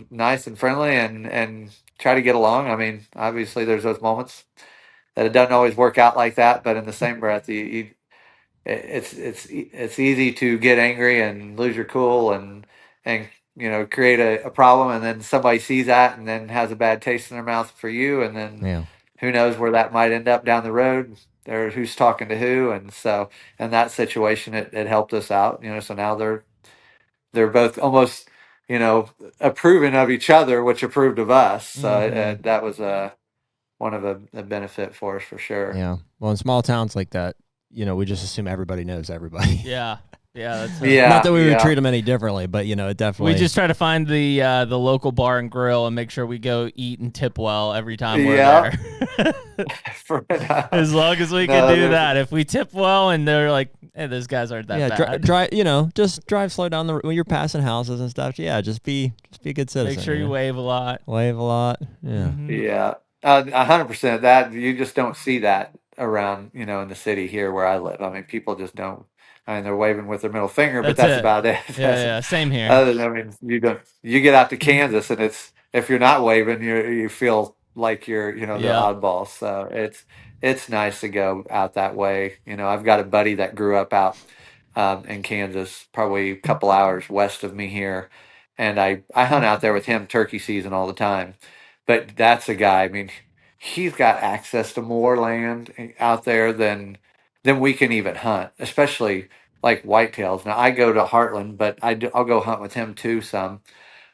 nice and friendly and try to get along. I mean, obviously there's those moments that it doesn't always work out like that, but in the same breath, it's easy to get angry and lose your cool and create a problem, and then somebody sees that and then has a bad taste in their mouth for you, and then who knows where that might end up down the road, or who's talking to who. And so in that situation, it helped us out, so now they're both almost approving of each other, which approved of us. So that was one of a benefit for us, for sure. Yeah. Well, in small towns like that, we just assume everybody knows everybody. Yeah. Yeah. That's not that we would treat them any differently, but it definitely. We just try to find the local bar and grill and make sure we go eat and tip well every time we're there. As long as we can do that. If we tip well and they're like, hey, those guys aren't that bad. Just drive slow down when you're passing houses and stuff. Yeah, just be a good citizen. Make sure you wave a lot. Yeah. Yeah. 100%. That you just don't see that around, in the city here where I live. I mean, people just don't. I mean, they're waving with their middle finger, but that's about it. Yeah, same here. You get out to Kansas, and if you're not waving, you feel like you're, the oddball. So it's nice to go out that way. I've got a buddy that grew up out in Kansas, probably a couple hours west of me here. And I hunt out there with him turkey season all the time. But that's a guy, I mean, he's got access to more land out there than we can even hunt, especially like whitetails. Now I go to Heartland, but I'll go hunt with him too some.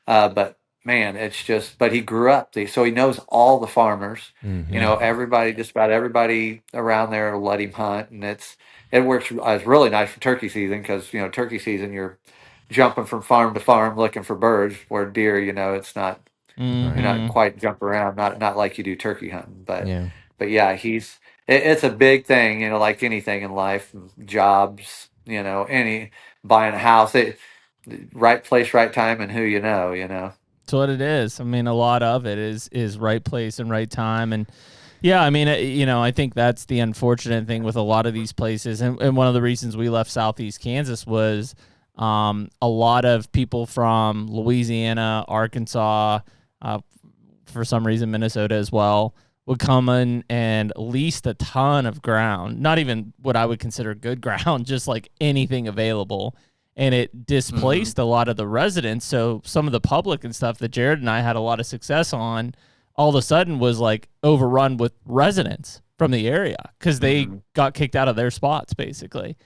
But man, it's just, but he grew up, so he knows all the farmers. You know, everybody, just about everybody around there will let him hunt, and it works. It's really nice for turkey season because turkey season you're jumping from farm to farm looking for birds. Where deer, it's not you're not quite jump around, not like you do turkey hunting. But yeah, it's a big thing. Like anything in life, jobs. Any buying a house. Right place, right time, and who you know. That's what it is. I mean, a lot of it is right place and right time. And yeah, I mean, I think that's the unfortunate thing with a lot of these places. And one of the reasons we left Southeast Kansas was a lot of people from Louisiana, Arkansas, for some reason Minnesota as well, would come in and leased a ton of ground, not even what I would consider good ground, just like anything available. And it displaced a lot of the residents. So some of the public and stuff that Jared and I had a lot of success on, all of a sudden was like overrun with residents from the area because they got kicked out of their spots basically.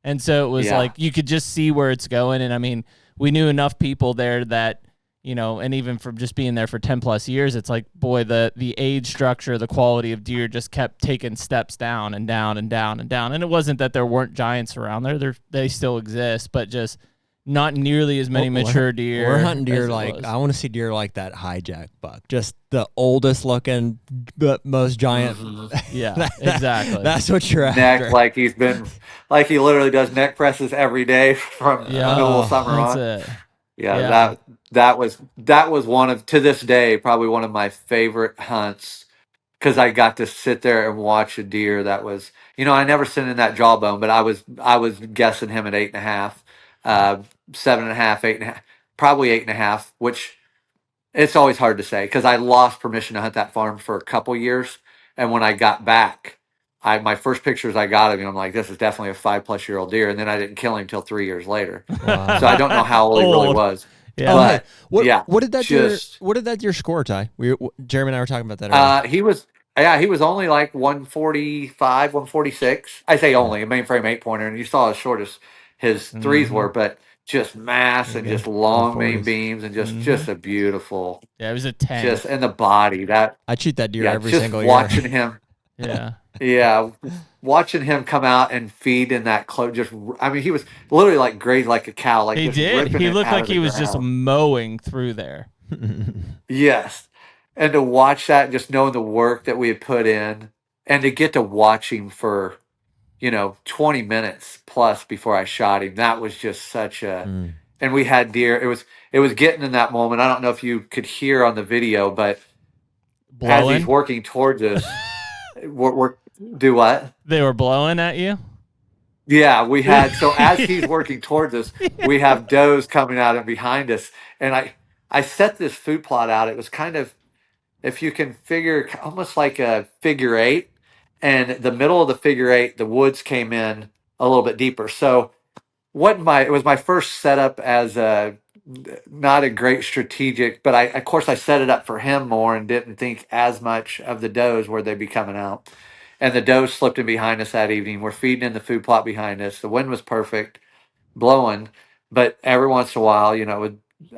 And so it was like you could just see where it's going. And I mean, we knew enough people there that, and even from just being there for 10 plus years, it's like, boy, the age structure, the quality of deer just kept taking steps down and down and down and down. And it wasn't that there weren't giants around there. They still exist, but just not nearly as many mature deer. We're hunting deer like, I want to see deer like that hijack buck, just the oldest looking, but most giant. Yeah, exactly. That's what you're after. Neck, like he literally does neck presses every day from the middle of summer on. It. Yeah, that was one of, to this day, probably one of my favorite hunts because I got to sit there and watch a deer that was, I never sent in that jawbone, but I was guessing him at 8.5, 7.5, 8.5, probably 8.5, which it's always hard to say because I lost permission to hunt that farm for a couple years, and when I got back, my first pictures I got of him, I'm like, this is definitely a 5+ year old deer, and then I didn't kill him until 3 years later. Wow. So I don't know how old he really was. Yeah. But, what did that deer score, Ty? Jeremy and I were talking about that earlier. He was only like 145, 146. I say only a mainframe 8-pointer, and you saw as short as his threes were, but just mass and just long main beams and just a beautiful. Yeah, it was a 10. Just in the body that I shoot that deer every single year. Watching him. Yeah. Watching him come out and feed in that close, he was literally like grazed like a cow. Like he did. He looked like he was just mowing through there. Yes. And to watch that, just knowing the work that we had put in, and to get to watch him for, 20 minutes plus before I shot him, that was just such a. And we had deer. It was getting in that moment. I don't know if you could hear on the video, but blowing? As he's working towards us, we're do what? They were blowing at you? Yeah, we had. So as he's working towards us, we have does coming out and behind us. And I set this food plot out. It was kind of, if you can figure, almost like a figure eight. And the middle of the figure eight, the woods came in a little bit deeper. So it was my first setup as not a great strategic, but of course I set it up for him more and didn't think as much of the does where they'd be coming out. And the does slipped in behind us that evening. We're feeding in the food plot behind us. The wind was perfect, blowing, but every once in a while,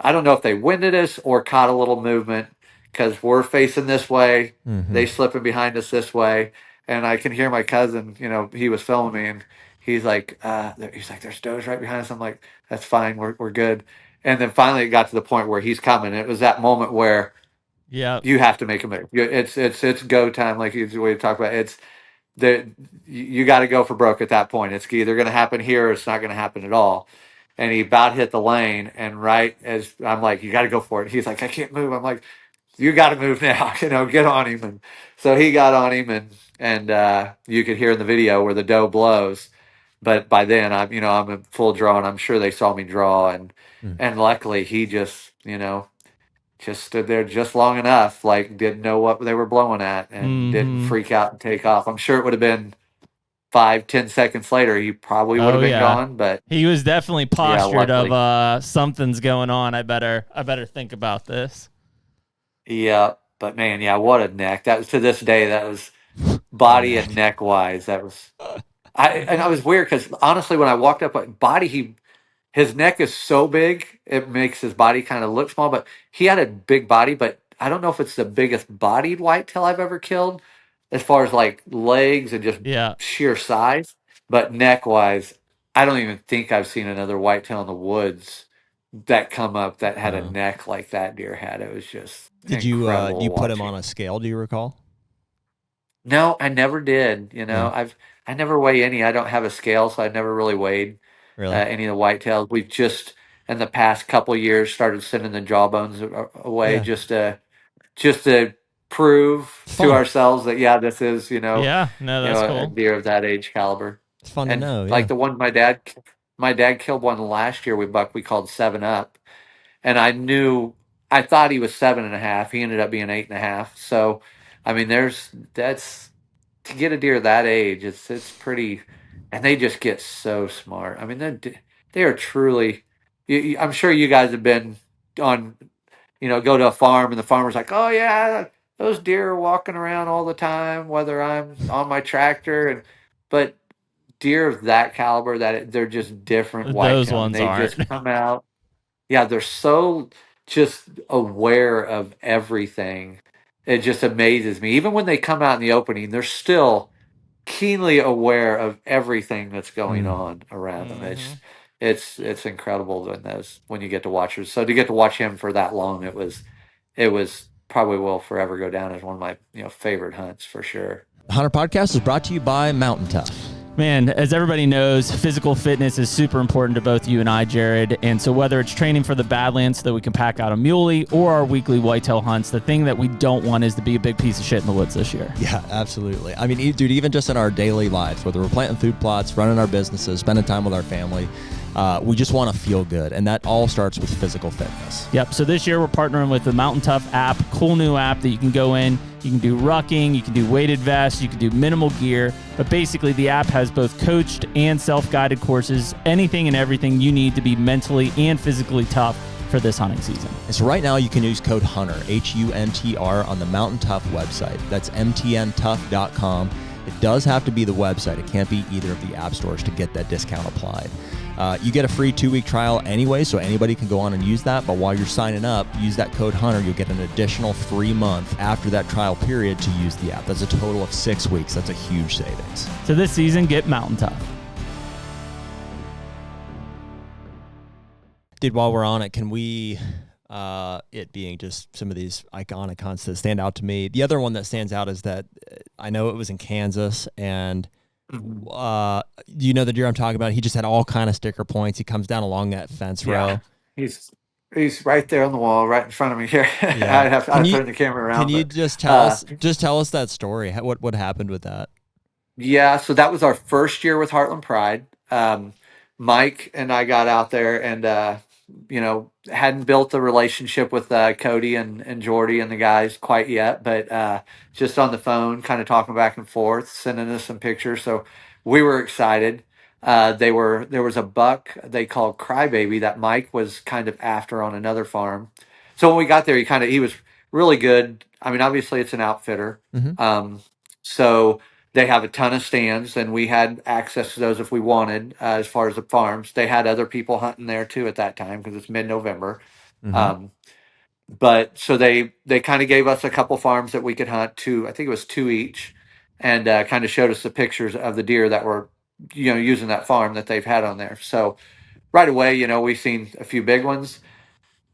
I don't know if they winded us or caught a little movement because we're facing this way. They slipping behind us this way. And I can hear my cousin, he was filming me, and he's like, there's does right behind us. I'm like, that's fine. We're good. And then finally it got to the point where he's coming. It was that moment where you have to make a move. It's go time. Like the way you talk about it. You got to go for broke at that point. It's either going to happen here or it's not going to happen at all. And he about hit the lane, and right as I'm like, you got to go for it. He's like, I can't move. I'm like, you got to move now. Get on him. And so he got on him, and you could hear in the video where the doe blows. But by then, I'm in full draw, and I'm sure they saw me draw, and luckily he just stood there just long enough, like didn't know what they were blowing at, and didn't freak out and take off. I'm sure it would have been 5-10 seconds later, he probably would Oh have been yeah. gone. But He was definitely yeah, postured luckily. of something's going on. I better think about this. Yeah, but man, yeah, what a neck. That was, to this day, that was What a body neck. and neck wise. That was, I was weird because honestly, when I walked up, his neck is so big, it makes his body kind of look small, but he had a big body, but I don't know if it's the biggest bodied whitetail I've ever killed as far as like legs and just Yeah. sheer size. But neck wise, I don't even think I've seen another whitetail in the woods that come up that had a No. neck like that deer had. It was just Did you incredible put him on watching. a scale? Do you recall? No, I never did. Yeah. I never weigh any. I don't have a scale, so I never really weighed Really? any of the whitetails. We've just in the past couple years started sending the jawbones away Yeah. just to prove to Fun. ourselves that yeah, this is Yeah. No, that's a cool. deer of that age caliber. It's fun to And know. Yeah. like the one my dad killed one last year with buck we called 7 Up, and I thought he was 7.5. He ended up being 8.5. So, I mean, that's to get a deer that age. It's pretty, and they just get so smart. I mean, they are truly. I'm sure you guys have been on, go to a farm and the farmer's like, oh yeah, those deer are walking around all the time, whether I'm on my tractor but deer of that caliber they're just different Those whitetail and ones they aren't. just come out. Yeah, they're so just aware of everything. It just amazes me. Even when they come out in the opening, they're still keenly aware of everything that's going Mm. on around them. Mm-hmm. It's incredible when you get to watch her. So to get to watch him for that long, it was probably will forever go down as one of my favorite hunts for sure. The HUNTR Podcast is brought to you by Mountain Tough. Man, as everybody knows, physical fitness is super important to both you and I, Jared. And so whether it's training for the Badlands so that we can pack out a muley or our weekly whitetail hunts, the thing that we don't want is to be a big piece of shit in the woods this year. Yeah, absolutely. I mean, dude, even just in our daily lives, whether we're planting food plots, running our businesses, spending time with our family, we just want to feel good. And that all starts with physical fitness. Yep. So this year we're partnering with the Mountain Tough app, cool new app that you can go in. You can do rucking, you can do weighted vests, you can do minimal gear. But basically the app has both coached and self-guided courses, anything and everything you need to be mentally and physically tough for this hunting season. And so right now you can use code HUNTR, HUNTR, on the Mountain Tough website. That's mtntough.com. It does have to be the website. It can't be either of the app stores to get that discount applied. You get a free 2-week trial anyway, so anybody can go on and use that. But while you're signing up, use that code HUNTR. You'll get an additional free month after that trial period to use the app. That's a total of 6 weeks. That's a huge savings. So this season, get Mountain Tough. Dude, while we're on it, can we, it being just some of these iconic hunts that stand out to me, the other one that stands out is that I know it was in Kansas, and do you know the deer I'm talking about? He just had all kind of sticker points. He comes down along that fence row. He's right there on the wall, right in front of me here. Yeah. I'd turn the camera around. Can you just tell us that story? What happened with that? Yeah, so that was our first year with Heartland Pride. Mike and I got out there and hadn't built a relationship with Cody and Jordy and the guys quite yet, but just on the phone, kind of talking back and forth, sending us some pictures. So we were excited. There was a buck they called Crybaby that Mike was kind of after on another farm. So when we got there, he was really good. I mean, obviously it's an outfitter. Mm-hmm. So they have a ton of stands, and we had access to those if we wanted. As far as the farms, they had other people hunting there too at that time because it's mid-November. Mm-hmm. But so they kind of gave us a couple farms that we could hunt, I think it was two each, and kind of showed us the pictures of the deer that were using that farm that they've had on there. So right away, we've seen a few big ones.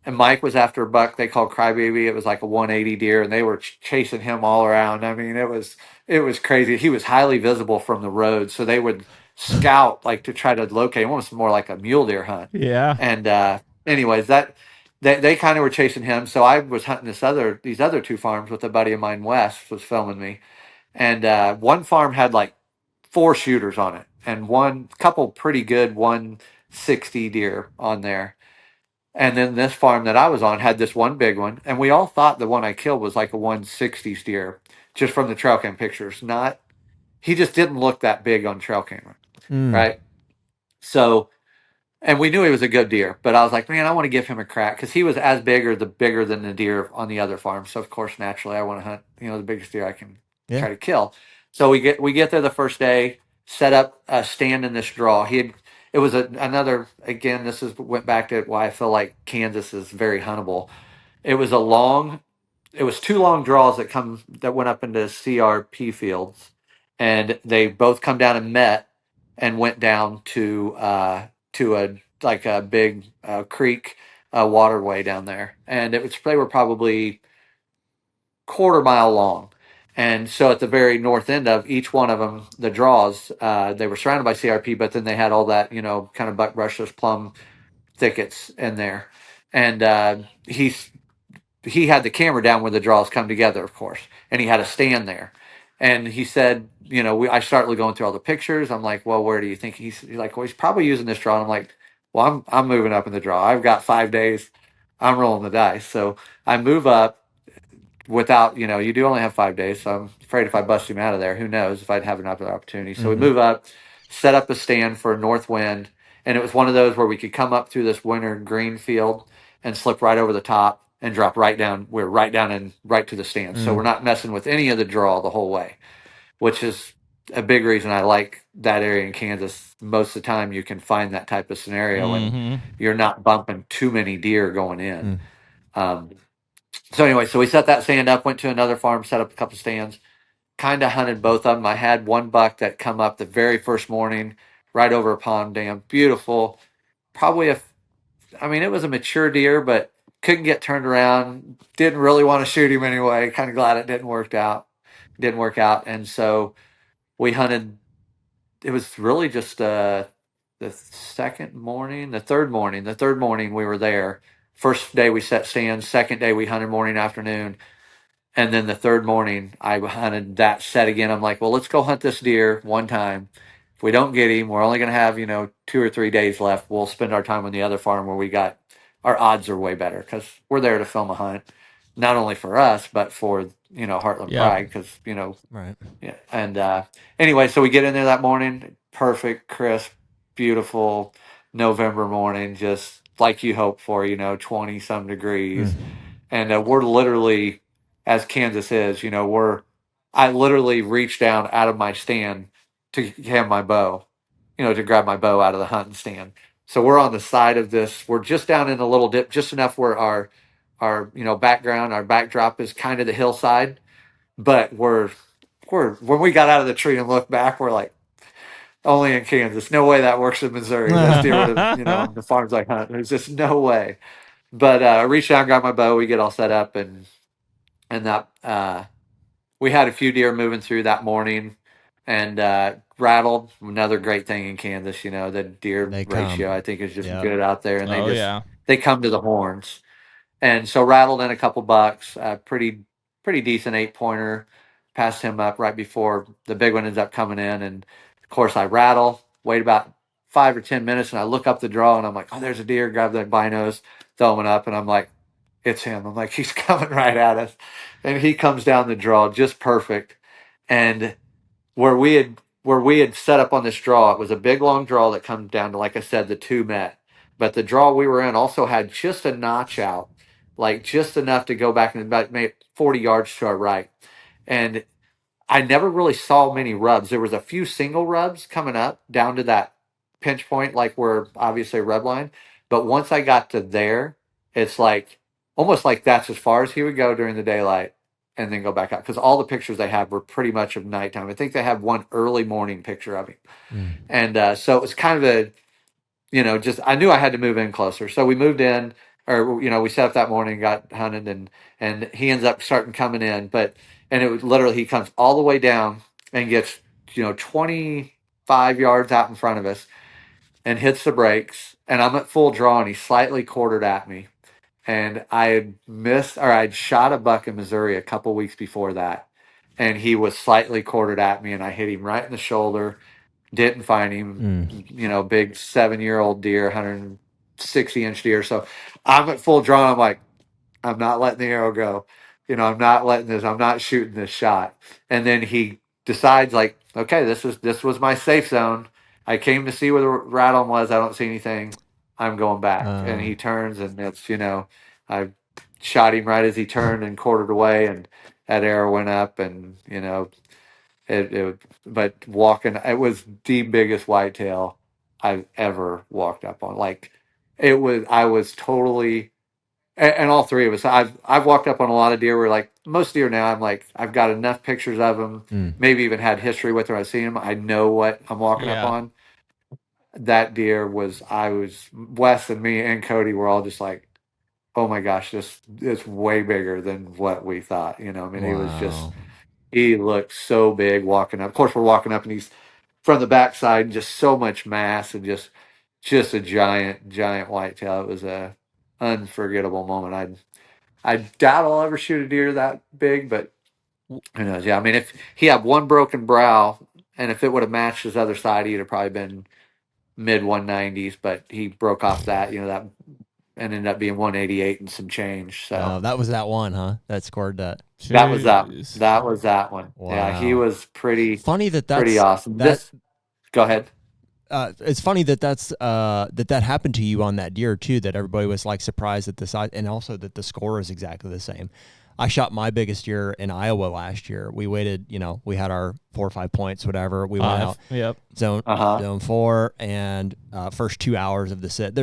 And Mike was after a buck they called Crybaby. It was like a 180 deer, and they were chasing him all around. I mean, it was crazy. He was highly visible from the road, so they would scout like to try to locate him. Almost more like a mule deer hunt. Yeah. And anyways, that they kind of were chasing him. So I was hunting these other two farms with a buddy of mine. Wes was filming me, and one farm had like 4 shooters on it, and one couple pretty good 160 deer on there. And then this farm that I was on had this one big one, and we all thought the one I killed was like a 160 steer, just from the trail cam pictures. he just didn't look that big on trail camera, Mm. right? So, and we knew he was a good deer, but I was like, man, I want to give him a crack because he was as big or the bigger than the deer on the other farm. So of course, naturally, I want to hunt, the biggest deer I can Yeah. try to kill. So we get there the first day, set up a stand in this draw. It was another, again, went back to why I feel like Kansas is very huntable. It was it was two long draws that went up into CRP fields, and they both come down and met and went down to a like a big creek waterway down there, and they were probably quarter mile long. And so at the very north end of each one of them, the draws, they were surrounded by CRP, but then they had all that, kind of buckbrushes, plum thickets in there. And he had the camera down where the draws come together, of course, and he had a stand there. And he said, I started going through all the pictures. I'm like, well, where do you think he's like? Well, he's probably using this draw. And I'm like, well, I'm moving up in the draw. I've got 5 days. I'm rolling the dice. So I move up without, you do only have 5 days. So I'm afraid if I bust him out of there, who knows if I'd have another opportunity. So we move up, set up a stand for a north wind. And it was one of those where we could come up through this winter green field and slip right over the top and drop right down. We're right down and right to the stand. So we're not messing with any of the draw the whole way, which is a big reason I like that area in Kansas. Most of the time you can find that type of scenario and you're not bumping too many deer going in. So anyway, so we set that stand up, went to another farm, set up a couple stands, kind of hunted both of them. I had one buck that come up the very first morning right over a pond dam. Beautiful. Probably it was a mature deer, but couldn't get turned around. Didn't really want to shoot him anyway. Kind of glad it didn't work out. And so we hunted. It was really just the third morning we were there. First day we set stands. Second day we hunted morning, afternoon. And then the third morning I hunted that set again. I'm like, well, let's go hunt this deer one time. If we don't get him, we're only going to have, 2 or 3 days left. We'll spend our time on the other farm where our odds are way better because we're there to film a hunt, not only for us, but for, Heartland Pride because, Right. yeah. And anyway, so we get in there that morning, perfect, crisp, beautiful November morning, just like you hope for, 20 some degrees. And we're literally, as Kansas is, I literally reached down out of my stand to have my bow, to grab my bow out of the hunting stand. So we're on the side of this. We're just down in a little dip, just enough where our background, our backdrop is kind of the hillside. But when we got out of the tree and looked back, we're like, only in Kansas. No way that works in Missouri. Those deer would have, on the farms I hunt. There's just no way. But I reached out and got my bow. We get all set up and that we had a few deer moving through that morning and rattled. Another great thing in Kansas, the deer ratio I think is just good out there, and they come to the horns. And so rattled in a couple bucks, pretty decent 8-pointer. Passed him up right before the big one ends up coming in, and of course I rattle. Wait about 5 or 10 minutes, and I look up the draw, and I'm like, oh, there's a deer. Grab the binos, throw him up, and I'm like, it's him. I'm like, he's coming right at us, and he comes down the draw just perfect. And where we had set up on this draw, it was a big long draw that comes down to, like I said, the two met. But the draw we were in also had just a notch out, like just enough to go back and about maybe 40 yards to our right. And I never really saw many rubs. There was a few single rubs coming up down to that pinch point, like we're obviously a rub line. But once I got to there, it's like almost like that's as far as he would go during the daylight and then go back out. Because all the pictures they had were pretty much of nighttime. I think they had one early morning picture of him. And so it was kind of just I knew I had to move in closer. So we moved in, or we set up that morning, got hunted, and he ends up starting coming in. And it was literally he comes all the way down and gets 25 yards out in front of us and hits the brakes, and I'm at full draw, and he slightly quartered at me. And I had I'd shot a buck in Missouri a couple weeks before that, and he was slightly quartered at me, and I hit him right in the shoulder. Didn't find him, big 7-year-old deer, 160-inch deer. So I'm at full draw. I'm like, I'm not letting the arrow go. I'm not letting this. I'm not shooting this shot. And then he decides like, okay, this was my safe zone. I came to see where the rattle was. I don't see anything. I'm going back. And he turns, and it's, I shot him right as he turned and quartered away, and that arrow went up, and but walking, it was the biggest whitetail I've ever walked up on. Like I was totally, and all three of us, I've walked up on a lot of deer where like most deer now, I'm like, I've got enough pictures of them, maybe even had history with them. I've seen them. I know what I'm walking up Yeah. on. That deer Wes and me and Cody were all just like, oh my gosh, this is way bigger than what we thought. I mean, Wow. he looked so big walking up. Of course, we're walking up, and he's from the backside, and just so much mass, and just a giant whitetail. It was a unforgettable moment. I doubt I'll ever shoot a deer that big, but who knows? Yeah, I mean, if he had one broken brow, and if it would have matched his other side, he'd have probably been mid 190s. But he broke off that, that and ended up being 188 and some change. So That was that one, huh? That scored that. that was that. Jeez. That was that one. Wow. Yeah, he was pretty That's awesome. Go ahead. It's funny that's that happened to you on that deer too. That everybody was like surprised at the size, and also that the score is exactly the same. I shot my biggest deer in Iowa last year. We waited, we had our 4 or 5 points, whatever. We went out, zone 4, and first 2 hours of the sit.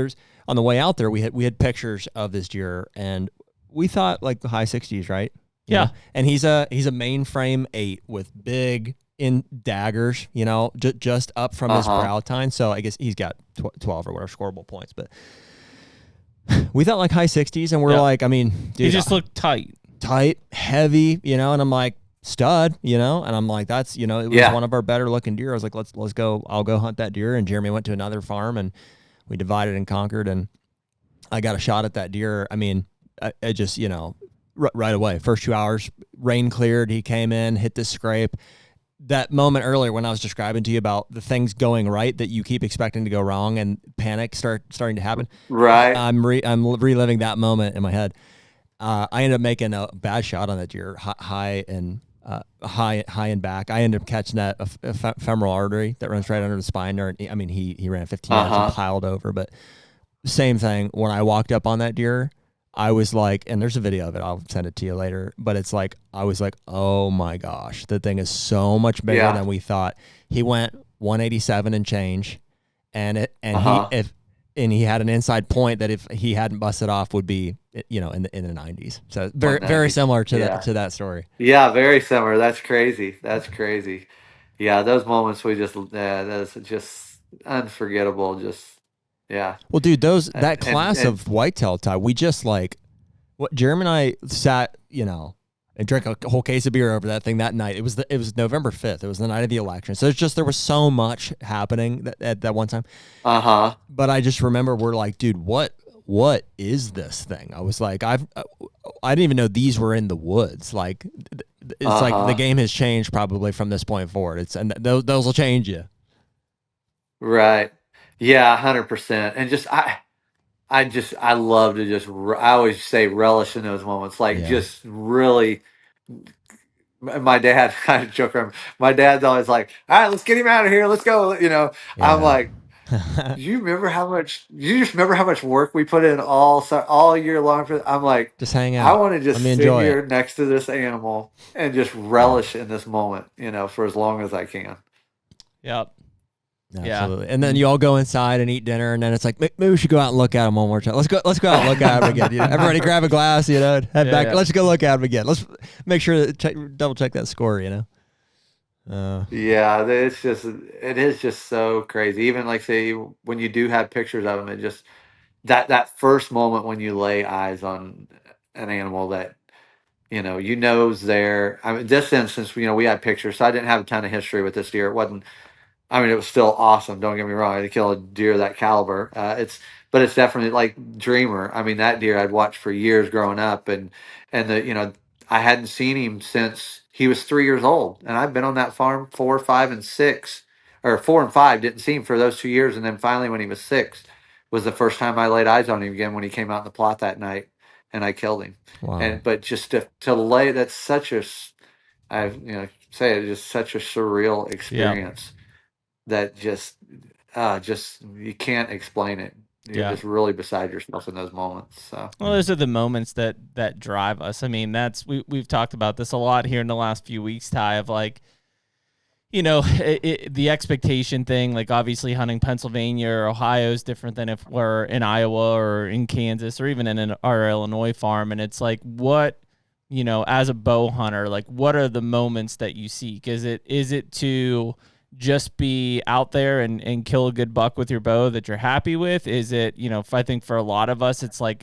On the way out there, we had pictures of this deer, and we thought like the high 60s, right? Yeah. And he's a mainframe 8 with big in daggers, just up from his brow tine. So I guess he's got 12 or whatever scoreable points, but we thought like high 60s, and we're like, I mean, dude, he just looked tight, heavy, and I'm like, stud, and I'm like, that's, it was one of our better looking deer. I was like, let's go, I'll go hunt that deer. And Jeremy went to another farm, and we divided and conquered, and I got a shot at that deer. I mean, I just, right away, first 2 hours, rain cleared, he came in, hit this scrape. That moment earlier when I was describing to you about the things going right that you keep expecting to go wrong and panic starting to happen. Right. I'm reliving that moment in my head. I ended up making a bad shot on that deer, high and back. I ended up catching that femoral artery that runs right under the spine there. I mean, he ran 15 yards and piled over. But same thing, when I walked up on that deer, I was like, and there's a video of it, I'll send it to you later, but it's like, I was like, oh my gosh, the thing is so much bigger than we thought. He went 187 and change, and he had an inside point that if he hadn't busted off would be, in the 90s. So very similar to that story. Yeah, very similar. That's crazy. Yeah, those moments that's just unforgettable. Yeah. Well, dude, that class of whitetail, Ty, we just Jeremy and I sat, and drank a whole case of beer over that thing that night. It was November 5th. It was the night of the election. So there was so much happening at that one time. But I just remember we're like, dude, what is this thing? I was like, I didn't even know these were in the woods. Like, it's like the game has changed probably from this point forward. And those will change you. Right. Yeah, 100%. And I love to I always say relish in those moments. Like, just really, my dad, I joke around, my dad's always like, all right, let's get him out of here. Let's go. I'm like, do you just remember how much work we put in all year long I'm like, just hang out. I want to just sit here next to this animal and just relish in this moment, for as long as I can. Yep. Absolutely. And then you all go inside and eat dinner, and then it's like, maybe we should go out and look at them one more time. Let's go out and look at them again. Everybody grab a glass, head back. Let's go look at them again. Let's make sure double check that score, Yeah, it is just so crazy. Even like say when you do have pictures of them, it just that first moment when you lay eyes on an animal that is there. I mean, this instance, we had pictures, so I didn't have a ton of history with this deer. It wasn't. I mean, it was still awesome. Don't get me wrong. To kill a deer that caliber, but it's definitely like Dreamer. I mean, that deer I'd watched for years growing up, and I hadn't seen him since he was 3 years old, and I've been on that farm 4, 5, and 6, or 4 and 5. Didn't see him for those 2 years, and then finally when he was 6, was the first time I laid eyes on him again when he came out in the plot that night, and I killed him. Wow. But just to lay, that's such a I say it's just such a surreal Yeah. experience that just you can't explain it. You're Yeah. just really beside yourself in those moments. So Well, those are the moments that drive us. I mean, we've talked about this a lot here in the last few weeks, Ty, of like, the expectation thing, like obviously hunting Pennsylvania or Ohio is different than if we're in Iowa or in Kansas or even in our Illinois farm. And it's like, what, as a bow hunter, like what are the moments that you seek? Is it to just be out there and kill a good buck with your bow that you're happy with? Is it, if I think for a lot of us, it's like,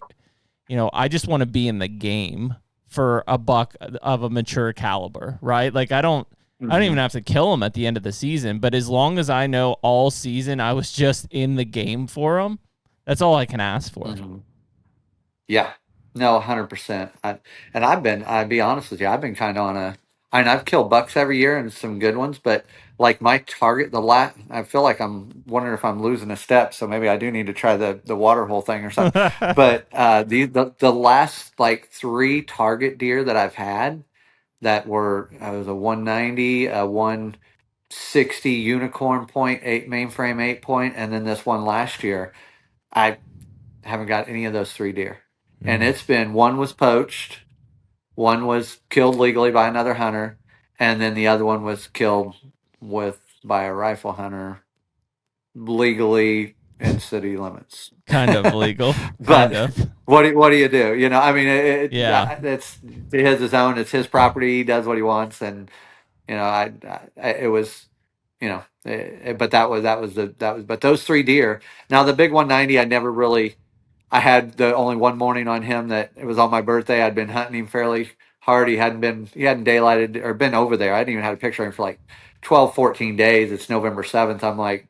I just want to be in the game for a buck of a mature caliber, right? Like I don't even have to kill him at the end of the season, but as long as I know all season I was just in the game for him, that's all I can ask for. mm-hmm. Yeah, no, 100%. I'd be honest with you, I've been kind of I've killed bucks every year and some good ones, but like my target, I feel like I'm wondering if I'm losing a step, so maybe I do need to try the water hole thing or something. But the last like 3 target deer that I've had that were, I was a 190, a 160 unicorn point, eight mainframe 8 point, and then this one last year. I haven't got any of those 3 deer. And it's been, one was poached, one was killed legally by another hunter, and then the other one was killed by a rifle hunter legally in city limits. Kind of legal. But kind of. what do you do? I mean, Yeah. it's his own. It's his property. He does what he wants, and it was, but but those 3 deer. Now the big 190, I had the only one morning on him that it was on my birthday. I'd been hunting him fairly hard. He hadn't daylighted or been over there. I hadn't even had a picture of him for like 12, 14 days. It's November 7th. I'm like,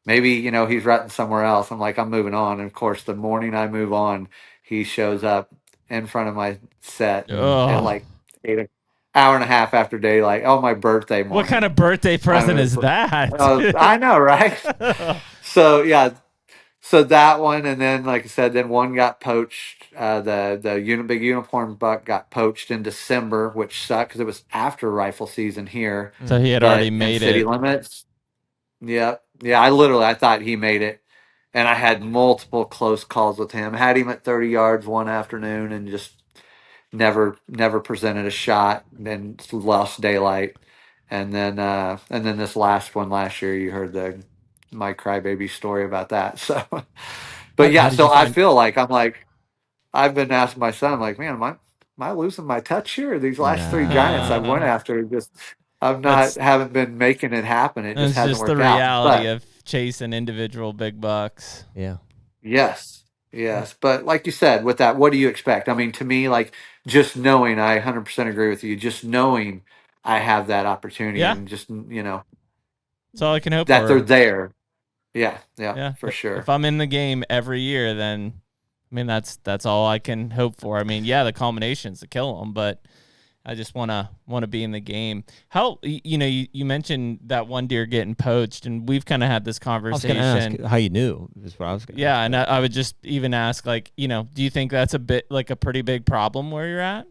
maybe, he's rutting somewhere else. I'm like, I'm moving on. And of course, the morning I move on, he shows up in front of my set at like 8 hour and a half after daylight. Oh, my birthday morning. What kind of birthday present is that? I know, right? So yeah, so that one, and then like I said, then one got poached. The big unicorn buck got poached in December, which sucked because it was after rifle season here. So he had already made city it. limits. Yeah, yeah. I thought he made it, and I had multiple close calls with him. Had him at 30 yards one afternoon, and just never presented a shot. Then lost daylight, and then this last one last year, you heard my crybaby story about that. So, but yeah, so I feel like I've been asking my son, I'm like, man, am I losing my touch here? These last 3 giants I went after, just haven't been making it happen. It just hasn't worked out. It's just the reality of chasing individual big bucks. Yeah. Yes. But like you said, with that, what do you expect? I mean, to me, like just knowing, I 100% agree with you. Just knowing I have that opportunity, and just that's all I can hope that for. they're there. Yeah, for sure. If I'm in the game every year, then I mean that's all I can hope for. I mean, yeah, the culmination's to kill them, but I just want to be in the game. How you mentioned that one deer getting poached, and we've kind of had this conversation. I was gonna ask how you knew. Is what I was gonna ask. And I would just even ask, like, do you think that's a bit like a pretty big problem where you're at?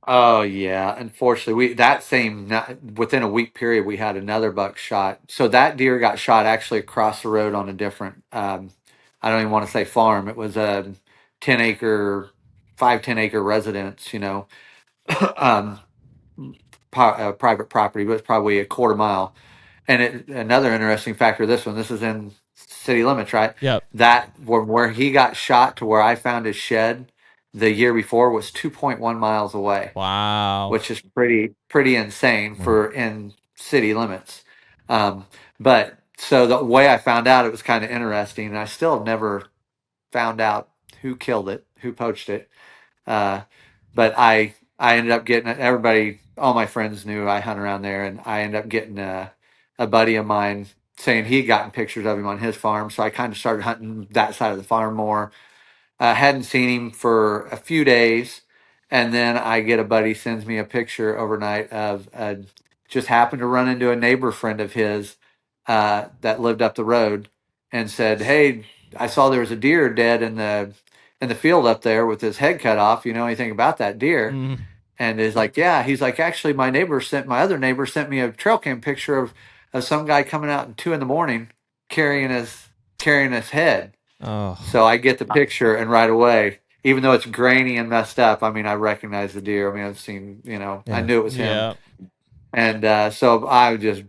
Oh yeah, unfortunately, within a week period, we had another buck shot. So that deer got shot actually across the road on a different. I don't even want to say farm. It was a 10-acre, 10-acre residence. Um, private property, but it's probably a quarter mile. And another interesting factor. This is in city limits, right? Yep. That where he got shot to where I found his shed the year before was 2.1 miles away. Wow. Which is pretty insane for in city limits. But so the way I found out, it was kind of interesting, and I still have never found out who killed it, who poached it. But I ended up getting everybody. All my friends knew I hunt around there, and I ended up getting a buddy of mine saying he'd gotten pictures of him on his farm. So I kind of started hunting that side of the farm more. Hadn't seen him for a few days, and then I get a buddy sends me a picture overnight of just happened to run into a neighbor friend of his that lived up the road, and said, "Hey, I saw there was a deer dead in the field up there with his head cut off. You know anything about that deer?" And is like, yeah, he's like, actually, my other neighbor sent me a trail cam picture of some guy coming out at 2 a.m. carrying his head. Oh, So I get the picture, and right away, even though it's grainy and messed up, I mean, I recognize the deer. I mean, I've seen, I yeah. knew it was him. Yeah. And so I just,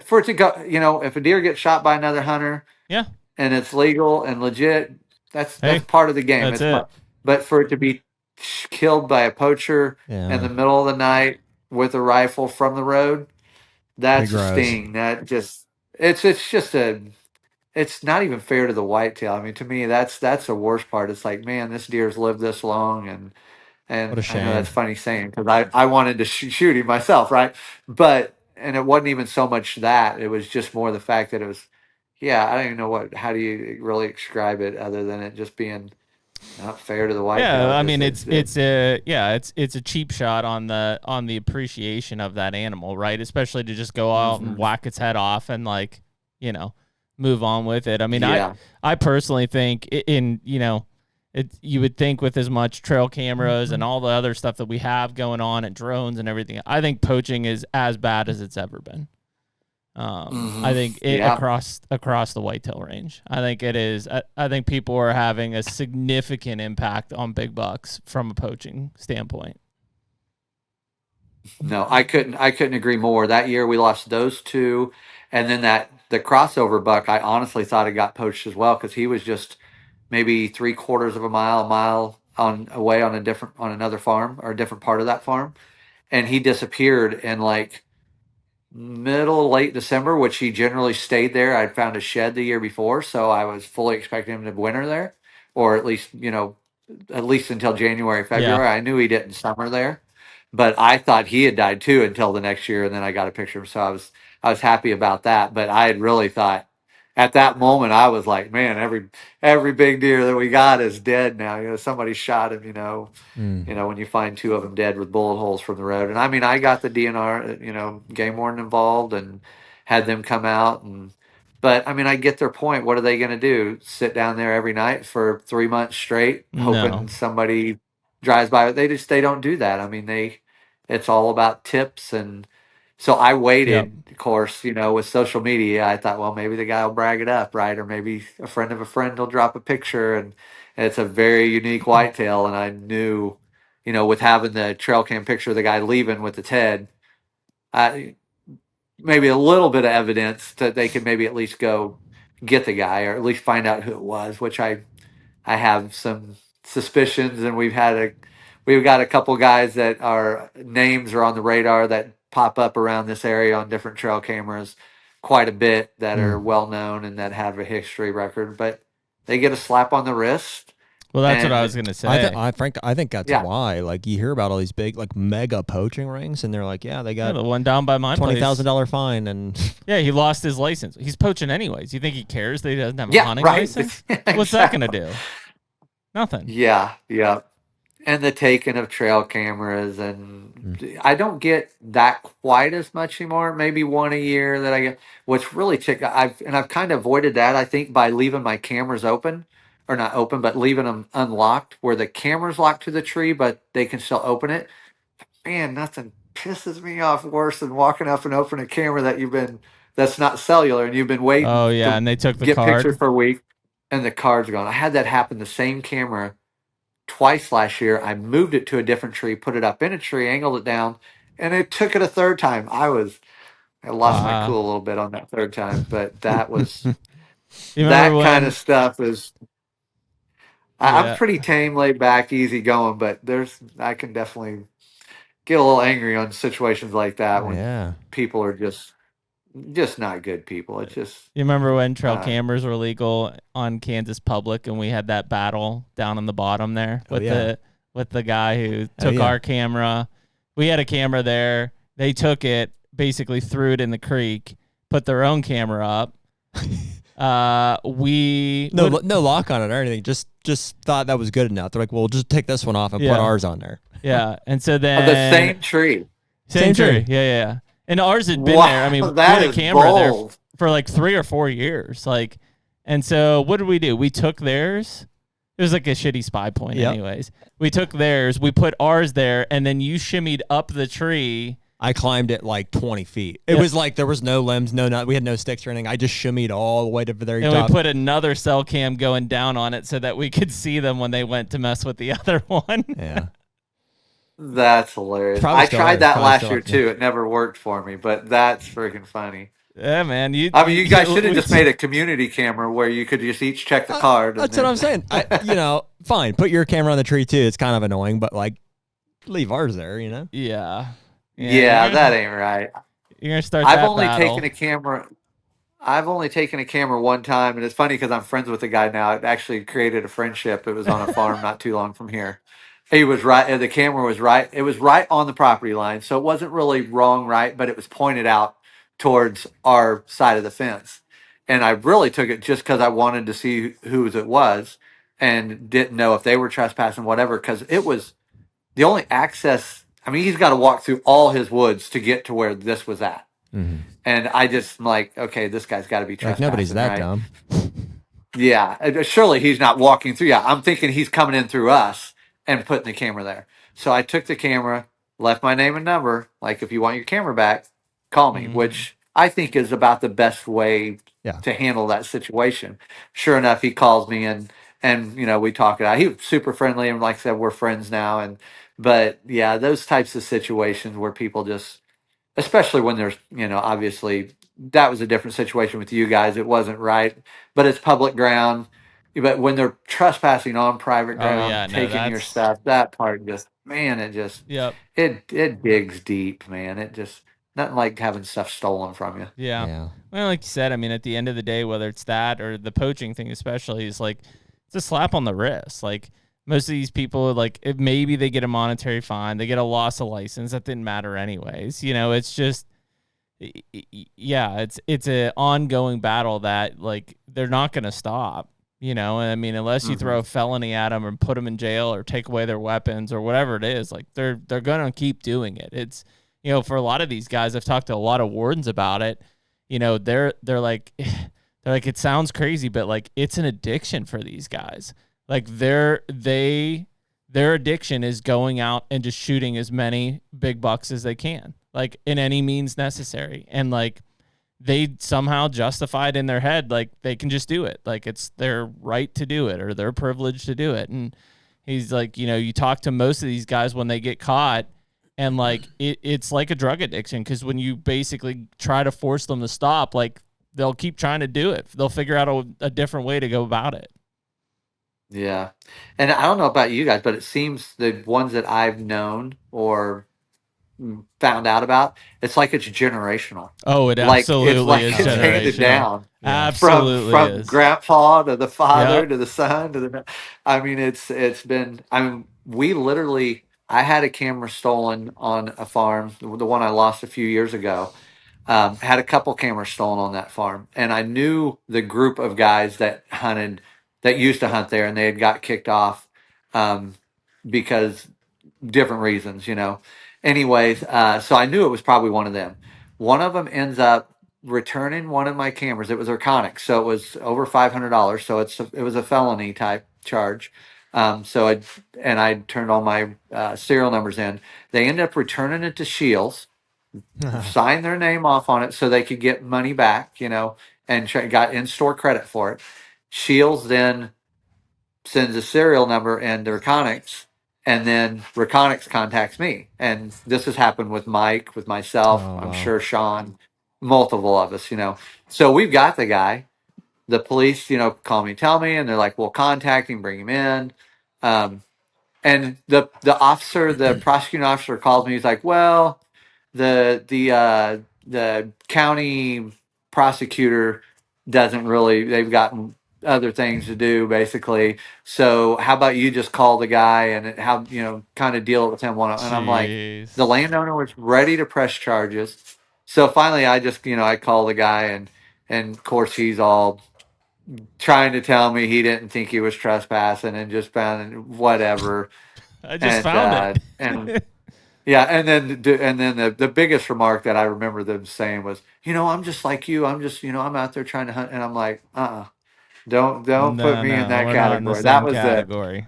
for it to go, if a deer gets shot by another hunter Yeah. and it's legal and legit, that's Hey, part of the game. that's it. But for it to be killed by a poacher Yeah. in the middle of the night with a rifle from the road, that's Pretty a gross. sting. That just, it's just it's not even fair to the whitetail. I mean, to me, that's the worst part. It's like, man, this deer's lived this long, and What a I know shame. that's funny saying because I wanted to shoot him myself, right? And it wasn't even so much that, it was just more the fact that it was, yeah, I don't even know how do you really describe it other than it just being not fair to the whitetail. Yeah, I mean it's a cheap shot on the appreciation of that animal, right? Especially to just go out and whack its head off and move on with it. I mean, yeah. I personally think you would think with as much trail cameras and all the other stuff that we have going on and drones and everything, I think poaching is as bad as it's ever been. I think across the whitetail range, I think it is. I think people are having a significant impact on big bucks from a poaching standpoint. No, I couldn't agree more. That year we lost those two, and then the crossover buck, I honestly thought it got poached as well because he was just maybe 3/4 of a mile on away on another farm or a different part of that farm, and he disappeared in like late December, which he generally stayed there. I'd found a shed the year before, so I was fully expecting him to winter there, or at least until January, February. Yeah. I knew he didn't summer there, but I thought he had died too until the next year, and then I got a picture of him, so I was happy about that. But I had really thought at that moment I was like, man, every big deer that we got is dead now. Somebody shot him. When you find two of them dead with bullet holes from the road. And I mean, I got the DNR, game warden involved and had them come out. But I mean, I get their point. What are they going to do? Sit down there every night for 3 months straight, hoping somebody drives by? They don't do that. I mean, it's all about tips. And so I waited, of course, with social media, I thought, well, maybe the guy will brag it up, right? Or maybe a friend of a friend will drop a picture, and it's a very unique whitetail. And I knew, with having the trail cam picture of the guy leaving with its head, maybe a little bit of evidence that they could maybe at least go get the guy or at least find out who it was, which I have some suspicions, and we've got a couple guys that our names are on the radar that pop up around this area on different trail cameras quite a bit that are well known and that have a history record, but they get a slap on the wrist. Well, that's what I was gonna say. I think that's why. Like, you hear about all these big, like, mega poaching rings, and they're like, yeah, they got the one down by my $20,000 fine, and yeah, he lost his license. He's poaching anyways. You think he cares that he doesn't have a hunting license? Exactly. What's that gonna do? Nothing. Yeah. And the taking of trail cameras, and I don't get that quite as much anymore. Maybe one a year that I get. What's really I've kind of avoided that, I think, by leaving my cameras open, or not open, but leaving them unlocked, where the camera's locked to the tree, but they can still open it. Man, nothing pisses me off worse than walking up and opening a camera that's not cellular, and you've been waiting. Oh yeah, and they took the get card. pictures for a week, and the card's gone. I had that happen. The same camera twice last year. I moved it to a different tree, put it up in a tree, angled it down, and it took it a third time. I lost my cool a little bit on that third time, but that was kind of stuff is. I'm pretty tame, laid back, easy going, but I can definitely get a little angry on situations like that when people are just not good people. It's just. You remember when trail cameras were legal on Kansas Public, and we had that battle down on the bottom there with the guy who took our camera. We had a camera there. They took it, basically threw it in the creek, put their own camera up. No lock on it or anything. Just thought that was good enough. They're like, well, just take this one off and put ours on there. Yeah, and so then the same tree. Same tree. Yeah. And ours had been there. I mean, we had a camera there for like 3 or 4 years. And so what did we do? We took theirs. It was like a shitty spy point. Yep. Anyways, we took theirs, we put ours there, and then you shimmied up the tree. I climbed it like 20 feet. It was like there was no limbs, we had no sticks or anything. I just shimmied all the way to the very top. And we put another cell cam going down on it so that we could see them when they went to mess with the other one. Yeah. That's hilarious. I tried that last year too. It never worked for me, but that's freaking funny. Yeah, man. You guys should have just made a community camera where you could just each check the card. That's what I'm saying. Fine. Put your camera on the tree too. It's kind of annoying, but like, leave ours there. Yeah. Yeah, that ain't right. You're gonna start. I've only taken a camera one time, and it's funny because I'm friends with a guy now. It actually created a friendship. It was on a farm not too long from here. He was right. The camera was right. It was right on the property line, so it wasn't really wrong, right? But it was pointed out towards our side of the fence, and I really took it just because I wanted to see whose it was, and didn't know if they were trespassing, whatever. Because it was the only access. I mean, he's got to walk through all his woods to get to where this was at. Mm-hmm. And I just am like, okay, this guy's got to be trespassing. Like nobody's that right? dumb. Yeah, surely he's not walking through. Yeah, I'm thinking he's coming in through us and putting the camera there. So I took the camera, left my name and number. Like, if you want your camera back, call me, which I think is about the best way to handle that situation. Sure enough, he calls me and we talk it out. He was super friendly, and like I said, we're friends now. But yeah, those types of situations where people just, especially when there's, obviously that was a different situation with you guys. It wasn't right, but it's public ground. But when they're trespassing on private ground, taking your stuff, that part just, man, it digs deep, man. It just, nothing like having stuff stolen from you. Yeah. Well, like you said, I mean, at the end of the day, whether it's that or the poaching thing especially, is like, it's a slap on the wrist. Like, most of these people, like, maybe they get a monetary fine, they get a loss of license. That didn't matter anyways. It's just, it's an ongoing battle that, like, they're not going to stop. And I mean, unless you throw a felony at them or put them in jail or take away their weapons or whatever it is, like, they're going to keep doing it. It's, for a lot of these guys, I've talked to a lot of wardens about it. They're like, it sounds crazy, but like, it's an addiction for these guys. Like, their addiction is going out and just shooting as many big bucks as they can, like, in any means necessary. And like, they somehow justify it in their head, like they can just do it, like it's their right to do it or their privilege to do it. And he's like, you talk to most of these guys when they get caught, and like it's like a drug addiction, because when you basically try to force them to stop, like, they'll keep trying to do it. They'll figure out a different way to go about it. Yeah. And I don't know about you guys, but it seems the ones that I've known or found out about, it's like it's generational. Oh, it absolutely is. It's handed down. Yeah. Absolutely from grandpa to the father to the son to the. I mean, it's been. I had a camera stolen on a farm, the one I lost a few years ago. Had a couple cameras stolen on that farm, and I knew the group of guys that used to hunt there, and they had got kicked off because different reasons, Anyways, so I knew it was probably one of them. One of them ends up returning one of my cameras. It was Arconic, so it was over $500. So it was a felony type charge. So I turned all my serial numbers in. They ended up returning it to Shields, signed their name off on it so they could get money back, and got in-store credit for it. Shields then sends a serial number and the Reconics, and then Reconics contacts me. And this has happened with Mike, with myself, I'm sure Sean, multiple of us, So we've got the guy. The police, call me, tell me, and they're like, we'll contact him, bring him in. And the officer, the prosecuting officer calls me. He's like, well, the county prosecutor doesn't really, they've gotten other things to do, basically. So how about you just call the guy and kind of deal with him one. And I'm like, the landowner was ready to press charges. So finally I just, I call the guy, and of course he's all trying to tell me he didn't think he was trespassing and just found whatever. I just found it. And yeah, and then the biggest remark that I remember them saying was, I'm just like you. I'm just, I'm out there trying to hunt, and I'm like, Don't put No, me in no, that we're not in the category. That same was the category.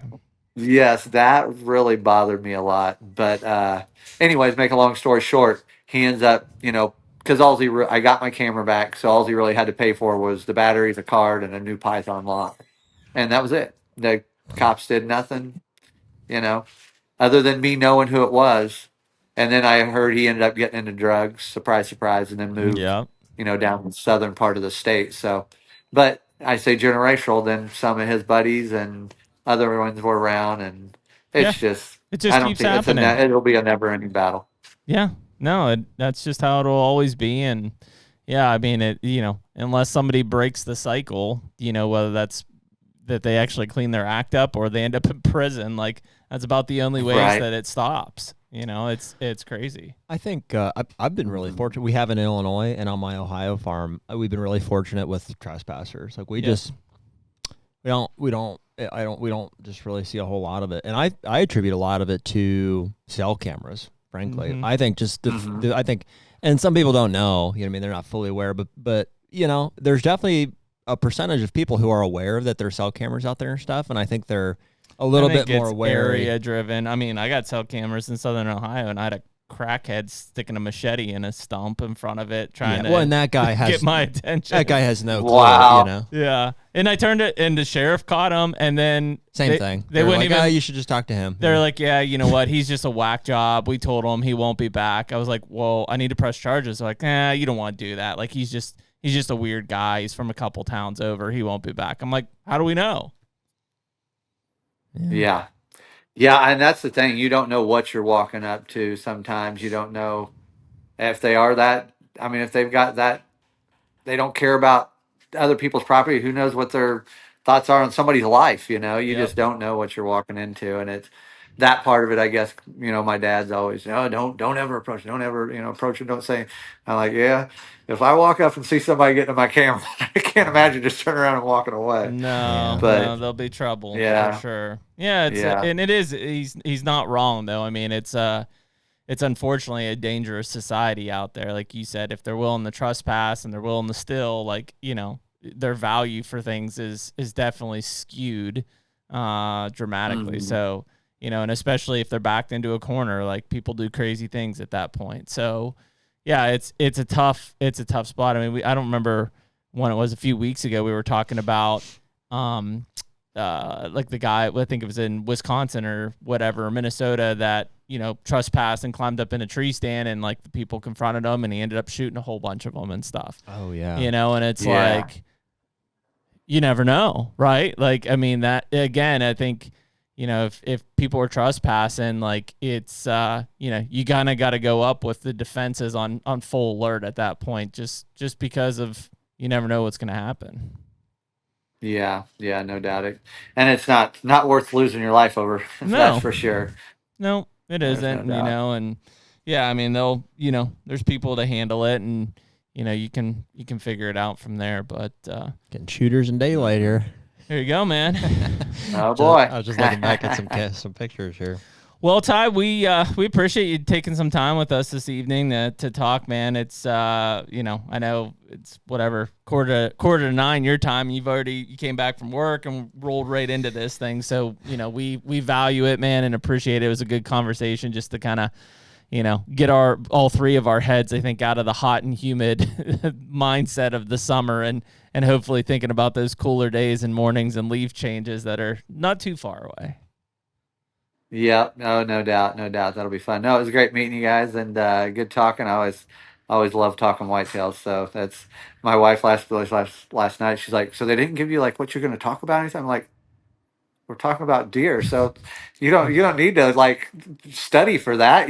Yes, that really bothered me a lot. But anyways, make a long story short, he ends up, because I got my camera back, so all he really had to pay for was the batteries, a card, and a new Python lock, and that was it. The cops did nothing, you know, other than me knowing who it was. And then I heard he ended up getting into drugs, surprise, surprise, and then moved, Yeah. down the southern part of the state. So, but I say generational, then some of his buddies and other ones were around, and Yeah. it's just, It just I don't keeps think happening. it'll be a never ending battle. Yeah. No, that's just how it'll always be. And yeah, I mean, unless somebody breaks the cycle, whether that's that they actually clean their act up or they end up in prison, like that's about the only ways Right. that it stops. It's crazy. I think I've been really fortunate. We have in Illinois and on my Ohio farm, we've been really fortunate with trespassers. Like we don't just really see a whole lot of it. And I attribute a lot of it to cell cameras, frankly. Mhm. I think just I think, and some people don't know, what I mean, they're not fully aware, but there's definitely a percentage of people who are aware that there's cell cameras out there and stuff. And I think they're a little bit more wary. Area driven. I mean, I got cell cameras in Southern Ohio, and I had a crackhead sticking a machete in a stump in front of it, trying to and that guy has get my attention. That guy has no clue, Wow. Yeah, and I turned it, and the sheriff caught him, and then Same thing. They wouldn't like, even. you should just talk to him. They're like, yeah, you know what? He's just a whack job. We told him he won't be back. I was like, well, I need to press charges. They're like, you don't want to do that. Like, he's just a weird guy. He's from a couple towns over. He won't be back. I'm like, how do we know? Yeah. Yeah, and that's the thing. You don't know what you're walking up to. Sometimes you don't know if they are that. I mean, if they've got that, they don't care about other people's property. Who knows what their thoughts are on somebody's life? You Yep. just don't know what you're walking into, and it's that part of it. I guess my dad's always, don't ever approach, don't ever, approach it, don't say. I'm like, yeah. If I walk up and see somebody getting to my camera, I can't imagine just turning around and walking away. No, But there'll be trouble yeah, for sure. Yeah, yeah. and it is. He's not wrong though. I mean, it's unfortunately a dangerous society out there. Like you said, if they're willing to trespass and they're willing to steal, like their value for things is definitely skewed dramatically. So and especially if they're backed into a corner, like people do crazy things at that point. So yeah, it's a tough spot. I mean, I don't remember when it was a few weeks ago. We were talking about like the guy, I think it was in Wisconsin or whatever, Minnesota, that trespassed and climbed up in a tree stand, and like the people confronted him, and he ended up shooting a whole bunch of them and stuff. Oh yeah. And it's like, you never know, right? Like, I mean, that again, I think if people are trespassing, like it's you kind of got to go up with the defenses on full alert at that point, just because of you never know what's going to happen. Yeah, no doubt. And it's not worth losing your life over. No. That's for sure. No, it isn't, no and yeah, I mean, they'll, there's people to handle it, and you can figure it out from there, but getting shooters in daylight here. Here you go, man. Oh boy. I was just looking back at some pictures here. Well, Ty, we appreciate you taking some time with us this evening to talk, man. It's I know it's whatever quarter to 9 your time. You came back from work and rolled right into this thing, so we value it, man, and appreciate it. It was a good conversation just to kind of get all three of our heads, I think, out of the hot and humid mindset of the summer, and hopefully thinking about those cooler days and mornings and leaf changes that are not too far away. Yeah, no doubt. That'll be fun. No, it was great meeting you guys, and good talking. I always love talking whitetails. So that's my wife last night. She's like, so they didn't give you like what you're going to talk about anything? I'm like, we're talking about deer, so you don't need to like study for that.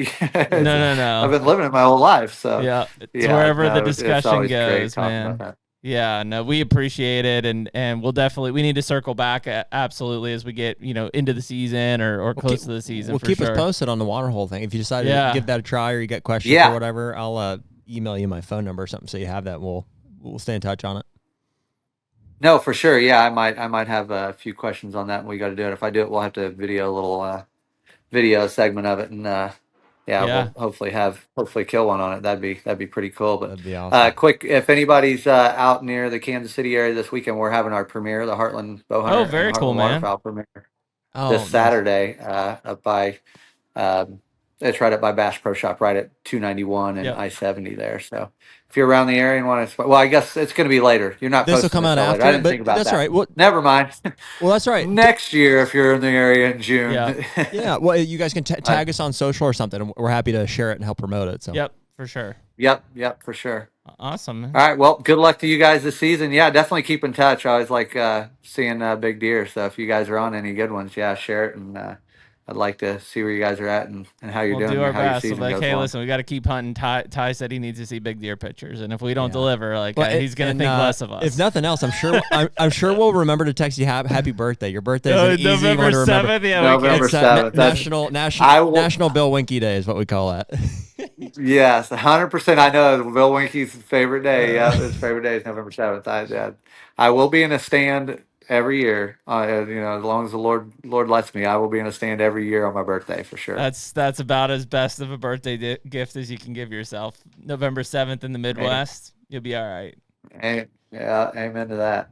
No. I've been living it my whole life, so yeah, it's wherever the discussion goes, man. That. Yeah, no, we appreciate it, and we need to circle back absolutely as we get into the season or close to the season. We'll keep us posted on the water hole thing. If you decide to give that a try or you get questions or whatever, I'll email you my phone number or something so you have that. We'll stay in touch on it. No, for sure. Yeah, I might have a few questions on that, and we got to do it. If I do it, we'll have to video a little video segment of it and we'll hopefully kill one on it. That'd be pretty cool. But That'd be awesome. quick, if anybody's out near the Kansas City area this weekend, we're having our premiere, the Heartland Bowhunter Oh, very and cool, Heartland man. Waterfowl premiere Oh, this nice. Saturday up by it's right up by Bass Pro Shop, right at 291 and Yep. I-70 there. So if you're around the area and want to, well, I guess it's going to be later. You're not. This will posting come out till later. after, I didn't but think about that's that. all right. Well, Never mind. well, that's right. Next year, if you're in the area in June. Yeah. Yeah, well, you guys can tag us on social or something, and we're happy to share it and help promote it. So. Yep, for sure. Yep, for sure. Awesome, man. All right, well, good luck to you guys this season. Yeah, definitely keep in touch. I always like seeing big deer. So if you guys are on any good ones, yeah, share it, and I'd like to see where you guys are at and how you're We'll doing. do our and how your best. So season like, goes hey, along. listen, we got to keep hunting. Ty said he needs to see big deer pictures, and if we don't Yeah. deliver, like Well, he's gonna think less of us. If nothing else, I'm sure we'll remember to text you happy birthday. Your birthday is an easy one November to remember. 7th. Yeah, November It's 7th. National Bill Winky Day is what we call it. Yes, 100%. I know Bill Winky's favorite day. Yeah, his favorite day is November 7th. I will be in a stand every year. As long as the Lord lets me, I will be in a stand every year on my birthday for sure. That's about as best of a birthday gift as you can give yourself. November 7th in the Midwest, you'll be all right. Yeah, amen to that.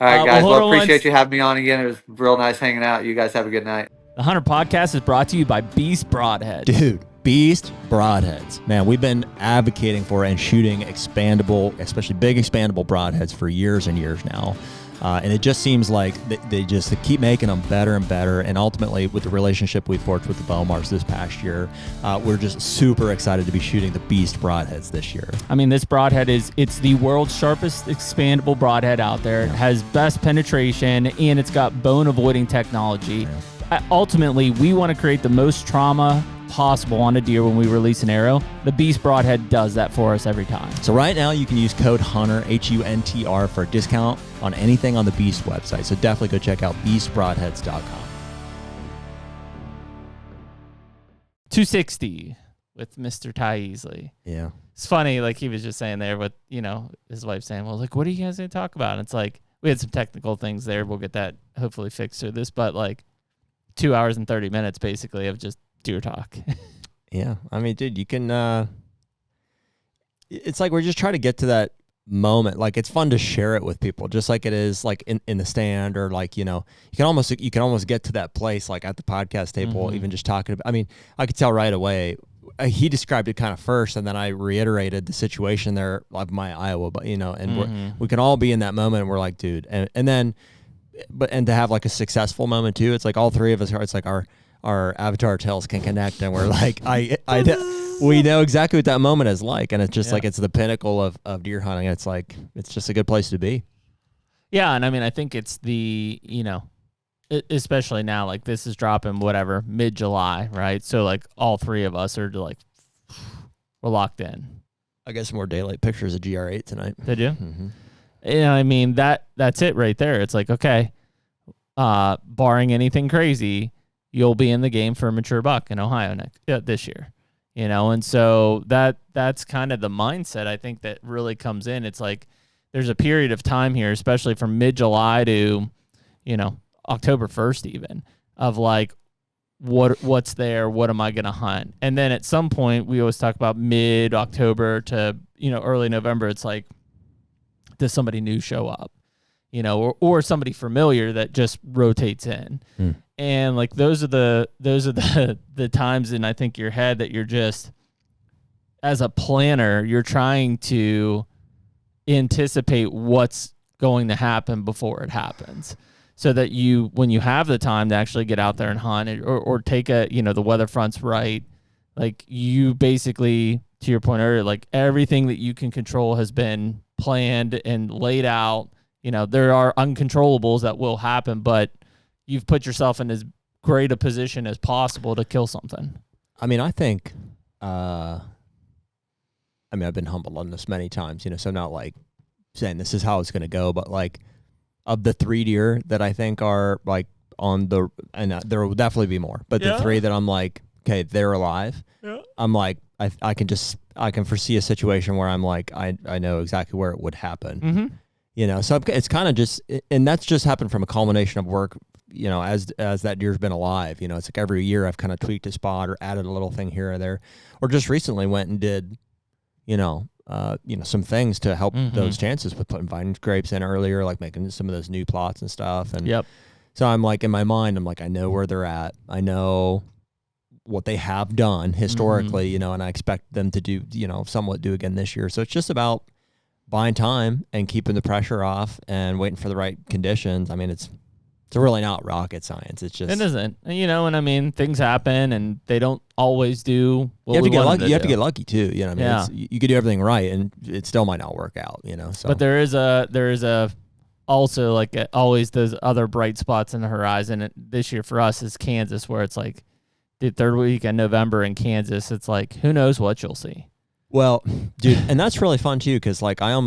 All right, guys. well, hold on appreciate you having me on again. It was real nice hanging out. You guys have a good night. The Hunter Podcast is brought to you by Beast Broadhead. Dude, Beast broadheads. Man, we've been advocating for and shooting expandable, especially big expandable broadheads for years and years now. And it just seems like they just keep making them better and better. And ultimately, with the relationship we forged with the Bowmars this past year, we're just super excited to be shooting the Beast broadheads this year. I mean, this broadhead it's the world's sharpest expandable broadhead out there. It has best penetration, and it's got bone avoiding technology. Ultimately, we want to create the most trauma possible on a deer when we release an arrow. The Beast Broadhead does that for us every time. So right now you can use code HUNTR, HUNTR, for a discount on anything on the Beast website. So definitely go check out beastbroadheads.com. 260 with Mr. Ty Easley. Yeah. It's funny, like he was just saying there with, his wife saying, well, like, what are you guys going to talk about? And it's like, we had some technical things there. We'll get that hopefully fixed through this, but like 2 hours and 30 minutes basically of just deer talk. Yeah. I mean, dude, you can, it's like we're just trying to get to that moment. Like, it's fun to share it with people, just like it is like in the stand, or like, you can almost get to that place, like at the podcast table, even just talking about, I mean, I could tell right away. He described it kind of first, and then I reiterated the situation there of my Iowa, but and we can all be in that moment, and we're like, dude, and then, and to have like a successful moment too. It's like all three of us are. It's like our avatar tails can connect, and we're like, we know exactly what that moment is like, and it's just like it's the pinnacle of deer hunting. It's like it's just a good place to be. Yeah, and I mean, I think it's the especially now, like this is dropping whatever mid-July, right? So like all three of us are like we're locked in. I got some more daylight pictures of GR8 tonight. Did you? Mm-hmm. I mean that's it right there. It's like, okay, barring anything crazy, you'll be in the game for a mature buck in Ohio this year. And so that's kind of the mindset I think that really comes in. It's like there's a period of time here, especially from mid-July to October 1st even, of like what's there, what am I going to hunt? And then at some point we always talk about mid-October to early November. It's like, does somebody new show up, or somebody familiar that just rotates in? And like those are the times in I think your head that you're just, as a planner, you're trying to anticipate what's going to happen before it happens, so that when you have the time to actually get out there and hunt, or take the weather front's right, like you basically, to your point earlier, like everything that you can control has been planned and laid out. There are uncontrollables that will happen, but you've put yourself in as great a position as possible to kill something. I mean, I think, I've been humbled on this many times, so I'm not like saying this is how it's going to go, but like of the 3 deer that I think are like on the, and there will definitely be more, but the 3 that I'm like, okay, they're alive. Yeah. I'm like, I can foresee a situation where I'm like, I know exactly where it would happen. So it's kind of just, and that's just happened from a culmination of work, you know, as that deer's been alive, you know, it's like every year I've kind of tweaked a spot or added a little thing here or there, or just recently went and did, some things to help those chances with putting vine grapes in earlier, like making some of those new plots and stuff. And so I'm like, in my mind, I'm like, I know where they're at. I know what they have done historically, you know, and I expect them to do, you know, somewhat do again this year. So it's just about buying time and keeping the pressure off and waiting for the right conditions. I mean, it's really not rocket science. It's just, it isn't, you know, and I mean, things happen and they don't always do what you have we to get want lucky. them to You have do. to get lucky too. You know what I mean? You could do everything right and it still might not work out, you know? So, but there is a also like always those other bright spots in the horizon. This year for us is Kansas, where it's like the third week in November in Kansas. It's like, who knows what you'll see. Well, dude, and that's really fun too, because like I'm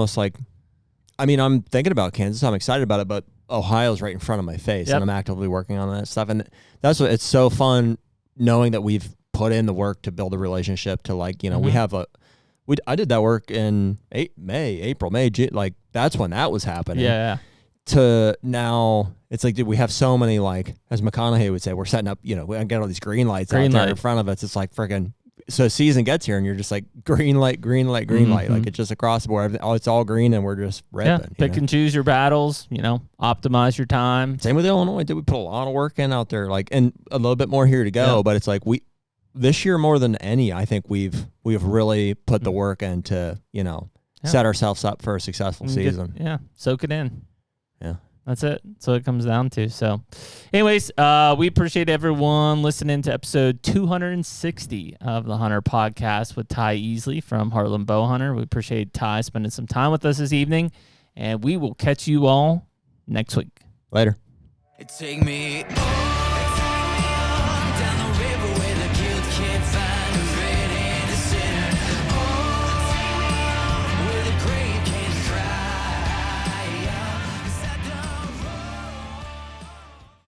thinking about Kansas, I'm excited about it, but Ohio's right in front of my face, and I'm actively working on that stuff, and that's what it's so fun knowing that we've put in the work to build a relationship. To like, you know, I did that work in April, May, like that's when that was happening. Yeah. To now, it's like, dude, we have so many, like as McConaughey would say, we're setting up. You know, we got all these green lights out there in front of us. It's like friggin'. So season gets here and you're just like green light, like it's just across the board. It's all green and we're just ripping. Pick and choose your battles, you know, optimize your time. Same with Illinois. Did we put a lot of work in out there, like, and a little bit more here to go, but it's like this year more than any, I think we've really put the work in to, you know, set ourselves up for a successful season. Soak it in. Yeah. That's it. That's what it comes down to. So anyways, we appreciate everyone listening to episode 260 of the HUNTR Podcast with Ty Easley from Heartland Bowhunter. We appreciate Ty spending some time with us this evening, and we will catch you all next week. Later. Take me